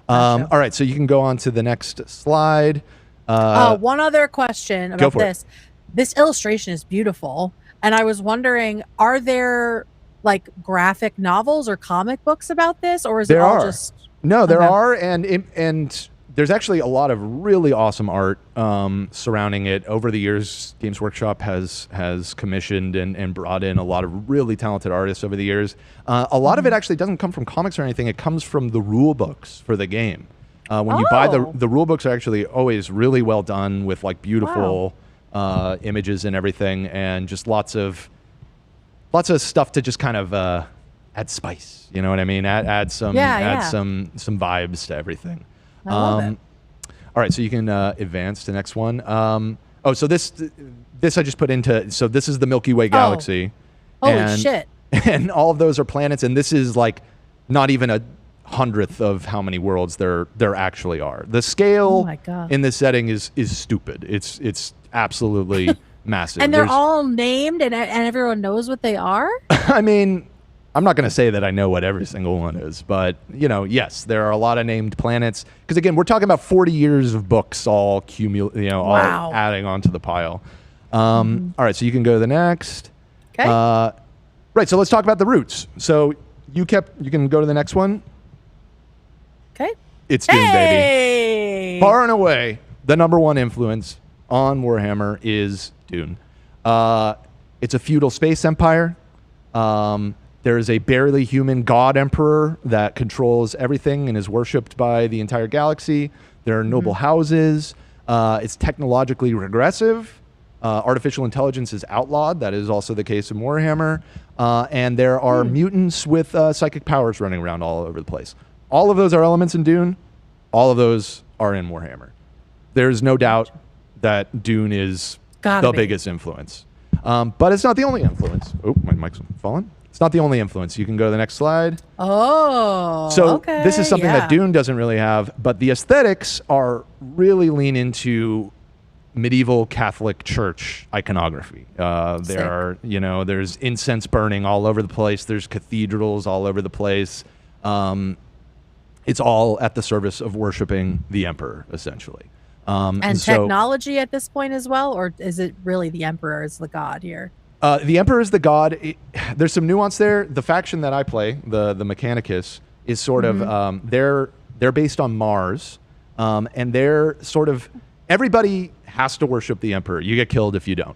All right, so you can go on to the next slide. One other question about this. This illustration is beautiful. And I was wondering, are there like graphic novels or comic books about this? Or is it all just... No, there are. And there's actually a lot of really awesome art surrounding it. Over the years, Games Workshop has commissioned and brought in a lot of really talented artists over the years. A lot of it actually doesn't come from comics or anything. It comes from the rule books for the game. When you buy the rule books, are actually always really well done with like beautiful images and everything, and just lots of stuff to just kind of add spice. You know what I mean? Add some vibes to everything. I love it. All right, so you can advance to the next one. So this I just put into. So this is the Milky Way galaxy. Holy shit! And all of those are planets, and this is like not even a 100th of how many worlds there actually are. The scale in this setting is stupid. It's absolutely massive. And they're all named, and everyone knows what they are. I mean, I'm not going to say that I know what every single one is, but yes, there are a lot of named planets. Because again, we're talking about 40 years of books all all adding onto the pile. All right, so you can go to the next. Okay. Right, so let's talk about the roots. So you can go to the next one. Okay. It's Dune, baby. Far and away, the #1 influence on Warhammer is Dune. It's a feudal space empire. There is a barely human god emperor that controls everything and is worshipped by the entire galaxy. There are noble houses. It's technologically regressive. Artificial intelligence is outlawed. That is also the case in Warhammer. And there are mutants with psychic powers running around all over the place. All of those are elements in Dune. All of those are in Warhammer. There's no doubt that Dune is the biggest influence. But it's not the only influence. Oh, my mic's falling. It's not the only influence. You can go to the next slide. So this is something that Dune doesn't really have, but the aesthetics are really lean into medieval Catholic Church iconography. There's incense burning all over the place. There's cathedrals all over the place. It's all at the service of worshiping the emperor, essentially. And technology at this point as well, or is it really the emperor is the god here? The emperor is the god. There's some nuance there. The faction that I play, the Mechanicus, is sort of they're based on Mars, and they're sort of everybody has to worship the emperor. You get killed if you don't.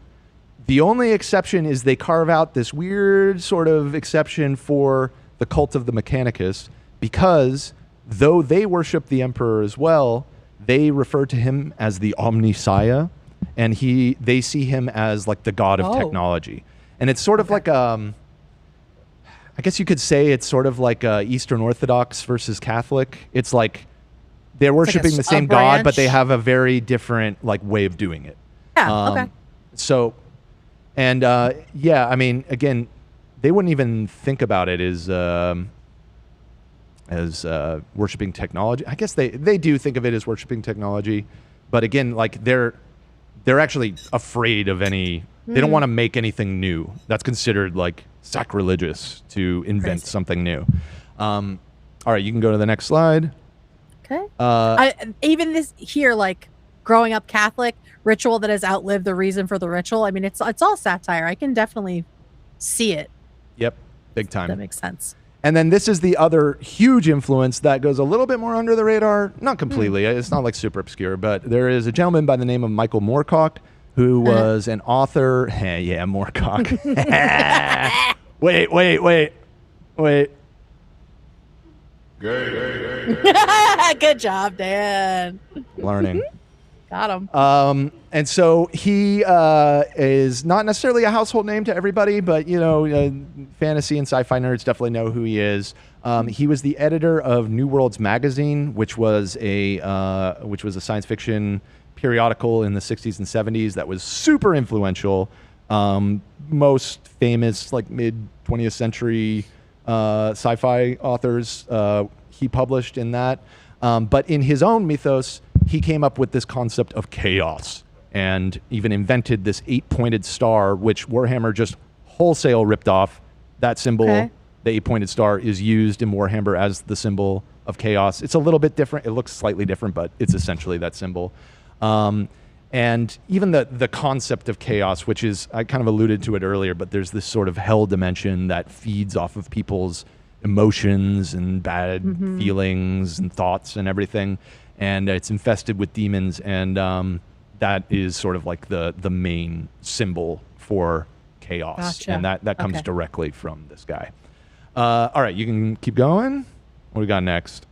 The only exception is they carve out this weird sort of exception for the cult of the Mechanicus, because though they worship the emperor as well, they refer to him as the Omnissiah, and they see him as like the god of technology. And it's sort of like I guess you could say it's sort of like Eastern Orthodox versus Catholic. It's like they're worshiping the same god, but they have a very different like way of doing it. So, and I mean, again, they wouldn't even think about it as worshiping technology. I guess they do think of it as worshiping technology, but again, like they're actually afraid of any. They don't want to make anything new. That's considered like sacrilegious to invent something new. All right, you can go to the next slide. Okay. Even this here, like growing up Catholic, ritual that has outlived the reason for the ritual. I mean, it's all satire. I can definitely see it. Yep, big time. That makes sense. And then this is the other huge influence that goes a little bit more under the radar. Not completely. It's not like super obscure, but there is a gentleman by the name of Michael Moorcock, who was an author. Yeah, Moorcock. Wait. Good job, Dan. Learning. Got him. And so he is not necessarily a household name to everybody, but fantasy and sci-fi nerds definitely know who he is. He was the editor of New Worlds magazine, which was a science fiction periodical in the 60s and 70s that was super influential. Most famous, like mid 20th century sci-fi authors he published in that. But in his own mythos, he came up with this concept of chaos and even invented this 8-pointed star, which Warhammer just wholesale ripped off. That symbol, the 8-pointed star, is used in Warhammer as the symbol of chaos. It's a little bit different. It looks slightly different, but it's essentially that symbol. And even the concept of chaos, which is, I kind of alluded to it earlier, but there's this sort of hell dimension that feeds off of people's emotions and bad feelings and thoughts and everything. And it's infested with demons. And that is sort of like the main symbol for chaos. Gotcha. And that comes directly from this guy. All right, you can keep going. What we got next?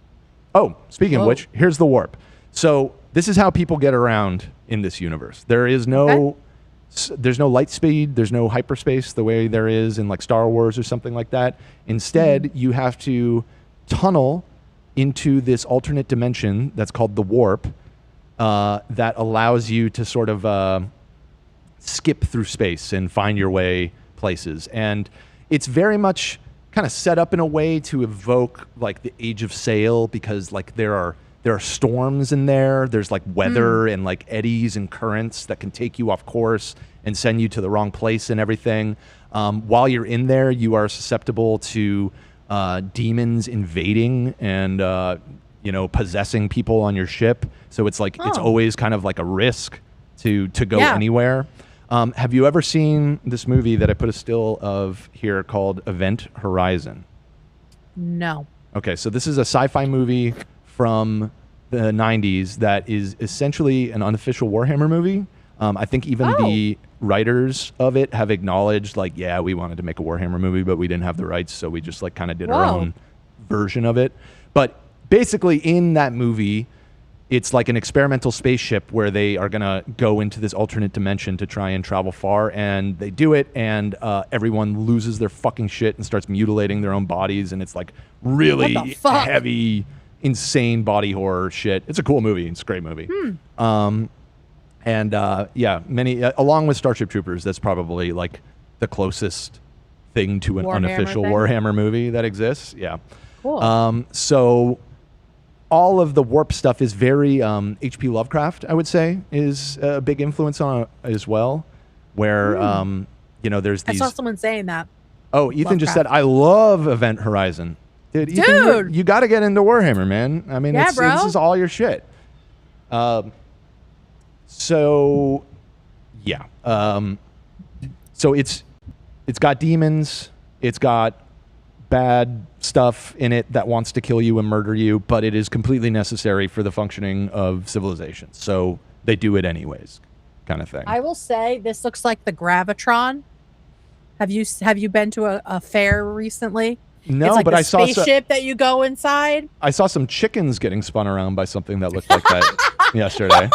Oh, speaking of which, here's the warp. So this is how people get around in this universe. There is no, there's no light speed. There's no hyperspace the way there is in like Star Wars or something like that. Instead, you have to tunnel into this alternate dimension that's called the warp that allows you to sort of skip through space and find your way places. And it's very much kind of set up in a way to evoke like the Age of Sail, because like there are storms in there. There's like weather and like eddies and currents that can take you off course and send you to the wrong place and everything. While you're in there, you are susceptible to demons invading and possessing people on your ship. So it's like it's always kind of like a risk to go anywhere. Have you ever seen this movie that I put a still of here called Event Horizon? No. Okay, so this is a sci-fi movie from the 90s that is essentially an unofficial Warhammer movie. I think even the writers of it have acknowledged, like, yeah, we wanted to make a Warhammer movie, but we didn't have the rights, so we just like kind of did our own version of it. But basically in that movie, it's like an experimental spaceship where they are going to go into this alternate dimension to try and travel far, and they do it, and everyone loses their fucking shit and starts mutilating their own bodies, and it's like really heavy, insane body horror shit. It's a cool movie. It's a great movie. Many along with Starship Troopers, that's probably like the closest thing to an unofficial Warhammer movie that exists. Yeah. Cool. So all of the warp stuff is very H.P. Lovecraft, I would say, is a big influence on it as well, where there's these. I saw someone saying that. Oh, Ethan just said, I love Event Horizon. Dude, Ethan, you got to get into Warhammer, man. I mean, this is all your shit. So it's got demons. It's got bad stuff in it that wants to kill you and murder you, but it is completely necessary for the functioning of civilization. So they do it anyways, kind of thing. I will say this looks like the Gravitron. Have you been to a fair recently? No, it's like but I saw spaceship that you go inside. I saw some chickens getting spun around by something that looked like that yesterday.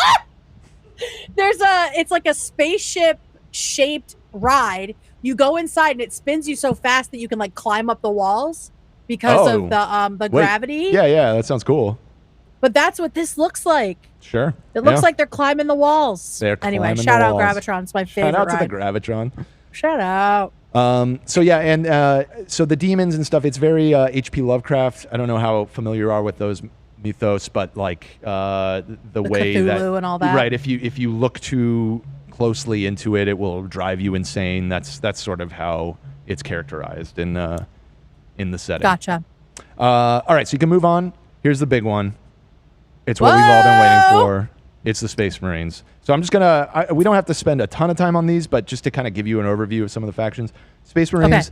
It's like a spaceship shaped ride. You go inside and it spins you so fast that you can like climb up the walls because of the gravity. Yeah, that sounds cool. But that's what this looks like. Sure. It looks like they're climbing the walls. Anyway, shout out Gravitron. It's my favorite Shout out ride. to the Gravitron. Shout out. So the demons and stuff, it's very H.P. Lovecraft. I don't know how familiar you are with those mythos, but like the way Cthulhu that and all that. Right. If you look too closely into it, it will drive you insane. That's sort of how it's characterized in the setting. Gotcha. All right, so you can move on. Here's the big one. It's what we've all been waiting for. It's the Space Marines. So I'm just we don't have to spend a ton of time on these, but just to kind of give you an overview of some of the factions. Space Marines,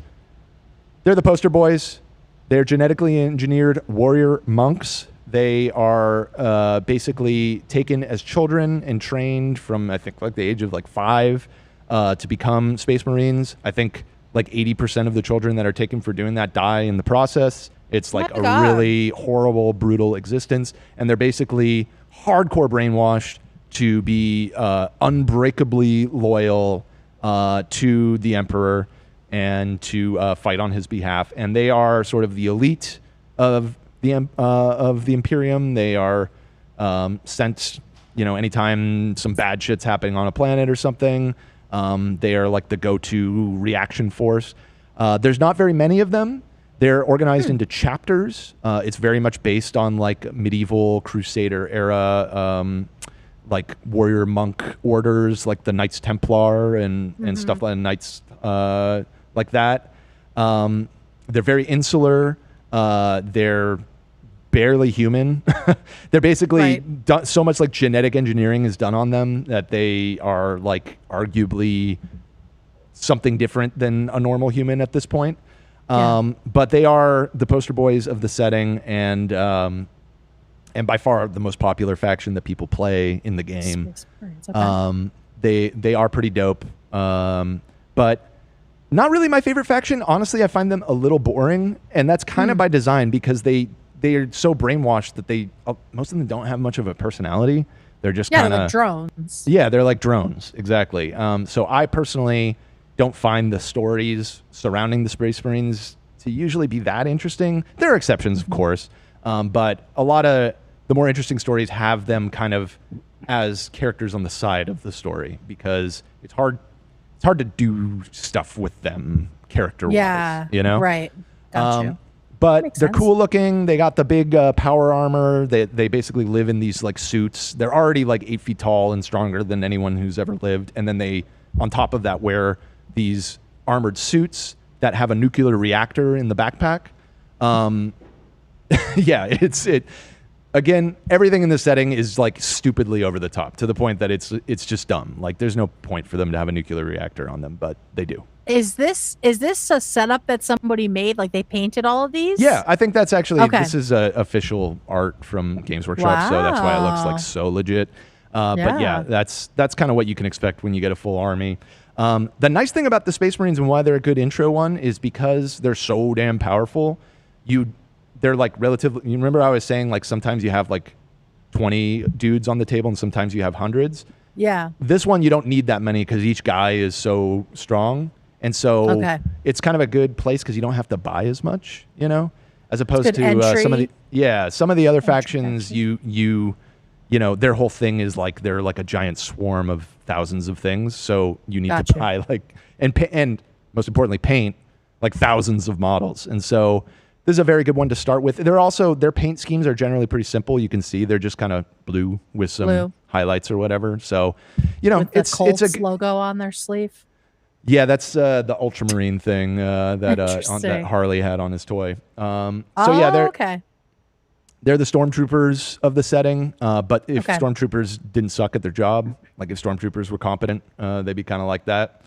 they're the poster boys. They're genetically engineered warrior monks. They are basically taken as children and trained from, I think, like the age of like 5 to become Space Marines. I think like 80% of the children that are taken for doing that die in the process. It's like a really horrible, brutal existence. And they're basically hardcore brainwashed to be unbreakably loyal to the Emperor and to fight on his behalf. And they are sort of the elite of the Imperium. They are sent, anytime some bad shit's happening on a planet or something. They are like the go-to reaction force. There's not very many of them, They're organized into chapters. It's very much based on like medieval Crusader era, like warrior monk orders, like the Knights Templar and stuff like Knights like that. They're very insular. They're barely human. They're basically done, so much like genetic engineering is done on them that they are like arguably something different than a normal human at this point. But they are the poster boys of the setting and by far the most popular faction that people play in the game. They are pretty dope. But not really my favorite faction. Honestly, I find them a little boring, and that's kind of by design because they are so brainwashed that most of them don't have much of a personality. They're just kind of like drones. Yeah, they're like drones, exactly. So I personally don't find the stories surrounding the Space Marines to usually be that interesting. There are exceptions, of course, but a lot of the more interesting stories have them kind of as characters on the side of the story because it's hard to do stuff with them character-wise. Yeah, you know, right. Got you. But they're cool looking. They got the big power armor. They basically live in these like suits. They're already like 8 feet tall and stronger than anyone who's ever lived. And then they, on top of that, wear these armored suits that have a nuclear reactor in the backpack. Again, everything in this setting is like stupidly over the top to the point that it's just dumb. Like there's no point for them to have a nuclear reactor on them, but they do. Is this a setup that somebody made? Like they painted all of these? Yeah, I think that's actually this is official art from Games Workshop, so that's why it looks like so legit. But yeah, that's kind of what you can expect when you get a full army. The nice thing about the Space Marines and why they're a good intro one is because they're so damn powerful. They're like relatively. You remember I was saying like sometimes you have like 20 dudes on the table and sometimes you have hundreds. Yeah. This one you don't need that many because each guy is so strong. And so it's kind of a good place because you don't have to buy as much, you know, as opposed to some of the other factions. You know, their whole thing is like they're like a giant swarm of thousands of things. So you need to buy like and most importantly paint like thousands of models. And so this is a very good one to start with. Their paint schemes are generally pretty simple. You can see they're just kind of blue with some highlights or whatever. So you know, with it's a logo on their sleeve. Yeah, that's the Ultramarine thing that Harley had on his toy. They're the stormtroopers of the setting. But if stormtroopers didn't suck at their job, like if stormtroopers were competent, they'd be kind of like that.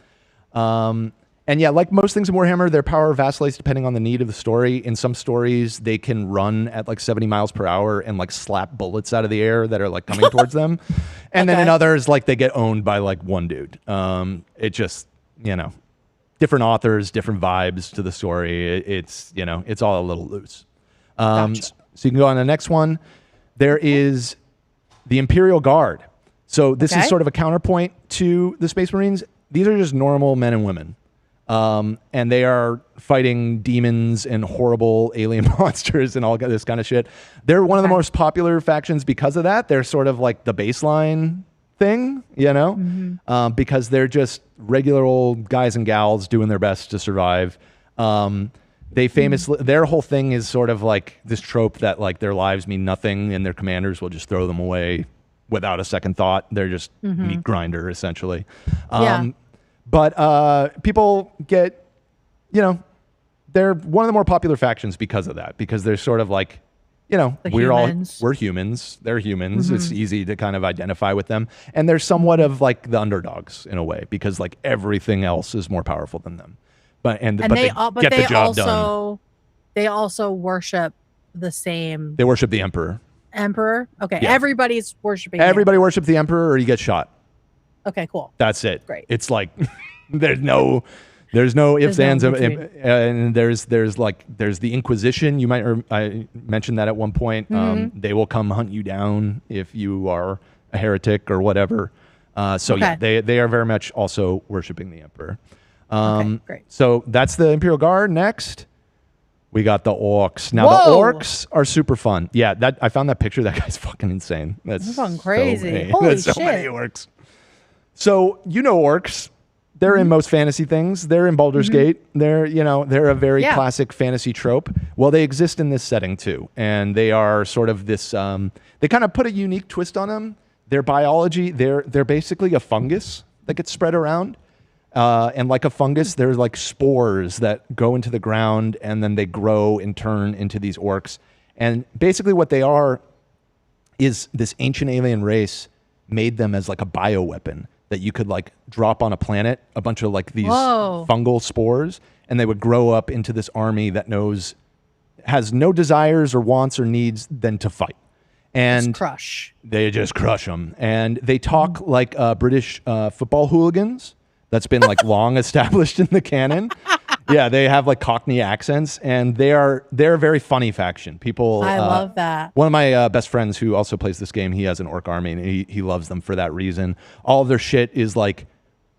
And yeah, like most things in Warhammer, their power vacillates depending on the need of the story. In some stories, they can run at like 70 miles per hour and like slap bullets out of the air that are like coming towards them. And then in others, like they get owned by like one dude. It just, you know, different authors, different vibes to the story. It's, you know, it's all a little loose. So you can go on the next one. There is the Imperial Guard. So this is sort of a counterpoint to the Space Marines. These are just normal men and women. And they are fighting demons and horrible alien monsters and all this kind of shit. They're one of the most popular factions because of that. They're sort of like the baseline thing, you know, because they're just regular old guys and gals doing their best to survive. They famously, their whole thing is sort of like this trope that like their lives mean nothing and their commanders will just throw them away without a second thought. They're just meat grinder essentially. But people get, you know, they're one of the more popular factions because of that, because they're sort of like, you know, we're humans. They're humans. It's easy to kind of identify with them. And they're somewhat of like the underdogs in a way, because like everything else is more powerful than them. But they get the job done. They also worship the same. They worship the Emperor. Okay. Yeah. Everybody's worshiping. Everybody worships the Emperor or you get shot. Okay, cool. That's it. Great. It's like there's no ifs, ands, and there's the Inquisition. I mentioned that at one point. They will come hunt you down if you are a heretic or whatever. They are very much also worshiping the Emperor. Great. So that's the Imperial Guard. Next, we got the Orcs. Now the Orcs are super fun. Yeah, I found that picture. That guy's fucking insane. That's fucking crazy. So many. Holy That's shit. so many Orcs. So you know Orcs. They're in most fantasy things. They're in Baldur's Gate. They're a very classic fantasy trope. Well, they exist in this setting too, and they are sort of this. They kind of put a unique twist on them. Their biology, they're basically a fungus that gets spread around, and like a fungus, there's like spores that go into the ground, and then they grow and turn into these orcs. And basically, what they are is this ancient alien race made them as like a bioweapon that you could like drop on a planet, a bunch of like these fungal spores, and they would grow up into this army that has no desires or wants or needs than to fight. And they just crush them. And they talk like British football hooligans. That's been like long established in the canon. Yeah, they have like Cockney accents, and they're a very funny faction. People, I love that. One of my best friends who also plays this game, he has an orc army, and he loves them for that reason. All of their shit is like,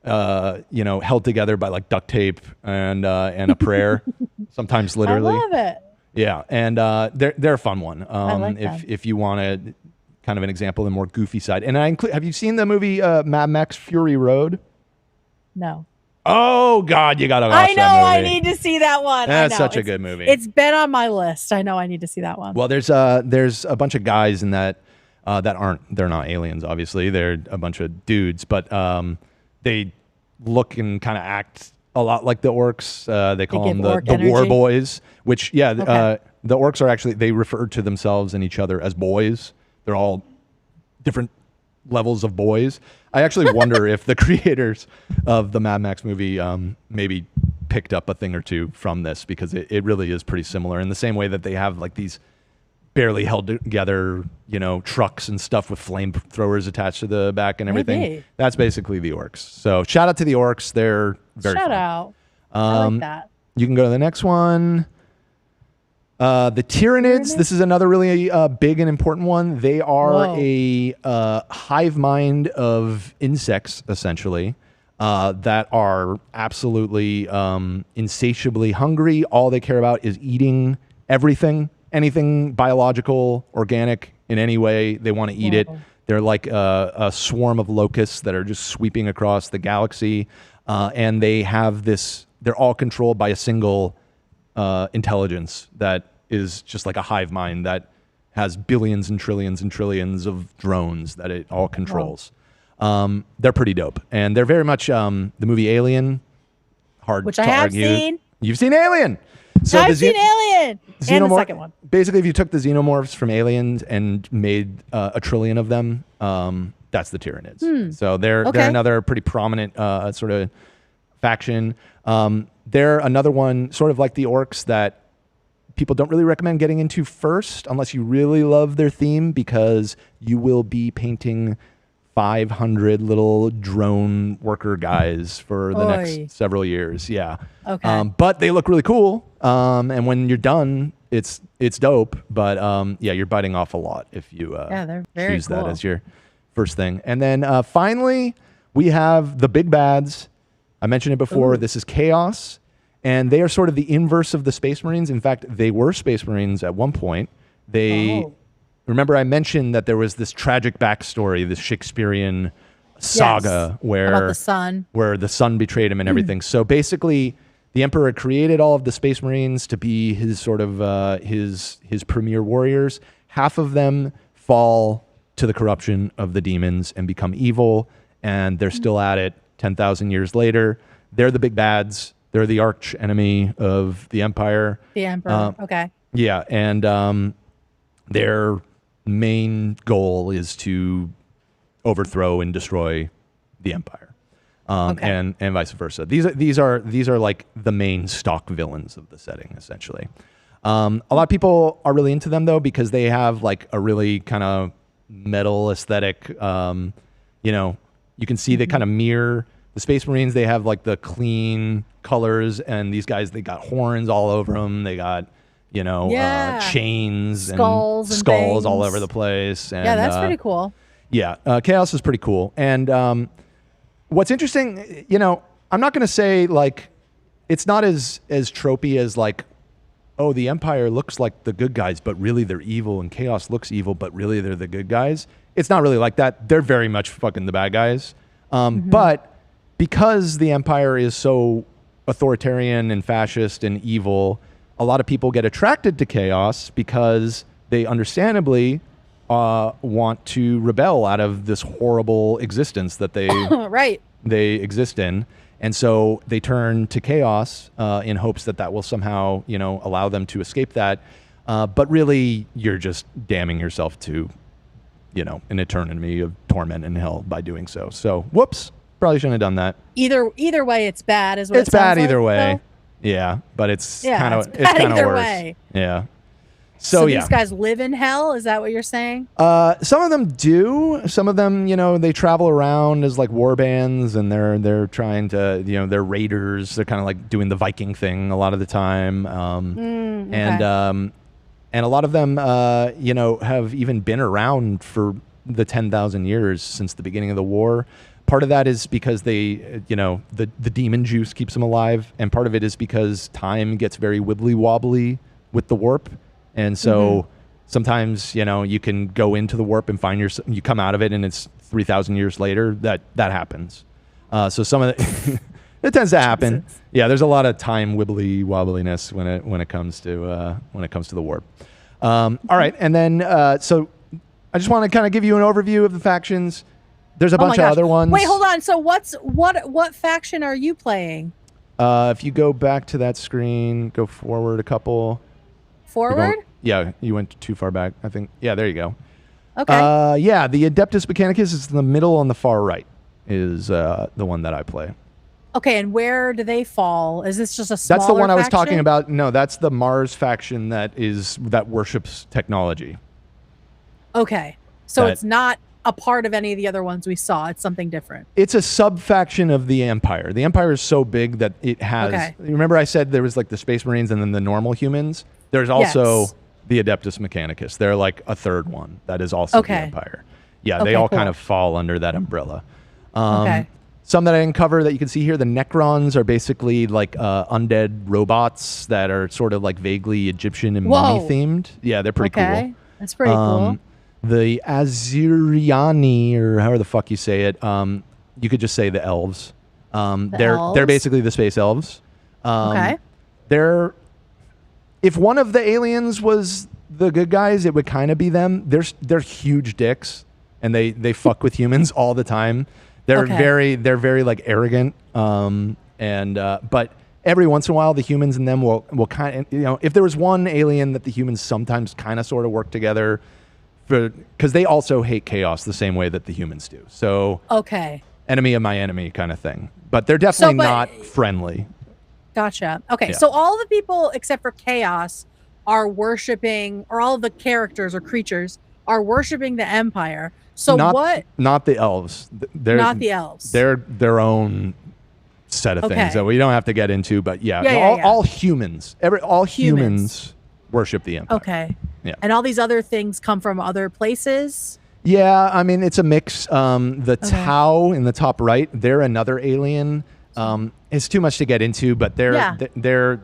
held together by like duct tape and a prayer, sometimes literally. I love it. Yeah, and they're a fun one. I like if you want a kind of an example of the more goofy side, and have you seen the movie Mad Max Fury Road? No. Oh God, you gotta watch I know. that movie. I need to see that one. That's such a good movie. It's been on my list. I know I need to see that one. Well, there's a bunch of guys in that they're not aliens, obviously. They're a bunch of dudes, but they look and kind of act a lot like the orcs. They call them the war boys, which the orcs are actually, they refer to themselves and each other as boys. They're all different levels of boys. I actually wonder if the creators of the Mad Max movie maybe picked up a thing or two from this, because it really is pretty similar in the same way that they have like these barely held together, trucks and stuff with flamethrowers attached to the back and everything. Maybe. That's basically the orcs. So shout out to the orcs. They're very Shout fun. out. I like that. You can go to the next one. The Tyranids, this is another really big and important one. They are a hive mind of insects, essentially, that are absolutely insatiably hungry. All they care about is eating everything, anything biological, organic in any way. They want to eat it. They're like a swarm of locusts that are just sweeping across the galaxy. And they have this, they're all controlled by a single intelligence that is just like a hive mind that has billions and trillions of drones that it all controls. They're pretty dope. And they're very much the movie Alien. Which I have seen. You've seen Alien. So I've seen Alien. And the second one. Basically, if you took the xenomorphs from Aliens and made a trillion of them, that's the Tyranids. So they're another pretty prominent sort of faction. They're another one, sort of like the orcs, that people don't really recommend getting into first unless you really love their theme, because you will be painting 500 little drone worker guys for the next several years. Yeah. Okay. But they look really cool. And when you're done, it's dope. But you're biting off a lot if you they're very choose cool. that as your first thing. And then finally, we have the big bads. I mentioned it before. This is Chaos. And they are sort of the inverse of the Space Marines. In fact, they were Space Marines at one point. Remember I mentioned that there was this tragic backstory, this Shakespearean saga about the sun. where the sun betrayed him and everything. So basically, the Emperor created all of the Space Marines to be his sort of his premier warriors. Half of them fall to the corruption of the demons and become evil, and they're still at it 10,000 years later. They're the big bads. They're the arch enemy of the Empire. The Emperor. Okay. Yeah, and their main goal is to overthrow and destroy the Empire, and vice versa. These are like the main stock villains of the setting, essentially. A lot of people are really into them though, because they have like a really kind of metal aesthetic. You can see they kind of mirror the Space Marines. They have like the clean colors, and these guys, they got horns all over them. They got chains skulls and things all over the place. And, that's pretty cool. Yeah, Chaos is pretty cool. And what's interesting, I'm not going to say like it's not as tropey as like, oh, the Empire looks like the good guys, but really they're evil, and Chaos looks evil, but really they're the good guys. It's not really like that. They're very much fucking the bad guys. But because the Empire is so authoritarian and fascist and evil, a lot of people get attracted to chaos because they understandably want to rebel out of this horrible existence that they they exist in. And so they turn to chaos in hopes that that will somehow, allow them to escape that. But really, you're just damning yourself to, an eternity of torment and hell by doing so. So, whoops, probably shouldn't have done that. Either way, it's bad. Is what it's it sounds bad either like, way. though? Yeah, but it's Yeah, kind of it's bad either worse. way. Yeah. So yeah. these guys live in hell? Is that what you're saying? Some of them do. Some of them, they travel around as like war bands, and they're trying to, they're raiders. They're kind of like doing the Viking thing a lot of the time. And a lot of them, have even been around for the 10,000 years since the beginning of the war. Part of that is because they, the demon juice keeps them alive, and part of it is because time gets very wibbly wobbly with the warp. And so sometimes, you can go into the warp and find you come out of it and it's 3,000 years later. That happens. So some of it, it tends to happen. Jesus. Yeah, there's a lot of time wibbly wobbliness when it comes to the warp. All right, and then so I just want to kind of give you an overview of the factions. There's a bunch of other ones. Wait, hold on. So what faction are you playing? If you go back to that screen, go forward a couple. Forward? Yeah, you went too far back, I think. Yeah, there you go. Okay. Yeah, the Adeptus Mechanicus is in the middle on the far right is the one that I play. Okay, and where do they fall? Is this just a smaller That's the one I was faction? talking about. No, that's the Mars faction that worships technology. Okay. So it's not a part of any of the other ones we saw. It's something different. It's a sub-faction of the Empire. The Empire is so big that it has... Okay. Remember I said there was like the Space Marines and then the normal humans? There's also the Adeptus Mechanicus. They're like a third one that is also the Empire. Yeah, they all kind of fall under that umbrella. Some that I didn't cover that you can see here, the Necrons are basically like undead robots that are sort of like vaguely Egyptian and mummy themed. Yeah, they're pretty cool. That's pretty cool. The Azuriani, or however the fuck you say it, you could just say the elves. They're basically the space elves. If one of the aliens was the good guys, it would kind of be them. They're huge dicks, and they fuck with humans all the time. They're very like arrogant. But every once in a while, the humans and them will kind of, if there was one alien that the humans sometimes kind of sort of work together, because they also hate chaos the same way that the humans do. So enemy of my enemy kind of thing. But they're definitely not friendly. Gotcha. Okay, so all the people except for Chaos are worshiping, or all of the characters or creatures are worshiping the Empire. So not the elves. They're not the elves. They're their own set of things that we don't have to get into. But all humans, all humans worship the Empire. Okay. Yeah. And all these other things come from other places? Yeah, I mean, it's a mix. The Tau in the top right, they're another alien. It's too much to get into, but they're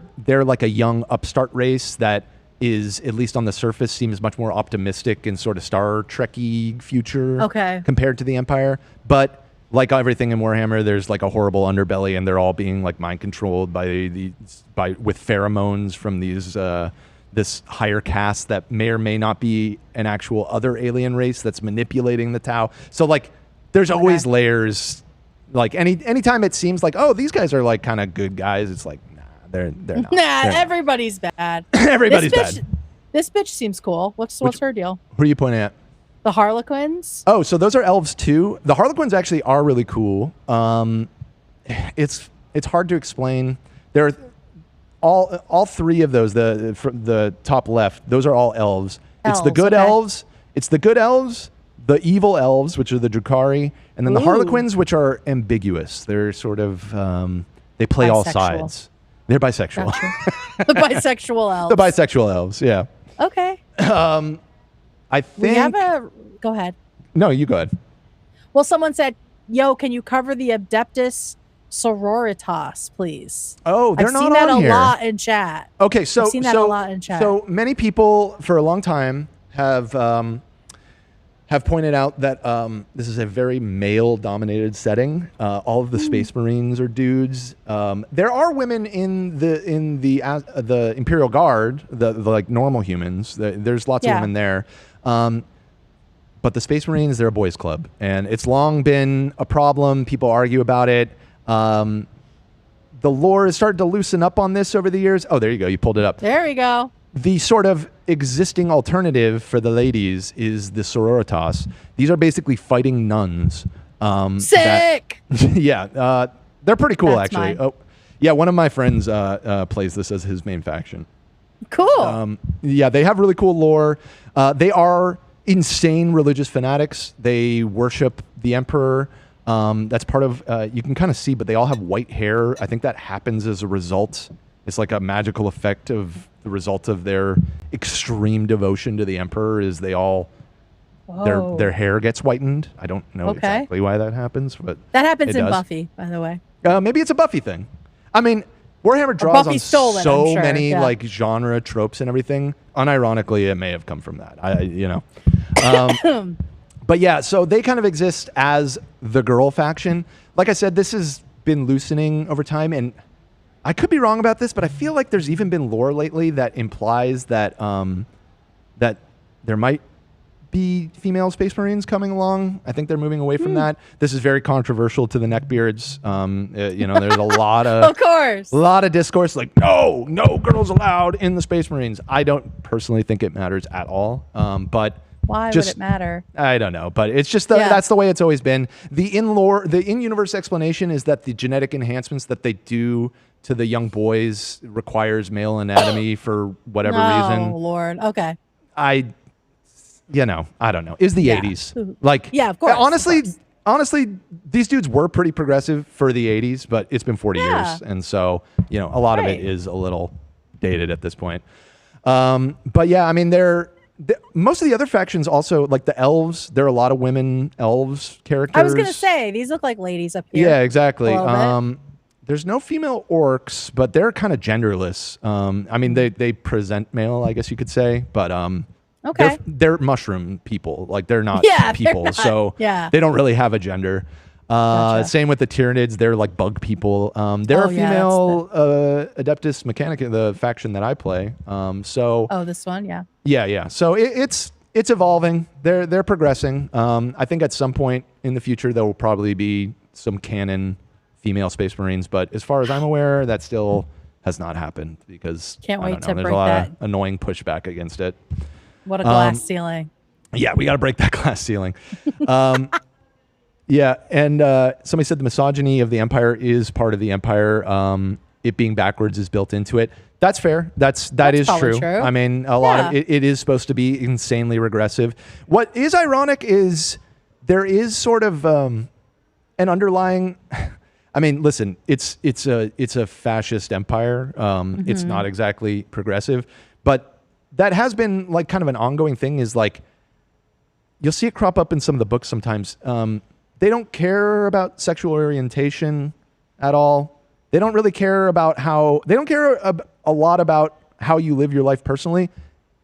like a young upstart race that is, at least on the surface, seems much more optimistic and sort of Star Trek-y future compared to the Empire. But like everything in Warhammer, there's like a horrible underbelly, and they're all being like mind controlled with pheromones from these this higher caste that may or may not be an actual other alien race that's manipulating the Tau. So like, there's always layers. Like anytime it seems like, oh, these guys are like kind of good guys, it's like, nah, they're not. Everybody's bad. Everybody's bad. This bitch seems cool. What's her deal? Who are you pointing at? The Harlequins. Oh, so those are elves too. The Harlequins actually are really cool. It's hard to explain. There are all three of those. From the top left, those are all elves. It's the good elves. It's the good elves. The evil elves, which are the Drukhari, and then the Harlequins, which are ambiguous. They're sort of, they play all sides. They're bisexual. Gotcha. The bisexual elves. The bisexual elves, yeah. Okay. I think... Go ahead. No, you go ahead. Well, someone said, yo, can you cover the Adeptus Sororitas, please? Oh, they're not on I've here. seen that a lot in chat. Okay, I've seen that a lot in chat. So many people for a long time have have pointed out that this is a very male-dominated setting. All of the Space Marines are dudes. There are women in the Imperial Guard, the like normal humans. There's lots of women there. But the Space Marines, they're a boys' club, and it's long been a problem. People argue about it. The lore has started to loosen up on this over the years. Oh, there you go. You pulled it up. There we go. The sort of existing alternative for the ladies is the sororitas. These are basically fighting nuns. Sick! They're pretty cool, That's actually. mine. Oh, yeah, one of my friends plays this as his main faction. Cool. They have really cool lore. They are insane religious fanatics. They worship the Emperor. That's part of, you can kind of see, but they all have white hair. I think that happens as a result. It's like a magical effect of the result of their extreme devotion to the Emperor is they all, their hair gets whitened. I don't know exactly why that happens, but that happens it in does. Buffy, by the way. Maybe it's a Buffy thing. I mean, Warhammer draws on Stolen, so I'm sure, many yeah. like genre tropes and everything. Unironically, it may have come from that. But yeah, so they kind of exist as the girl faction. Like I said, this has been loosening over time, and I could be wrong about this, but I feel like there's even been lore lately that implies that that there might be female Space Marines coming along. I think they're moving away from that. This is very controversial to the neckbeards. There's a lot of of course, a lot of discourse like no girls allowed in the Space Marines. I don't personally think it matters at all. But why would it matter? I don't know, but it's just that's the way it's always been. The in-universe explanation is that the genetic enhancements that they do to the young boys requires male anatomy for whatever reason. Oh Lord, okay. I don't know. Is the 80s. Like, of course. Honestly, these dudes were pretty progressive for the 80s, but it's been 40 years. And so, a lot of it is a little dated at this point. But yeah, I mean, most of the other factions also, like the elves, there are a lot of women elves characters. I was going to say, these look like ladies up here. Yeah, exactly. There's no female orcs, but they're kind of genderless. I mean, they present male, I guess you could say, but okay. They're mushroom people. Like they're not people, not, so they don't really have a gender. Gotcha. Same with the Tyranids. They're like bug people. They're a female Adeptus Mechanica, the faction that I play. This one, yeah. Yeah. So it's evolving. They're progressing. I think at some point in the future there will probably be some canon female Space Marines, but as far as I'm aware, that still has not happened because Can't wait to there's break a lot that. of annoying pushback against it. What a glass ceiling. Yeah, we got to break that glass ceiling. Yeah, and somebody said the misogyny of the Empire is part of the Empire. It being backwards is built into it. That's fair. That is true. I mean, a lot of it is supposed to be insanely regressive. What is ironic is there is sort of an underlying. I mean, listen, it's a fascist empire. It's not exactly progressive, but that has been like kind of an ongoing thing. Is like you'll see it crop up in some of the books sometimes. They don't care about sexual orientation at all. They don't really care about they don't care a lot about how you live your life personally,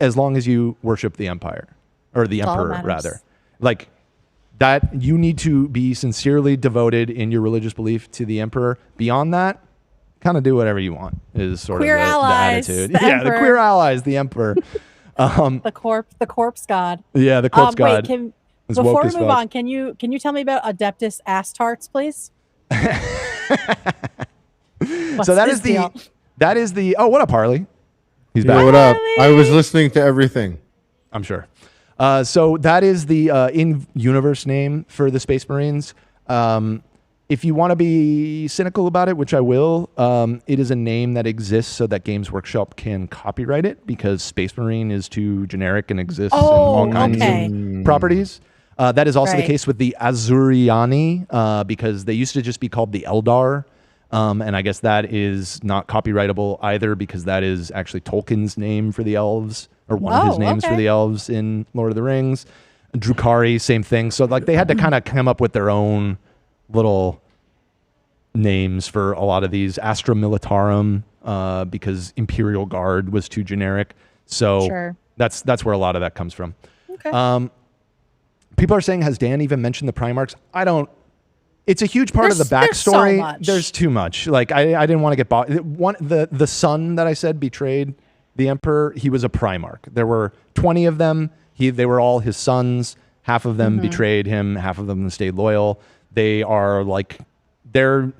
as long as you worship the empire or the emperor rather. Like that, you need to be sincerely devoted in your religious belief to the emperor. Beyond that, kind of do whatever you want is sort queer of the allies, attitude. The the queer allies, the emperor. The corpse god. Yeah, the corpse god. Wait, before we move on, can you tell me about Adeptus ass tarts, please? So that is the oh, what up, Harley? He's back. What up? I was listening to everything. I'm sure. So that is the in-universe name for the Space Marines. If you want to be cynical about it, which I will, it is a name that exists so that Games Workshop can copyright it because Space Marine is too generic and exists in all kinds of properties. That is also the case with the Azuriani because they used to just be called the Eldar. And I guess that is not copyrightable either because that is actually Tolkien's name for the elves, or one of his names for the elves in Lord of the Rings. Drukhari, same thing. So like they had to kind of come up with their own little names for a lot of these. Astra Militarum, because Imperial Guard was too generic. So that's where a lot of that comes from. Okay. People are saying, has Dan even mentioned the Primarchs? I don't. It's a huge part of the There's so backstory. much. There's too much. Like I didn't want to get bought. The son that I said betrayed the Emperor, he was a Primarch. There were 20 of them. They were all his sons. Half of them betrayed him. Half of them stayed loyal. They are like, they're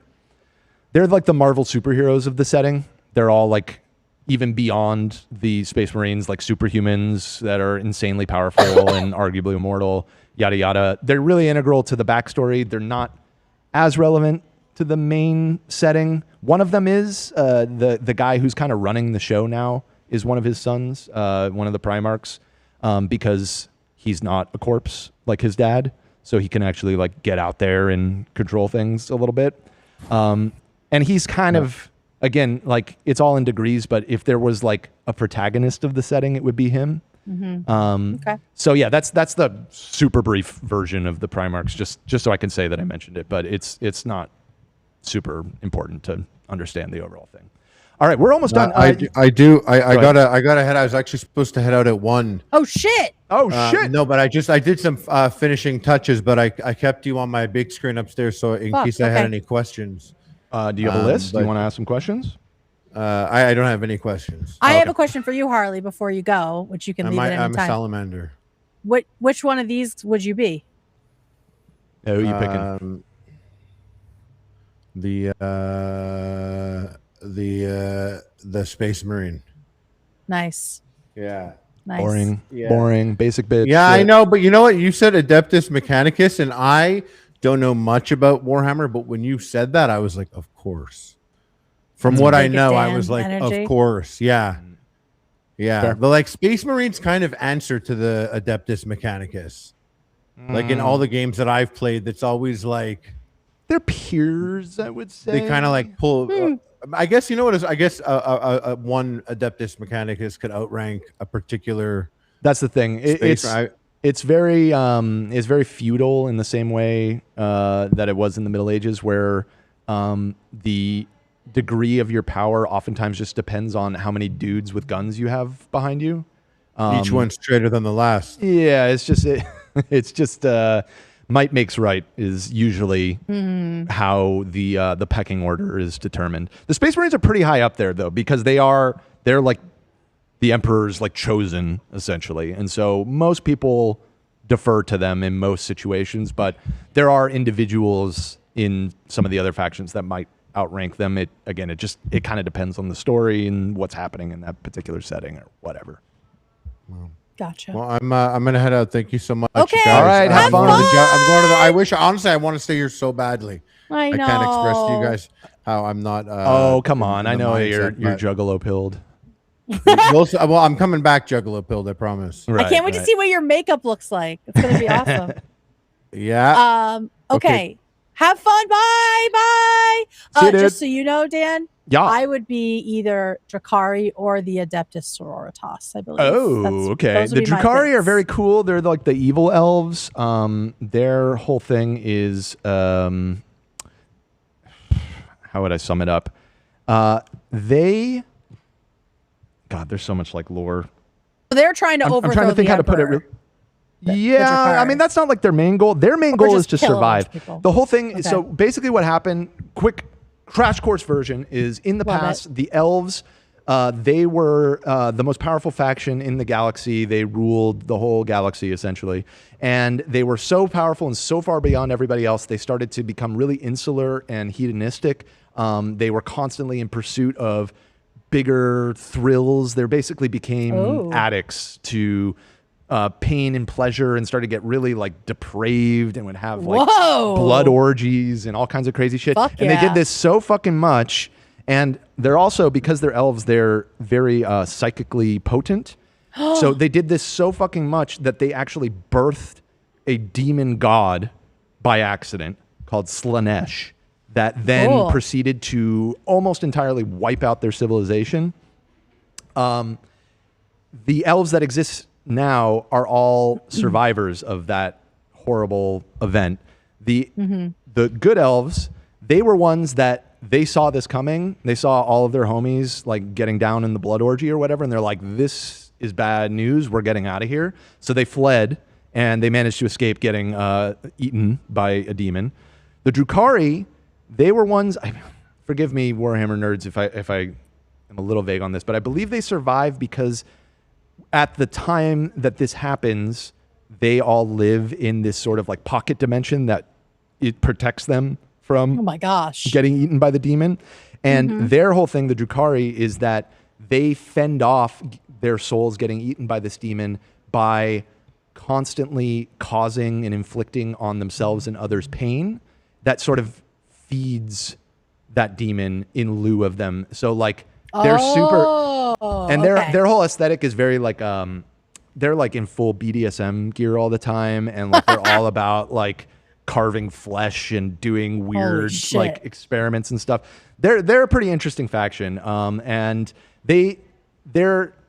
like the Marvel superheroes of the setting. They're all like even beyond the Space Marines, like superhumans that are insanely powerful and arguably immortal, yada, yada. They're really integral to the backstory. They're not as relevant to the main setting. One of them is the guy who's kind of running the show now is one of his sons, one of the Primarchs, because he's not a corpse like his dad. So he can actually like get out there and control things a little bit. And he's kind of, again, like it's all in degrees, but if there was like a protagonist of the setting, it would be him. Okay. So yeah, that's the super brief version of the Primarchs, just so I can say that I mentioned it, but it's not super important to understand the overall thing. All right, we're almost done. I gotta head. I was actually supposed to head out at 1. Oh shit! No, but I did some finishing touches, but I kept you on my big screen upstairs, so in case I had any questions. Do you have a list? Do you want to ask some questions? I don't have any questions. I have a question for you, Harley, before you go, which you can leave at any I'm a time. salamander. Which one of these would you be? Who are you picking? The Space Marine. Nice. Yeah. Nice. Boring, basic bits. Yeah, I know, but you know what? You said Adeptus Mechanicus, and I don't know much about Warhammer, but when you said that, I was like, of course. From what I know, I was like, of course. Yeah. Yeah. Fair. But like Space Marines kind of answer to the Adeptus Mechanicus. Like in all the games that I've played, that's always like they're peers, I would say. They kind of like pull. I guess you know what is. I guess one Adeptus Mechanicus could outrank a particular. That's the thing. It's very feudal in the same way that it was in the Middle Ages, where the degree of your power oftentimes just depends on how many dudes with guns you have behind you. Each one's straighter than the last. Yeah, it's just might makes right is usually how the pecking order is determined. The Space Marines are pretty high up there though, because they're like the Emperor's like chosen essentially, and so most people defer to them in most situations. But there are individuals in some of the other factions that might outrank them. It kind of depends on the story and what's happening in that particular setting or whatever. Wow. Gotcha. Well, I'm gonna head out. Thank you so much. Okay. Guys. All right. Have fun. I'm going to the. I wish honestly I want to stay here so badly. I know. I can't express to you guys how I'm not. Oh come on! I know you're juggalo pilled. Well, I'm coming back juggalo pilled. I promise. I can't wait to see what your makeup looks like. It's gonna be awesome. Yeah. Okay. Have fun. Bye. Bye. See you, dude. Just so you know, Dan. Yeah. I would be either Drakari or the Adeptus Sororitas, I believe. Oh, okay. The Drakari are very cool. They're like the evil elves. Their whole thing is how would I sum it up? There's so much like lore. They're trying to overthrow. I'm trying to think how to put it. I mean, that's not like their main goal. Their main goal is to survive. The whole thing is, so basically what happened, quick crash course version, is in the past, the elves, they were the most powerful faction in the galaxy. They ruled the whole galaxy, essentially. And they were so powerful and so far beyond everybody else, they started to become really insular and hedonistic. They were constantly in pursuit of bigger thrills. They basically became addicts to pain and pleasure, and started to get really like depraved, and would have like blood orgies and all kinds of crazy shit. And they did this so fucking much. And they're also, because they're elves, they're very psychically potent. So they did this so fucking much that they actually birthed a demon god by accident called Slanesh that then proceeded to almost entirely wipe out their civilization. The elves that exist now are all survivors of that horrible event. The good elves, they were ones that they saw this coming. They saw all of their homies like getting down in the blood orgy or whatever, and they're like, this is bad news. We're getting out of here. So they fled and they managed to escape getting eaten by a demon. The Drukhari, they were ones. Forgive me, Warhammer nerds, if I am a little vague on this, but I believe they survived because at the time that this happens, they all live in this sort of like pocket dimension that it protects them from Oh my gosh. getting eaten by the demon. And their whole thing, the Drukhari, is that they fend off their souls getting eaten by this demon by constantly causing and inflicting on themselves and others pain that sort of feeds that demon in lieu of them. So like they're super, and their whole aesthetic is very like they're like in full BDSM gear all the time, and like they're all about like carving flesh and doing weird like experiments and stuff. They're a pretty interesting faction, and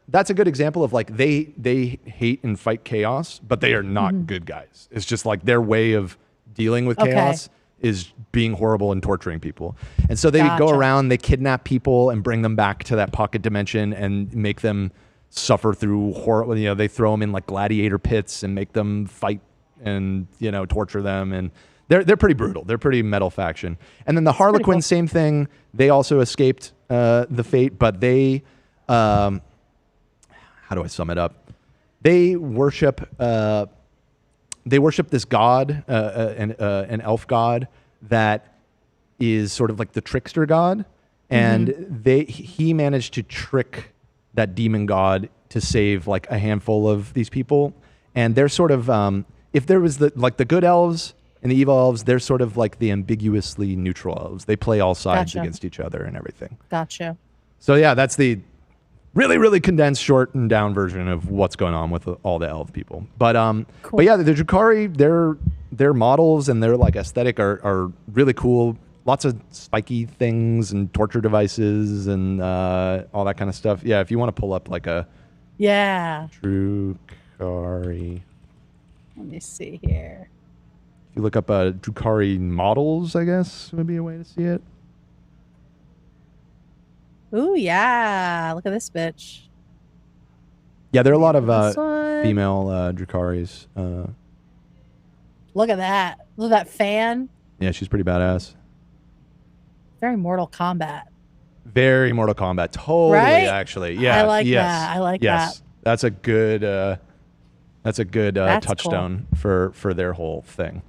that's a good example of like they hate and fight chaos, but they are not good guys. It's just like their way of dealing with chaos is being horrible and torturing people. And so they go around, they kidnap people and bring them back to that pocket dimension and make them suffer through horror. You know, they throw them in like gladiator pits and make them fight and, you know, torture them. And they're pretty brutal. They're pretty metal faction. And then the Harlequin, same thing. They also escaped the fate, but they, how do I sum it up? They worship this god, an elf god that is sort of like the trickster god, and he managed to trick that demon god to save like a handful of these people. And they're sort of if there was the good elves and the evil elves, they're sort of like the ambiguously neutral elves. They play all sides against each other and everything. Gotcha. So yeah, that's the really, really condensed, shortened down version of what's going on with all the elf people. But but yeah, the Drukhari, their models and their like aesthetic are really cool. Lots of spiky things and torture devices and all that kind of stuff. Yeah, if you want to pull up like a Drukhari. Let me see here. If you look up Drukhari models, I guess would be a way to see it. Ooh, yeah. Look at this bitch. Yeah, there are a lot of female Drukharis. Look at that. Look at that fan. Yeah, she's pretty badass. Very Mortal Kombat. Very Mortal Kombat. Totally, right? Actually. Yeah. I like that. I like that. That's a good touchstone for their whole thing.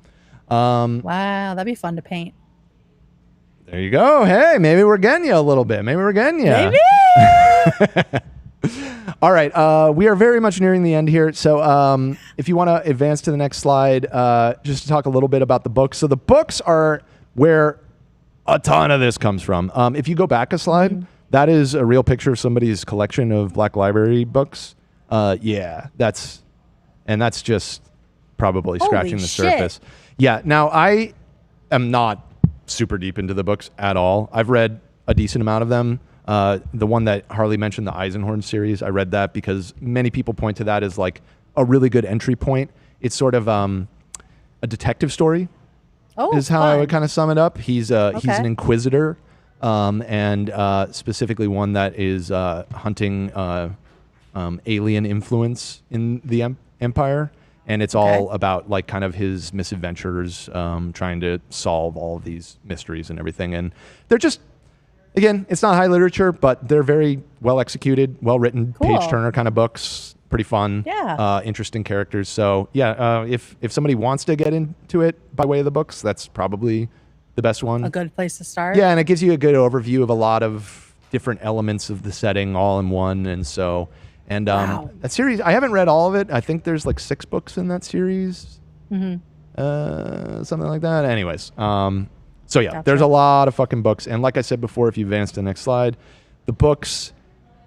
Wow, that'd be fun to paint. There you go. Hey, maybe we're getting you a little bit. Maybe we're getting you. Maybe. All right. We are very much nearing the end here. So if you want to advance to the next slide, just to talk a little bit about the books. So the books are where a ton of this comes from. If you go back a slide, that is a real picture of somebody's collection of Black Library books. Yeah, that's just probably scratching the surface. Yeah. Now, I am not super deep into the books at all. I've read a decent amount of them. The one that Harley mentioned, the Eisenhorn series, I read that because many people point to that as like a really good entry point. It's sort of a detective story is how I would kind of sum it up. He's an inquisitor and specifically one that is hunting alien influence in the empire. And it's all about like kind of his misadventures, trying to solve all of these mysteries and everything. And they're just, again, it's not high literature, but they're very well executed, well written, page turner kind of books. Pretty fun, interesting characters. So yeah, if somebody wants to get into it by way of the books, that's probably the best one. A good place to start. Yeah, and it gives you a good overview of a lot of different elements of the setting all in one. And so. And that series, I haven't read all of it. I think there's like 6 books in that series. Something like that. Anyways. So yeah, there's a lot of fucking books. And like I said before, if you advance to the next slide, the books,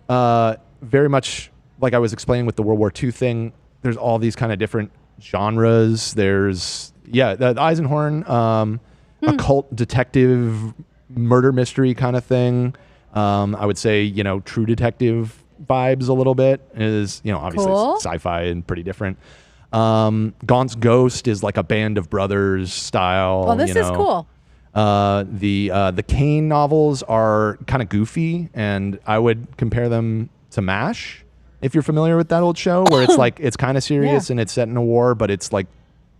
very much like I was explaining with the World War II thing, there's all these kind of different genres. There's, the Eisenhorn, occult detective murder mystery kind of thing. I would say, true detective vibes a little bit is, obviously it's sci-fi and pretty different. Gaunt's Ghost is like a Band of Brothers style. Well, this is cool. The Kane novels are kind of goofy, and I would compare them to MASH if you're familiar with that old show, where it's like it's kind of serious and it's set in a war, but it's like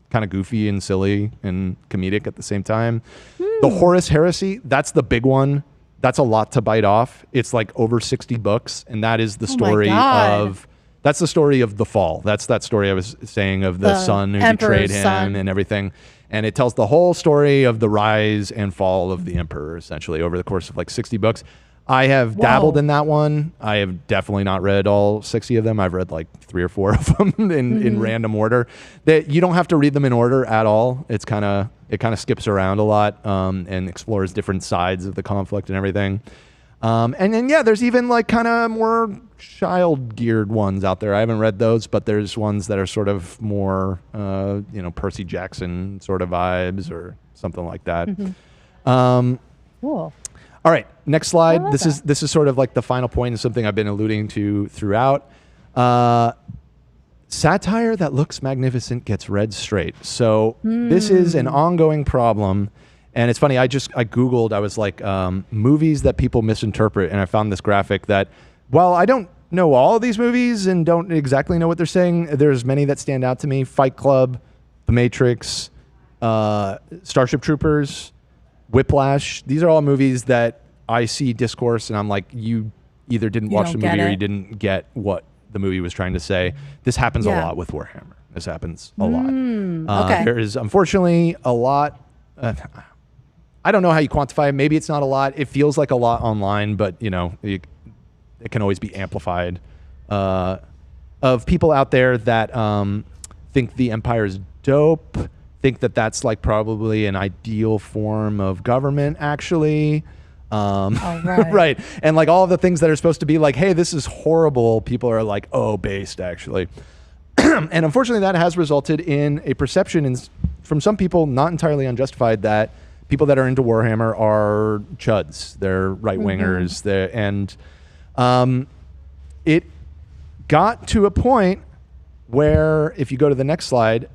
kind of goofy and silly and comedic at the same time. The Horus Heresy, that's the big one. That's a lot to bite off. It's like over 60 books, and that is the story of that's the story of the fall. That's that story I was saying of the son who betrayed him and everything. And it tells the whole story of the rise and fall of the emperor, essentially, over the course of like 60 books. I have dabbled in that one. I have definitely not read all 60 of them. I've read like 3 or 4 of them in random order. That you don't have to read them in order at all. It kind of skips around a lot and explores different sides of the conflict and everything. And then there's even like kind of more child geared ones out there. I haven't read those, but there's ones that are sort of more Percy Jackson sort of vibes or something like that. Cool. All right, next slide. This is sort of like the final point and something I've been alluding to throughout. Satire that looks magnificent gets read straight. So this is an ongoing problem. And it's funny, I Googled, I was like, movies that people misinterpret, and I found this graphic that, while I don't know all of these movies and don't exactly know what they're saying, there's many that stand out to me. Fight Club, The Matrix, Starship Troopers, Whiplash. These are all movies that I see discourse and I'm like, you either didn't watch the movie or you didn't get what the movie was trying to say. This happens a lot with Warhammer. This happens a lot. There is unfortunately a lot. I don't know how you quantify it. Maybe it's not a lot. It feels like a lot online, but it can always be amplified. Of people out there that think the Empire is dope, think that that's like probably an ideal form of government, actually. Right. And like all the things that are supposed to be like, hey, this is horrible. People are like, oh, based actually. And unfortunately, that has resulted in a perception from some people, not entirely unjustified, that people that are into Warhammer are chuds. They're right wingers. It got to a point where, if you go to the next slide,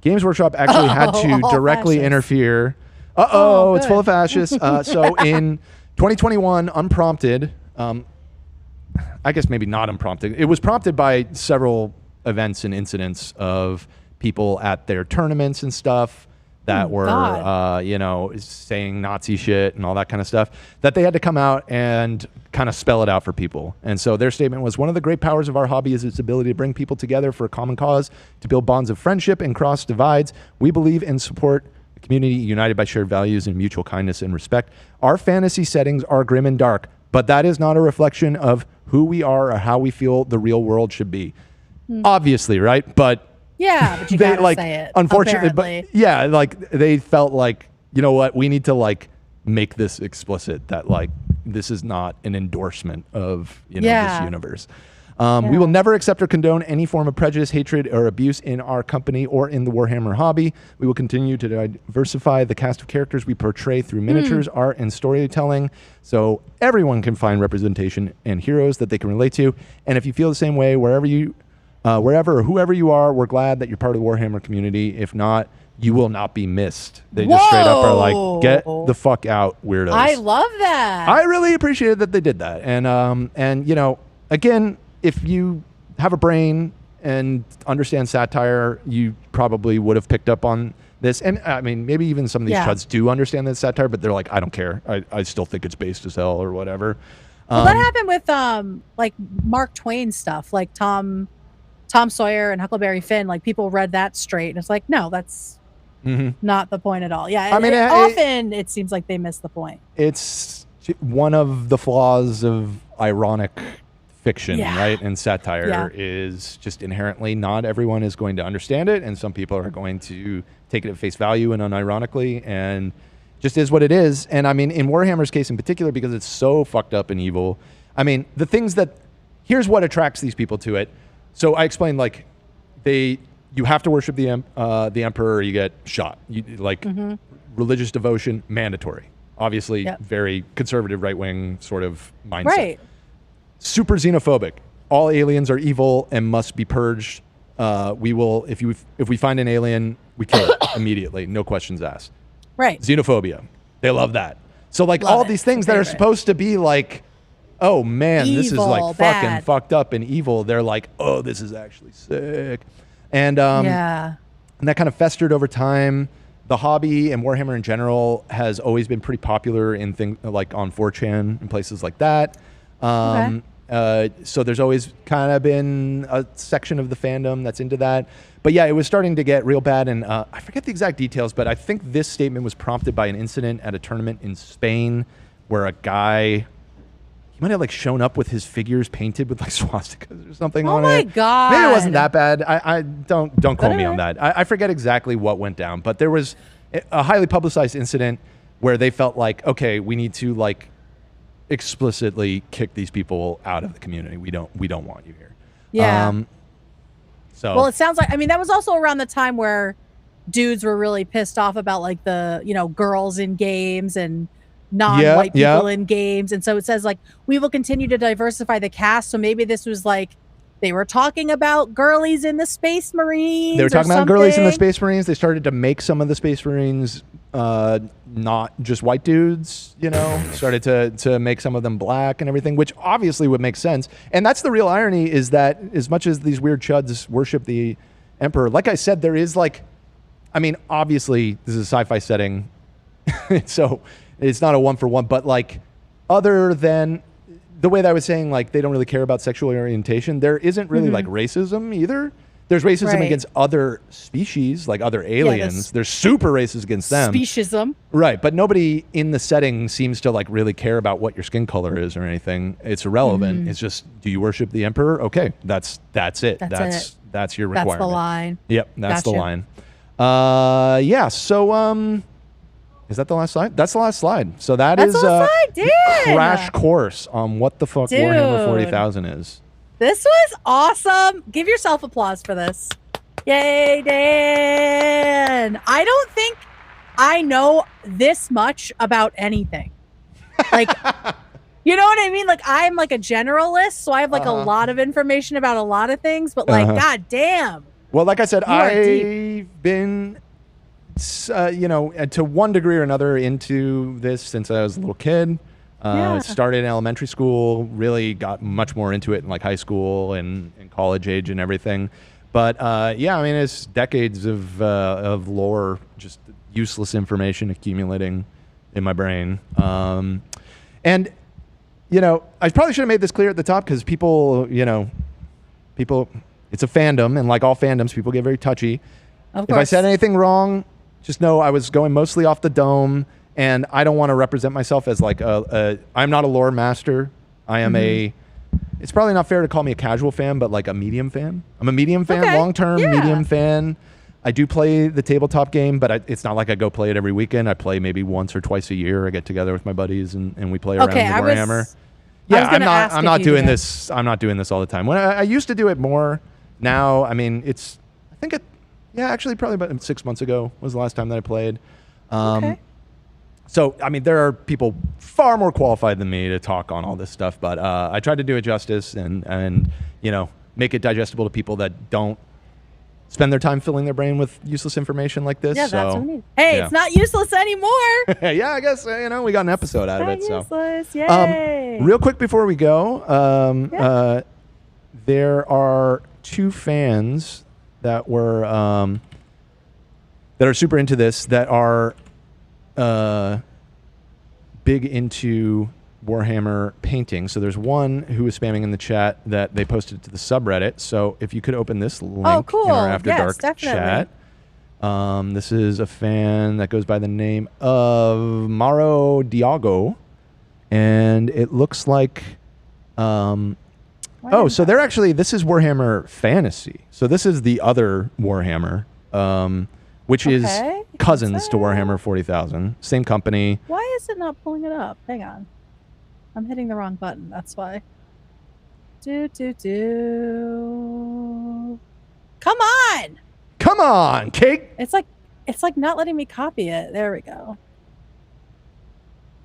Games Workshop actually had to directly interfere. It's full of fascists. So in 2021, unprompted, I guess maybe not unprompted, it was prompted by several events and incidents of people at their tournaments and stuff that were, saying Nazi shit and all that kind of stuff, that they had to come out and kind of spell it out for people. And so their statement was, one of the great powers of our hobby is its ability to bring people together for a common cause, to build bonds of friendship and cross divides. We believe and support a community united by shared values and mutual kindness and respect. Our fantasy settings are grim and dark, but that is not a reflection of who we are or how we feel the real world should be. Obviously, right? But but you gotta say it. Unfortunately, apparently. but they felt like, you know what, we need to like make this explicit that like this is not an endorsement of this universe. We will never accept or condone any form of prejudice, hatred, or abuse in our company or in the Warhammer hobby. We will continue to diversify the cast of characters we portray through miniatures, art, and storytelling, so everyone can find representation and heroes that they can relate to. And if you feel the same way, wherever or whoever you are, we're glad that you're part of the Warhammer community. If not, you will not be missed. They just straight up are like, get the fuck out, weirdos. I love that. I really appreciated that they did that. And again, if you have a brain and understand satire, you probably would have picked up on this. And I mean, maybe even some of these chuds do understand that satire, but they're like, I don't care. I still think it's based as hell or whatever. Well, that happened with like Mark Twain stuff, like Tom Sawyer and Huckleberry Finn. Like people read that straight, and it's like, no, that's not the point at all. Yeah, I mean, often it seems like they miss the point. It's one of the flaws of ironic fiction, right? And satire is just inherently not everyone is going to understand it, and some people are going to take it at face value and unironically, and just is what it is. And I mean, in Warhammer's case in particular, because it's so fucked up and evil, I mean, the things that, here's what attracts these people to it. So I explained, like, you have to worship the emperor or you get shot. Religious devotion, mandatory. Obviously, very conservative, right-wing sort of mindset. Right. Super xenophobic. All aliens are evil and must be purged. We will, if we find an alien, we kill it immediately, no questions asked. Right. Xenophobia. They love that. So like all these things that are supposed to be like oh man, this is like Evil, fucking bad. fucked up and evil. They're like, oh, this is actually sick. And Yeah. and that kind of festered over time. The hobby and Warhammer in general has always been pretty popular in things like on 4chan and places like that. So there's always kind of been a section of the fandom that's into that. But yeah, it was starting to get real bad. And I forget the exact details, but I think this statement was prompted by an incident at a tournament in Spain where a guy, he might have like shown up with his figures painted with like swastikas or something on it. Oh my God. Maybe it wasn't that bad. I don't quote me on that. I forget exactly what went down, but there was a highly publicized incident where they felt like, okay, we need to like explicitly kick these people out of the community. We don't want you here. Yeah. So Well, it sounds like, I mean, that was also around the time where dudes were really pissed off about like the, you know, girls in games and non-white people in games. And so it says like, we will continue to diversify the cast. So maybe this was like, they were talking about girlies in the Space Marines. They were talking about girlies in the something. Space Marines. They started to make some of the Space Marines not just white dudes, you know, started to make some of them black and everything, which obviously would make sense. And that's the real irony, is that as much as these weird chuds worship the Emperor, like I said, there is like, I mean, obviously this is a sci-fi setting, so it's not a one for one, but like other than the way that I was saying, like they don't really care about sexual orientation, there isn't really like racism either. There's racism against other species, like other aliens. There's super racist against them. Speciesism. Right, but nobody in the setting seems to like really care about what your skin color is or anything. It's irrelevant. It's just, do you worship the Emperor? Okay, that's it. That's your requirement. That's the line. Yep, that's the Gotcha. line. Yeah, so is that the last slide? That's the last slide. So that's the last slide. the Damn. crash course on what the fuck Warhammer 40,000 is. This was awesome. Give yourself applause for this. Yay, Dan. I don't think I know this much about anything. Like, you know what I mean? Like, I'm like a generalist, so I have like a lot of information about a lot of things, but like, god damn. Well, like I said, You are I've been, you know, to one degree or another into this since I was a little kid. Started in elementary school, really got much more into it in like high school and college age and everything. But yeah, I mean, it's decades of lore, just useless information accumulating in my brain. And, you know, I probably should have made this clear at the top because people, it's a fandom, and like all fandoms, people get very touchy. Of If I course. said anything wrong, just know I was going mostly off the dome. And I don't want to represent myself as like I'm not a lore master. I am it's probably not fair to call me a casual fan, but like a medium fan. I'm a medium fan, long-term medium fan. I do play the tabletop game, but it's not like I go play it every weekend. I play maybe once or twice a year. I get together with my buddies and we play around the Warhammer. I'm not doing this. I'm not doing this all the time. When I used to do it more. Now, I mean, actually probably about 6 months ago was the last time that I played. So, I mean, there are people far more qualified than me to talk on all this stuff, but I tried to do it justice and you know, make it digestible to people that don't spend their time filling their brain with useless information like this. Yeah, so, that's what we need. Hey, yeah. it's not useless anymore. Yeah, I guess, you know, we got an episode out of it. So, useless. Yay. real quick before we go, there are two fans that were that are super into this, that are big into Warhammer painting. So there's one who was spamming in the chat that they posted to the subreddit. So if you could open this link in our After Dark chat. This is a fan that goes by the name of Maro Diago. And it looks like so they're actually, this is Warhammer Fantasy. So this is the other Warhammer, which is cousins to Warhammer 40,000. Same company. Why is it not pulling it up? Hang on. I'm hitting the wrong button. That's why. Come on! Come on, Kate! It's like not letting me copy it. There we go.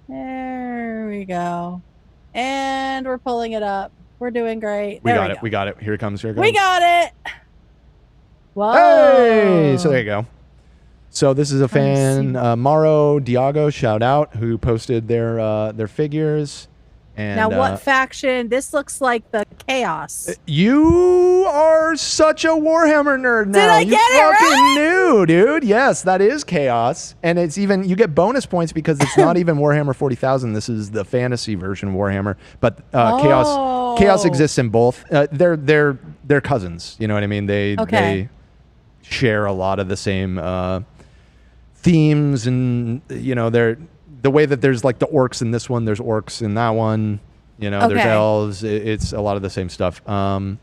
There we go. And we're pulling it up. We're doing great. We got it. Here it comes. We got it. Whoa. Hey! So there you go. So this is a fan, Maro Diago, shout out, who posted their figures. And now, what faction? This looks like the Chaos. You are such a Warhammer nerd now. Did I get it right? Knew, dude. Yes, that is Chaos, and it's even you get bonus points because it's not even Warhammer 40,000. This is the fantasy version of Warhammer, but Chaos exists in both. They're cousins. You know what I mean? They share a lot of the same themes, and you know they're. The way that there's like the orcs in this one, there's orcs in that one. You know, there's elves. It's a lot of the same stuff. And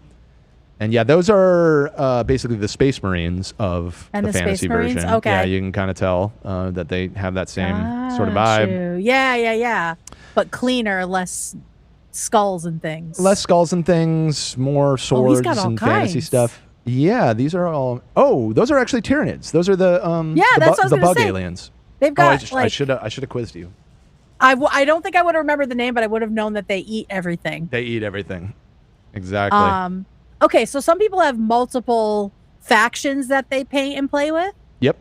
yeah, those are basically the Space Marines of the fantasy version. Okay. Yeah, you can kind of tell that they have that same sort of vibe. Yeah. But cleaner, less skulls and things. Less skulls and things, more swords and fantasy stuff. Yeah, these are all. Oh, those are actually Tyranids. Those are the the bug aliens. They've got. I should have quizzed you. I don't think I would have remembered the name, but I would have known that they eat everything. They eat everything. Exactly. Okay, so some people have multiple factions that they paint and play with. Yep.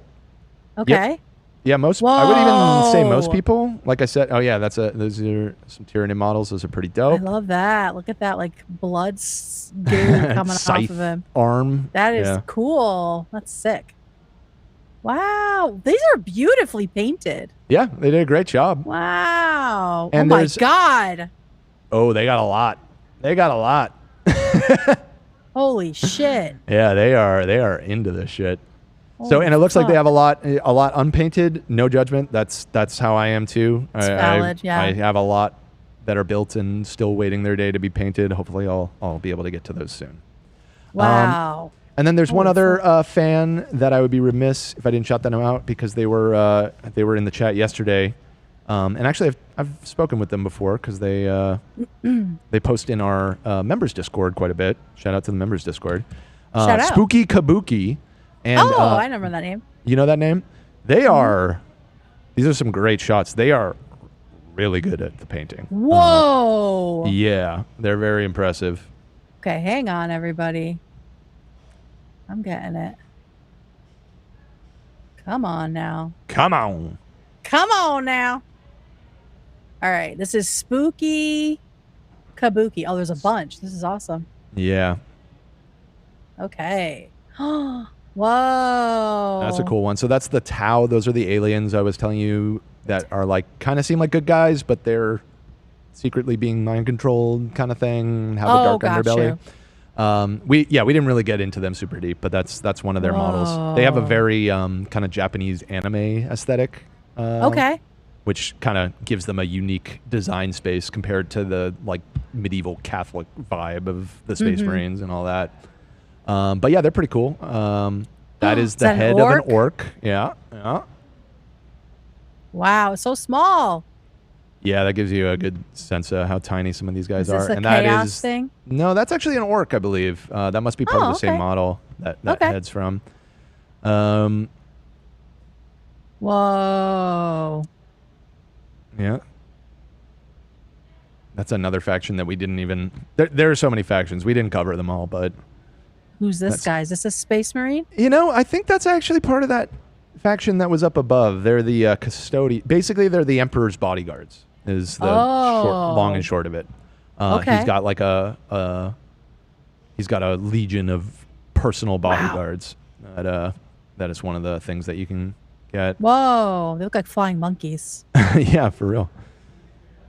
Okay. Yep. Yeah, most. Whoa. I would even say most people. Like I said, those are some Tyranid models. Those are pretty dope. I love that. Look at that, like blood goo coming off of him. Arm. That is cool. That's sick. Wow, these are beautifully painted. Yeah, they did a great job. Wow. And oh my God. Oh, they got a lot. They got a lot. Holy shit. Yeah, they are into this shit. Holy and it looks like they have a lot unpainted. No judgment. That's how I am too. It's valid. Yeah. I have a lot that are built and still waiting their day to be painted. Hopefully, I'll be able to get to those soon. Wow. And then there's one other fan that I would be remiss if I didn't shout them out because they were in the chat yesterday, and actually I've spoken with them before because they post in our members Discord quite a bit. Shout out to the members Discord. Shout out. Spooky Kabuki. And, I remember that name. You know that name? They are. These are some great shots. They are really good at the painting. Whoa. Yeah, they're very impressive. Okay, hang on, everybody. I'm getting it. Come on now. Come on. Come on now. All right. This is Spooky Kabuki. Oh, there's a bunch. This is awesome. Yeah. Okay. Whoa. That's a cool one. So that's the Tau. Those are the aliens I was telling you that are like kind of seem like good guys, but they're secretly being mind controlled kind of thing. Have a dark underbelly. We didn't really get into them super deep, but that's one of their models. They have a very kind of Japanese anime aesthetic. Which kind of gives them a unique design space compared to the like medieval Catholic vibe of the Space Marines and all that. But yeah, they're pretty cool. That is the head of an orc. Yeah. Wow, it's so small. Yeah, that gives you a good sense of how tiny some of these guys are. And that is thing? No, that's actually an orc, I believe. That must be part of the same model that head's from. Whoa. Yeah. That's another faction that we didn't even. There are so many factions. We didn't cover them all, but. Who's this guy? Is this a Space Marine? You know, I think that's actually part of that faction that was up above. They're the custodian. Basically, they're the Emperor's bodyguards. Is the long and short of it. He's got like he's got a legion of personal bodyguards. Wow. That is one of the things that you can get. Whoa, they look like flying monkeys. Yeah, for real.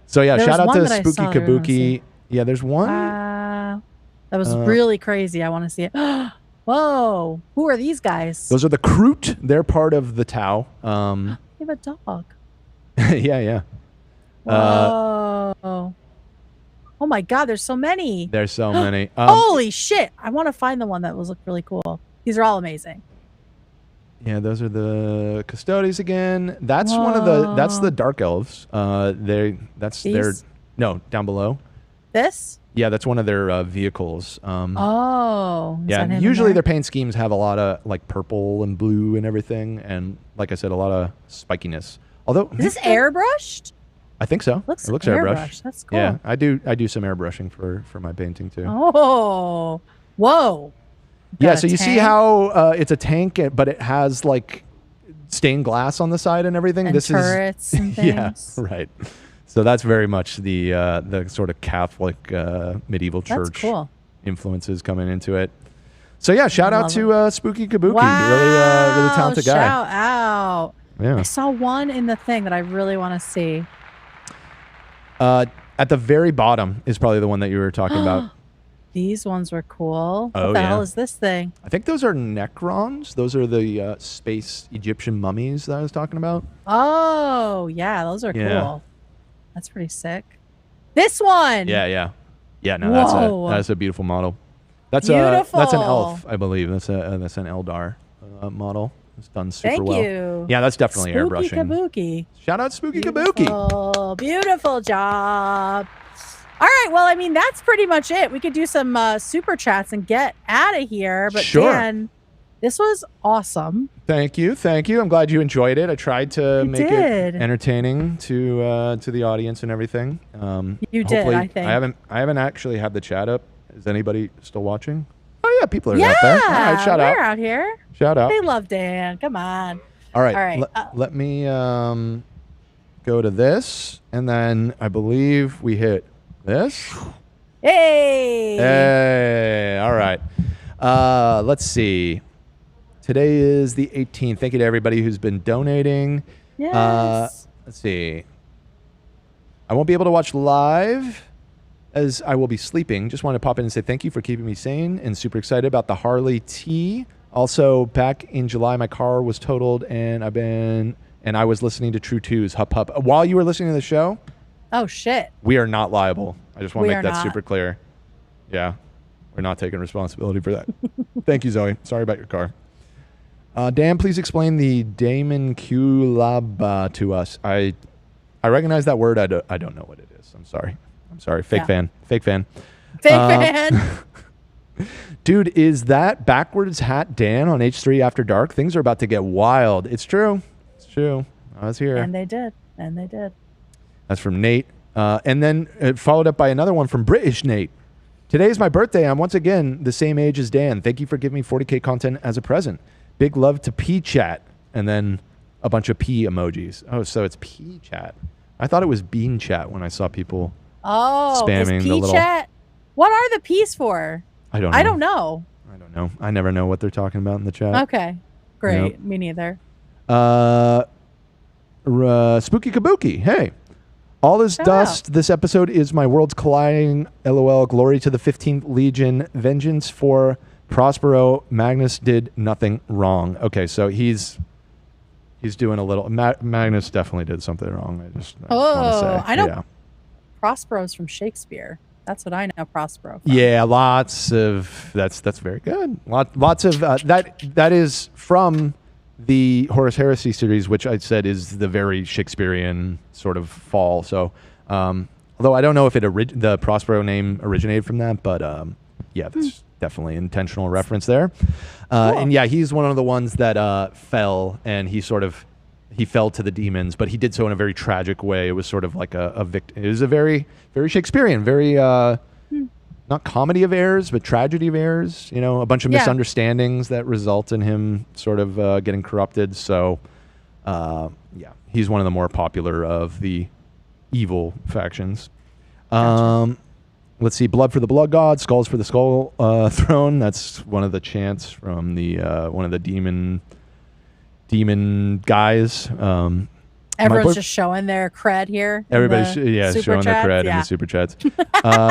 So yeah, shout out to Spooky Kabuki. Yeah, there's one. That was really crazy. I want to see it. Whoa, who are these guys? Those are the Kroot. They're part of the Tau. You have a dog. Yeah. Whoa. Oh my God, there's so many. There's so many. Holy shit. I want to find the one that was really cool. These are all amazing. Yeah, those are the Custodies again. That's that's the Dark Elves. Down below. This? Yeah, that's one of their vehicles. Yeah, usually their paint schemes have a lot of like purple and blue and everything, and like I said, a lot of spikiness. Although is this airbrushed? I think so. It looks airbrushed. That's cool. Yeah, I do some airbrushing for my painting too. Oh, whoa. Yeah, so you see how it's a tank, but it has like stained glass on the side and everything. And this turrets is and things. Yeah, right. So that's very much the sort of Catholic medieval church cool. influences coming into it. So yeah, shout out to Spooky Kabuki. Wow, Really talented guy. Shout out. Yeah. I saw one in the thing that I really want to see. At the very bottom is probably the one that you were talking about. These ones were cool. Oh, what the yeah. hell is this thing? I think those are Necrons. Those are the space Egyptian mummies that I was talking about. Oh, yeah, those are Yeah. cool. That's pretty sick. This one. Yeah. No, Whoa. that's a beautiful model. That's Beautiful. that's an elf, I believe. That's an Eldar model. It's done super Thank well. you. Yeah, that's definitely Spooky airbrushing. Kabuki. Shout out Spooky Kabuki. Beautiful job. All right, well, I mean, that's pretty much it. We could do some super chats and get out of here. But Sure. Dan, this was awesome. Thank you. I'm glad you enjoyed it. I tried to make did. it entertaining to the audience and everything. You did, hopefully- I think. I haven't actually had the chat up. Is anybody still watching? Oh yeah, people are out there. All right, shout we're out. out here. Shout out. They love Dan. Come on. All right. All right. Let me go to this, and then I believe we hit this. Hey. Hey. All right. Let's see. Today is the 18th. Thank you to everybody who's been donating. Yes. Let's see. I won't be able to watch live as I will be sleeping. Just wanted to pop in and say thank you for keeping me sane and super excited about the Harley T. Also, back in July, my car was totaled and I was listening to True 2's Hup Hup. While you were listening to the show, Oh, shit. we are not liable. I just want We to are make that not. super clear. Yeah. We're not taking responsibility for that. Thank you, Zoe. Sorry about your car. Dan, please explain the Damon Kulaba to us. I recognize that word. I don't know what it is. I'm sorry. Fake fan. Fake fan. Dude, is that backwards hat Dan on H3 After Dark? Things are about to get wild. It's true. I was here. And they did. That's from Nate. And then followed up by another one from British Nate. Today is my birthday. I'm once again the same age as Dan. Thank you for giving me 40K content as a present. Big love to P Chat. And then a bunch of P emojis. Oh, so it's P Chat. I thought it was Bean Chat when I saw people spamming is the little... P-chat? What are the P's for? I don't know. I don't know. I never know what they're talking about in the chat. Okay. Great. Yep. Me neither. Spooky Kabuki. Hey. All is Shout dust. This episode is my worlds colliding. LOL. Glory to the 15th Legion. Vengeance for Prospero. Magnus did nothing wrong. Okay, so he's doing a little... Magnus definitely did something wrong. I just want to say. I know Yeah. Prospero's from Shakespeare. That's what I know Prospero from. Yeah, lots of... That's very good. Lots of... that is from the Horus Heresy series, which I said is the very Shakespearean sort of fall. So, although I don't know if the Prospero name originated from that, but yeah, that's definitely intentional reference there. And yeah, he's one of the ones that fell, and he fell to the demons, but he did so in a very tragic way. It was sort of like a victim. It was a very, very Shakespearean, very not comedy of errors, but tragedy of errors. You know, a bunch of misunderstandings that result in him sort of getting corrupted. So, yeah, he's one of the more popular of the evil factions. Gotcha. Let's see, blood for the blood god, skulls for the skull throne. That's one of the chants from the one of the demon guys. Everyone's just showing their cred here. Everybody's showing their cred in the super chats.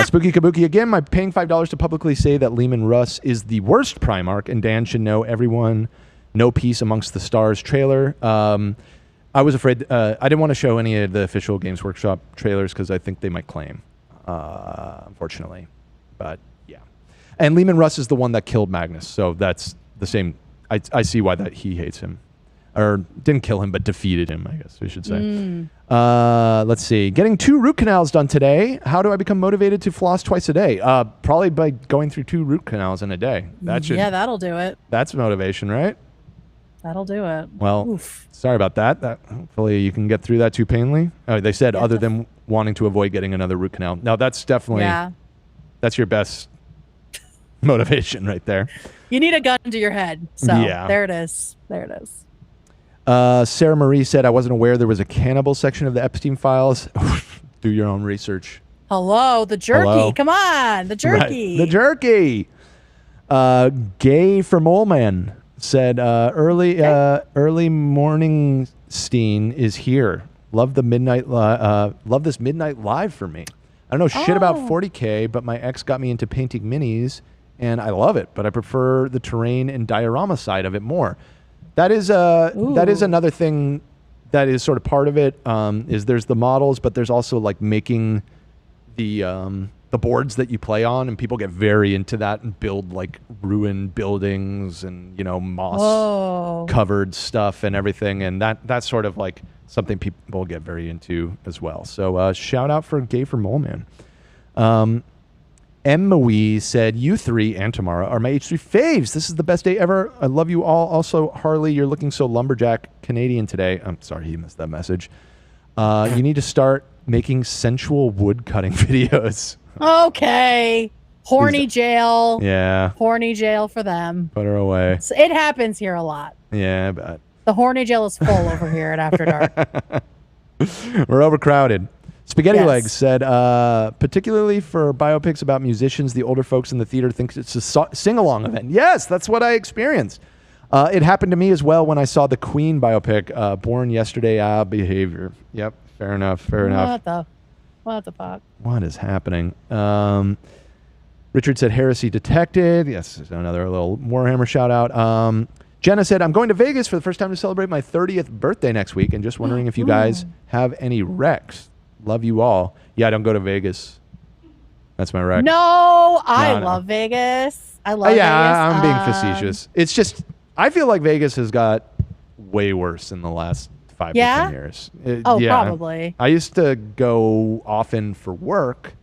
Spooky Kabuki again. My paying $5 to publicly say that Lehman Russ is the worst Primarch, and Dan should know everyone. No peace amongst the stars trailer. I was afraid. I didn't want to show any of the official Games Workshop trailers because I think they might claim, unfortunately. But yeah, and Lehman Russ is the one that killed Magnus, so that's the same. I see why that he hates him. Or didn't kill him, but defeated him, I guess we should say. Let's see. Getting 2 root canals done today. How do I become motivated to floss twice a day? Probably by going through 2 root canals in a day. Yeah, that'll do it. That's motivation, right? That'll do it. Well, sorry about that. Hopefully you can get through that too painfully. They said other than wanting to avoid getting another root canal. Now, that's definitely... That's your best motivation right there. You need a gun to your head. So there it is. Sarah Marie said, I wasn't aware there was a cannibal section of the Epstein files. do your own research. Hello, the jerky. Hello. Come on, the jerky. Right. The jerky. Gay for Mole Man said, early morning Steen is here. Love the midnight. Love this midnight live for me. I don't know shit about 40K, but my ex got me into painting minis, and I love it. But I prefer the terrain and diorama side of it more. That is another thing that is sort of part of it. Is there's the models, but there's also like making the boards that you play on, and people get very into that and build like ruined buildings and moss covered stuff and everything, and that's sort of like something people get very into as well. So shout out for Gay for Mole Man. Emma said, you three and Tamara are my H3 faves. This is the best day ever. I love you all. Also, Harley, you're looking so lumberjack Canadian today. I'm sorry he missed that message. You need to start making sensual wood cutting videos. Okay. Horny jail. Yeah. Horny jail for them. Put her away. So it happens here a lot. Yeah, I bet. The horny jail is full over here at After Dark. We're overcrowded. Spaghetti Yes. Legs said, particularly for biopics about musicians, the older folks in the theater think it's a sing-along event. Yes, that's what I experienced. It happened to me as well when I saw the Queen biopic, Born Yesterday, Behavior. Yep, fair enough. What the fuck? What is happening? Richard said, heresy detected. Yes, another little Warhammer shout out. Jenna said, I'm going to Vegas for the first time to celebrate my 30th birthday next week, and just wondering if you guys have any recs. Love you all. Yeah, I don't go to Vegas. That's my rec. No, I love Vegas. I love Vegas. I'm being facetious. It's just, I feel like Vegas has got way worse in the last 5 to 10 years. Probably. I used to go often for work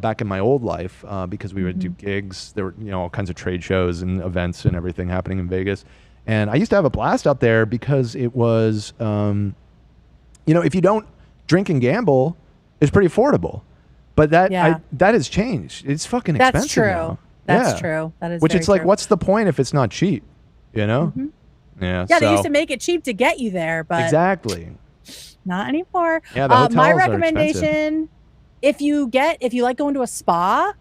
back in my old life because we would do gigs. There were all kinds of trade shows and events and everything happening in Vegas. And I used to have a blast out there because it was, if you don't drink and gamble, it's pretty affordable. But that has changed. It's fucking expensive. That's true. Now. That's true. That is Which very it's like, true. what's the point if it's not cheap? Yeah. Yeah, they used to make it cheap to get you there, but exactly. Not anymore. Yeah, the hotels my are recommendation, if you like going to a spa,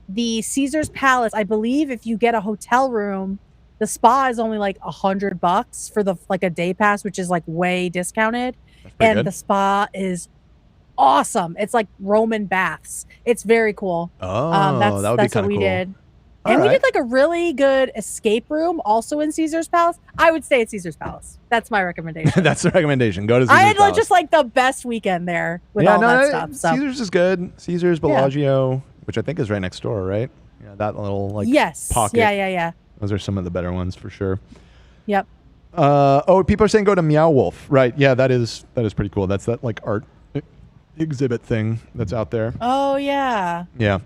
the Caesar's Palace, I believe if you get a hotel room, the spa is only like $100 for the a day pass, which is like way discounted. And good. The spa is awesome. It's like Roman baths. It's very cool. Oh, that's that would be what kind of we cool. did. All And we right. did like a really good escape room also in Caesar's Palace. I would stay at Caesar's Palace. That's my recommendation. That's the recommendation. Go to Caesar's I had Palace. just like the best weekend there with all that stuff. So Caesar's is good. Caesar's, Bellagio, which I think is right next door, right? Yeah, that little yes, pocket. yeah. Those are some of the better ones for sure. Yep. People are saying go to Meow Wolf. Right. Yeah, that is pretty cool. That's that like art exhibit thing that's out there. Oh yeah. Yeah.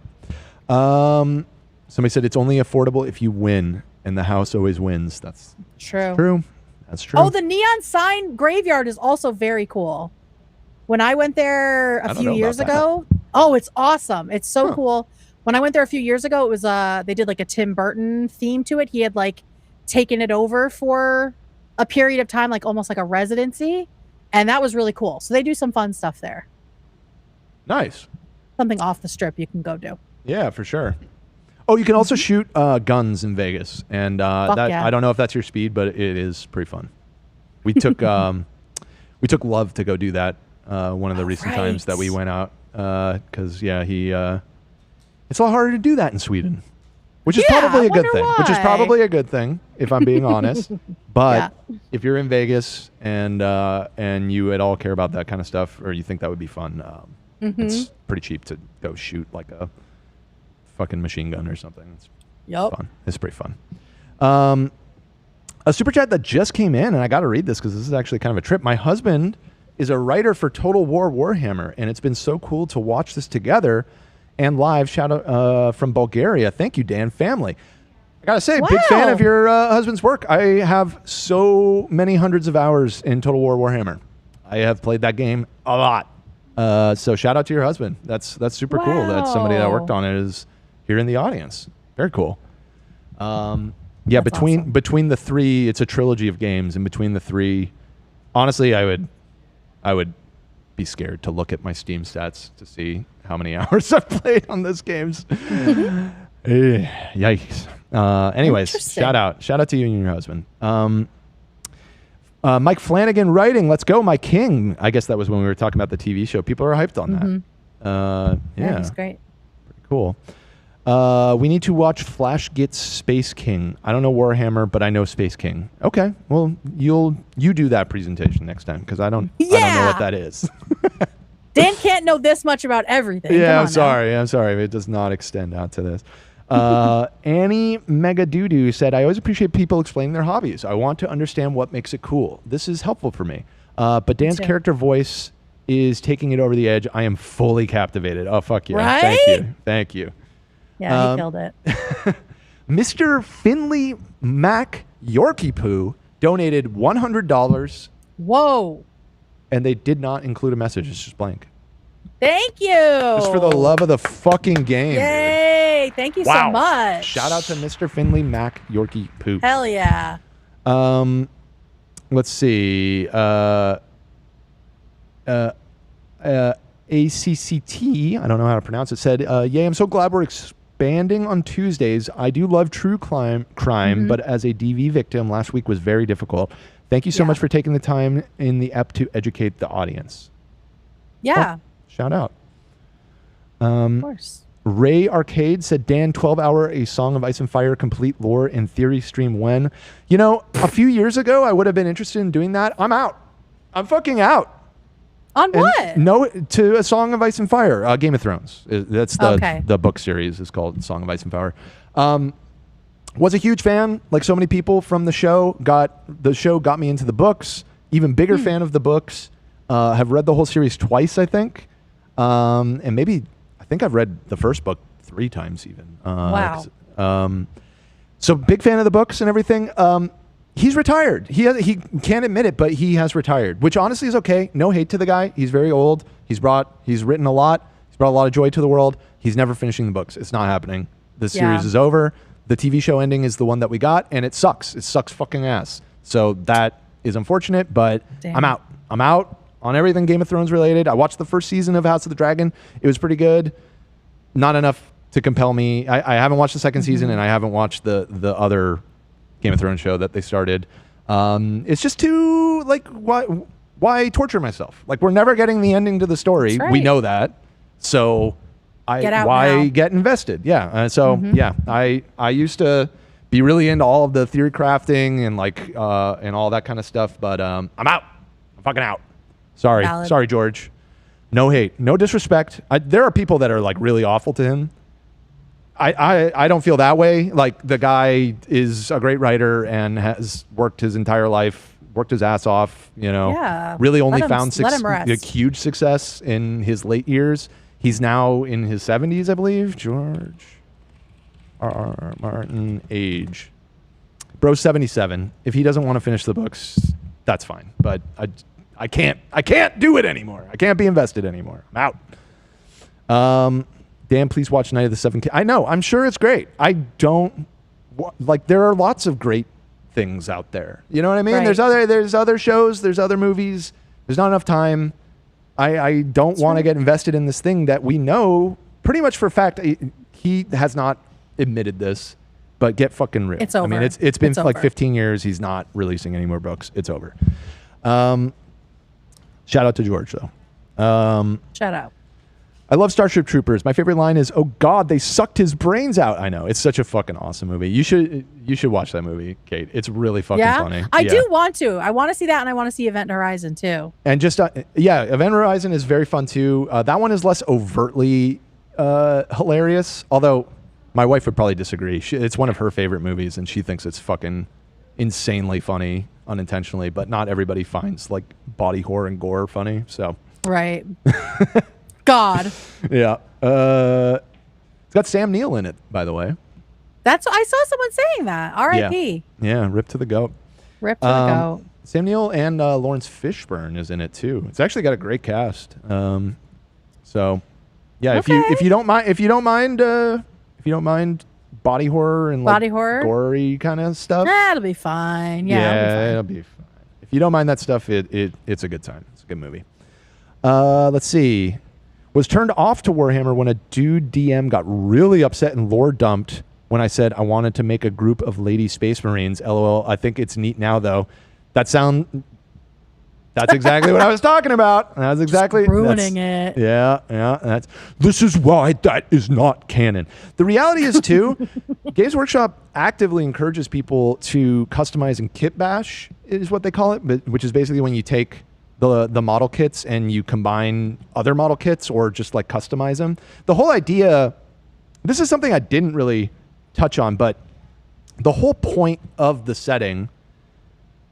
Somebody said it's only affordable if you win, and the house always wins. That's true. That's true. Oh, the neon sign graveyard is also very cool. When I went there a few years ago, it's awesome. It's so cool. When I went there a few years ago, it was they did like a Tim Burton theme to it. He had like taken it over for a period of time, like almost like a residency, and that was really cool. So they do some fun stuff there. Nice. Something off the strip you can go do. Yeah, for sure. Oh, you can also shoot guns in Vegas, and Fuck yeah. I don't know if that's your speed, but it is pretty fun. We took Love to go do that one of the recent times that we went out because it's a lot harder to do that in Sweden, which is probably a good thing. why. Which is probably a good thing if I'm being honest. But if you're in Vegas and you at all care about that kind of stuff, or you think that would be fun, it's pretty cheap to go shoot like a fucking machine gun or something. It's fun. It's pretty fun. A super chat that just came in, and I got to read this because this is actually kind of a trip. My husband is a writer for Total War Warhammer, and it's been so cool to watch this together and live. Shout out from Bulgaria. Thank you, Dan family. I got to say, big fan of your husband's work. I have so many hundreds of hours in Total War Warhammer. I have played that game a lot. So shout out to your husband. That's super cool that somebody that worked on it is here in the audience. Very cool. Yeah, between the three, it's a trilogy of games, and between the three, honestly, I would be scared to look at my Steam stats to see how many hours I've played on those games. Yikes. Anyways, shout out to you and your husband. Mike Flanagan writing, let's go, my king. I guess that was when we were talking about the TV show. People are hyped on that. Yeah, he's great. Pretty cool. We need to watch Flash Gets Space King. I don't know Warhammer, but I know Space King. Okay, well, you do that presentation next time because I don't know what that is. Dan can't know this much about everything. Yeah, I'm sorry. It does not extend out to this. Annie Megadoodoo said, I always appreciate people explaining their hobbies. I want to understand what makes it cool. This is helpful for me. But Dan's character voice is taking it over the edge. I am fully captivated. Oh, fuck yeah. Right? Thank you. Yeah, he killed it. Mr. Finley Mac Yorkie Poo donated $100. Whoa. And they did not include a message. It's just blank. Thank you. Just for the love of the fucking game. Yay. Thank you so much. Shout out to Mr. Finley Mac Yorkie Poo. Hell yeah. Let's see. ACCT, I don't know how to pronounce it, said, yay, I'm so glad we're expanding on Tuesdays. I do love true crime, but as a DV victim, last week was very difficult. Thank you so much for taking the time in the ep to educate the audience. Yeah. Oh, shout out. Of course. Ray Arcade said, Dan, 12-hour A Song of Ice and Fire complete lore and theory stream when? You know, a few years ago, I would have been interested in doing that. I'm out. I'm fucking out. On what? No, to A Song of Ice and Fire, Game of Thrones. That's the book series is called Song of Ice and Fire. Was a huge fan, like so many people from the show. The show got me into the books. Even bigger fan of the books. Have read the whole series twice, I think. And maybe, I think I've read the first book 3 times even. Wow. So big fan of the books and everything. He's retired. He can't admit it, but he has retired, which honestly is okay. No hate to the guy. He's very old. He's written a lot. He's brought a lot of joy to the world. He's never finishing the books. It's not happening. The series is over. The TV show ending is the one that we got, and it sucks. It sucks fucking ass. So that is unfortunate, but I'm out. I'm out on everything Game of Thrones related. I watched the first season of House of the Dragon. It was pretty good. Not enough to compel me. I haven't watched the second season, and I haven't watched the other Game of Thrones show that they started. It's just too, like, why torture myself? Like, we're never getting the ending to the story. Right. We know that. So why get invested? Yeah. I used to be really into all of the theory crafting and and all that kind of stuff, but I'm out. I'm fucking out. Sorry. Valid. Sorry, George. No hate. No disrespect. There are people that are like really awful to him. I don't feel that way. Like, the guy is a great writer and has worked his entire life, worked his ass off, really only found huge success in his late years. He's now in his 70s, I believe. George R.R. Martin age. Bro's 77. If he doesn't want to finish the books, that's fine. But I can't do it anymore. I can't be invested anymore. I'm out. Dan, please watch Night of the Seven Kings. I know. I'm sure it's great. I don't there are lots of great things out there. You know what I mean? Right. There's other shows. There's other movies. There's not enough time. I don't want to get invested in this thing that we know pretty much for a fact. He has not admitted this, but get fucking real. It's over. I mean, it's been like 15 years. He's not releasing any more books. It's over. Shout out to George, though. Shout out. I love Starship Troopers. My favorite line is, "Oh God, they sucked his brains out." I know, it's such a fucking awesome movie. You should watch that movie, Kate. It's really fucking funny. I do want to. I want to see that, and I want to see Event Horizon too. And just Event Horizon is very fun too. That one is less overtly hilarious. Although my wife would probably disagree. It's one of her favorite movies, and she thinks it's fucking insanely funny unintentionally. But not everybody finds like body horror and gore funny. So right. God. Yeah. It's got Sam Neill in it, by the way. I saw someone saying that. R.I.P. Yeah, rip to the goat. Rip to the goat. Sam Neill and Lawrence Fishburne is in it too. It's actually got a great cast. So yeah, okay. if you don't mind body horror and like gory kind of stuff, that'll be fine. Yeah, it'll be fine. If you don't mind that stuff, it's a good time. It's a good movie. Let's see. Was turned off to Warhammer when a dude DM got really upset and lore dumped when I said I wanted to make a group of lady space marines. LOL. I think it's neat now though. That's exactly what I was talking about. That's exactly ruining it. Yeah. This is why that is not canon. The reality is too, Games Workshop actively encourages people to customize and kit bash is what they call it, which is basically when you take the model kits and you combine other model kits or just like customize them. The whole idea, this is something I didn't really touch on, but the whole point of the setting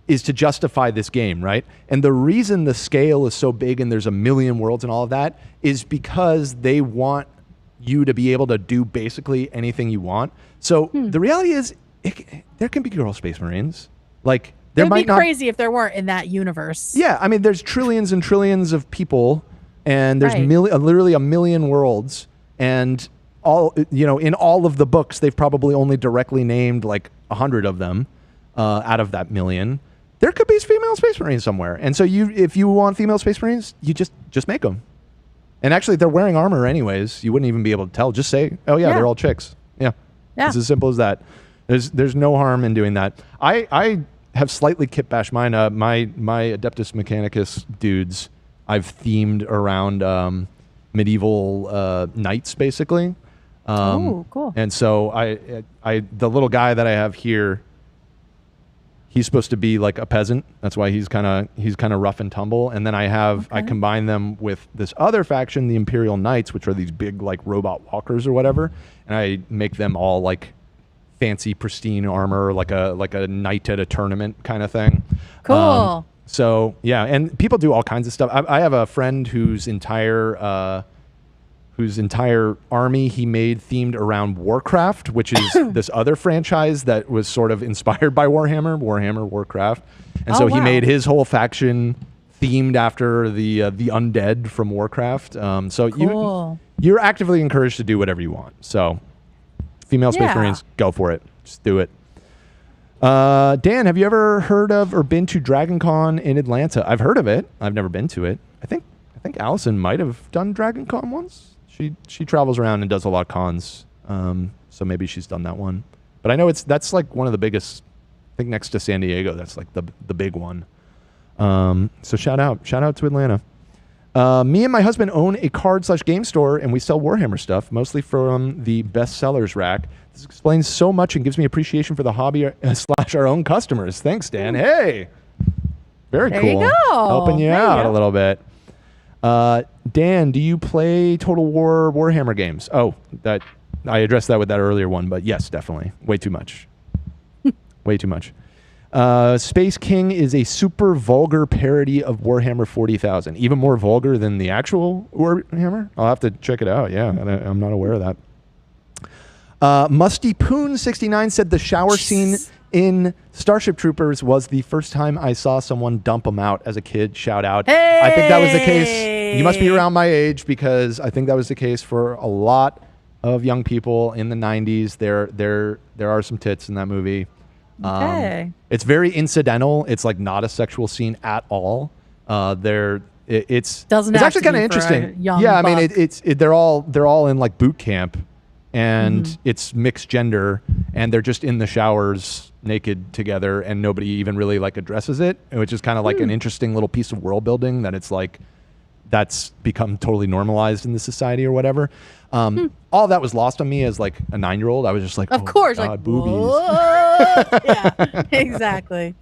is to justify this game, right? And the reason the scale is so big and there's a million worlds and all of that is because they want you to be able to do basically anything you want. So the reality is there can be girl space marines. Like there It would might be not crazy if there weren't in that universe. Yeah, I mean, there's trillions and trillions of people, and there's Right. literally a million worlds, and all in all of the books, they've probably only directly named like 100 of them out of that million. There could be female space marines somewhere, and so if you want female space marines, you just make them. And actually, they're wearing armor anyways. You wouldn't even be able to tell. Just say, "Oh yeah, they're all chicks." Yeah, it's as simple as that. There's no harm in doing that. I have slightly kit bashed mine. My Adeptus Mechanicus dudes, I've themed around medieval knights, basically. Oh, cool. And so I the little guy that I have here, he's supposed to be like a peasant. That's why he's kind of rough and tumble. And then I combine them with this other faction, the Imperial Knights, which are these big like robot walkers or whatever, and I make them all like fancy pristine armor, like a knight at a tournament kind of thing. Cool. So yeah, and people do all kinds of stuff. I have a friend whose entire army he made themed around Warcraft, which is this other franchise that was sort of inspired by Warhammer, Warcraft. And so he made his whole faction themed after the undead from Warcraft. So Cool. you're actively encouraged to do whatever you want. So female Space Marines, go for it. Just do it. Dan, have you ever heard of or been to Dragon Con in Atlanta? I've heard of it. I've never been to it. I think Allison might have done Dragon Con once. She travels around and does a lot of cons. So maybe she's done that one. But I know that's like one of the biggest, I think next to San Diego, that's like the big one. So shout out to Atlanta. Me and my husband own a card/game store, and we sell Warhammer stuff, mostly from the bestsellers rack. This explains so much and gives me appreciation for the hobby / our own customers. Thanks, Dan. Hey, very There cool. you go. Helping you There you out go. a little bit. Dan, do you play Total War Warhammer games? Oh, that I addressed that with that earlier one, but yes, definitely. Way too much. Way too much. Space King is a super vulgar parody of Warhammer 40,000. Even more vulgar than the actual Warhammer? I'll have to check it out. Yeah, I'm not aware of that. Musty Poon 69 said the shower scene in Starship Troopers was the first time I saw someone dump them out as a kid. Shout out. Hey! I think that was the case. You must be around my age because I think that was the case for a lot of young people in the 90s. There are some tits in that movie. Okay. It's very incidental. It's like not a sexual scene at all. It's Doesn't it's have actually to kind of be for a interesting. young Yeah, I mean buck. they're all in like boot camp, and it's mixed gender, and they're just in the showers naked together, and nobody even really like addresses it, which is kind of like an interesting little piece of world building that it's like that's become totally normalized in the society or whatever. All that was lost on me as like a 9-year-old. I was just like, Of oh course, my God, like boobies. what? Yeah, exactly.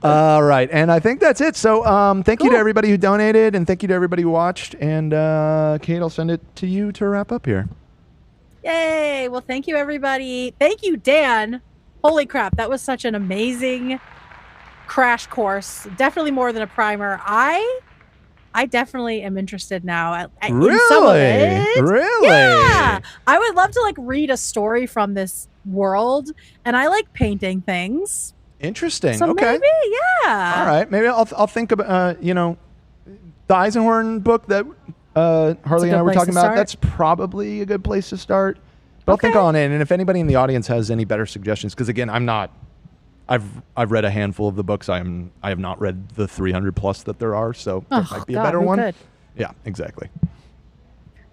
All right, and I think that's it. So thank you to everybody who donated, and thank you to everybody who watched. And Kate, I'll send it to you to wrap up here. Yay! Well, thank you, everybody. Thank you, Dan. Holy crap, that was such an amazing crash course. Definitely more than a primer. I definitely am interested now in some of it. Really? Yeah. I would love to like read a story from this world, and I like painting things. Interesting. So okay. maybe, yeah. All right. Maybe I'll think about the Eisenhorn book that Harley and I were talking about. That's probably a good place to start. But I'll think on it. And if anybody in the audience has any better suggestions, because again, I'm not I've read a handful of the books. I have not read the 300 plus that there are, so there might be a better one. Could? Yeah, exactly.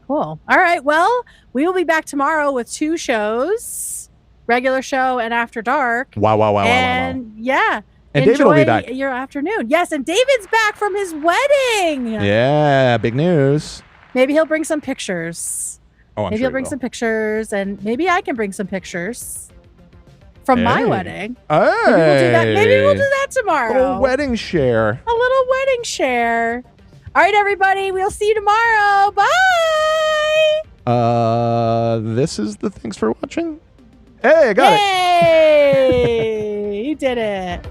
Cool. All right. Well, we will be back tomorrow with 2 shows, regular show and After Dark. Wow. And yeah. And enjoy David will be back. your afternoon. Yes, and David's back from his wedding. Yeah, big news. Maybe he'll bring some pictures. Oh, I'm maybe sure he'll bring some pictures, and maybe I can bring some pictures from my wedding. Hey. Maybe we'll do that. Maybe we'll do that tomorrow. A little wedding share. A little wedding share. All right, everybody. We'll see you tomorrow. Bye. This is the thanks for watching. Hey, I got it. Hey, you did it.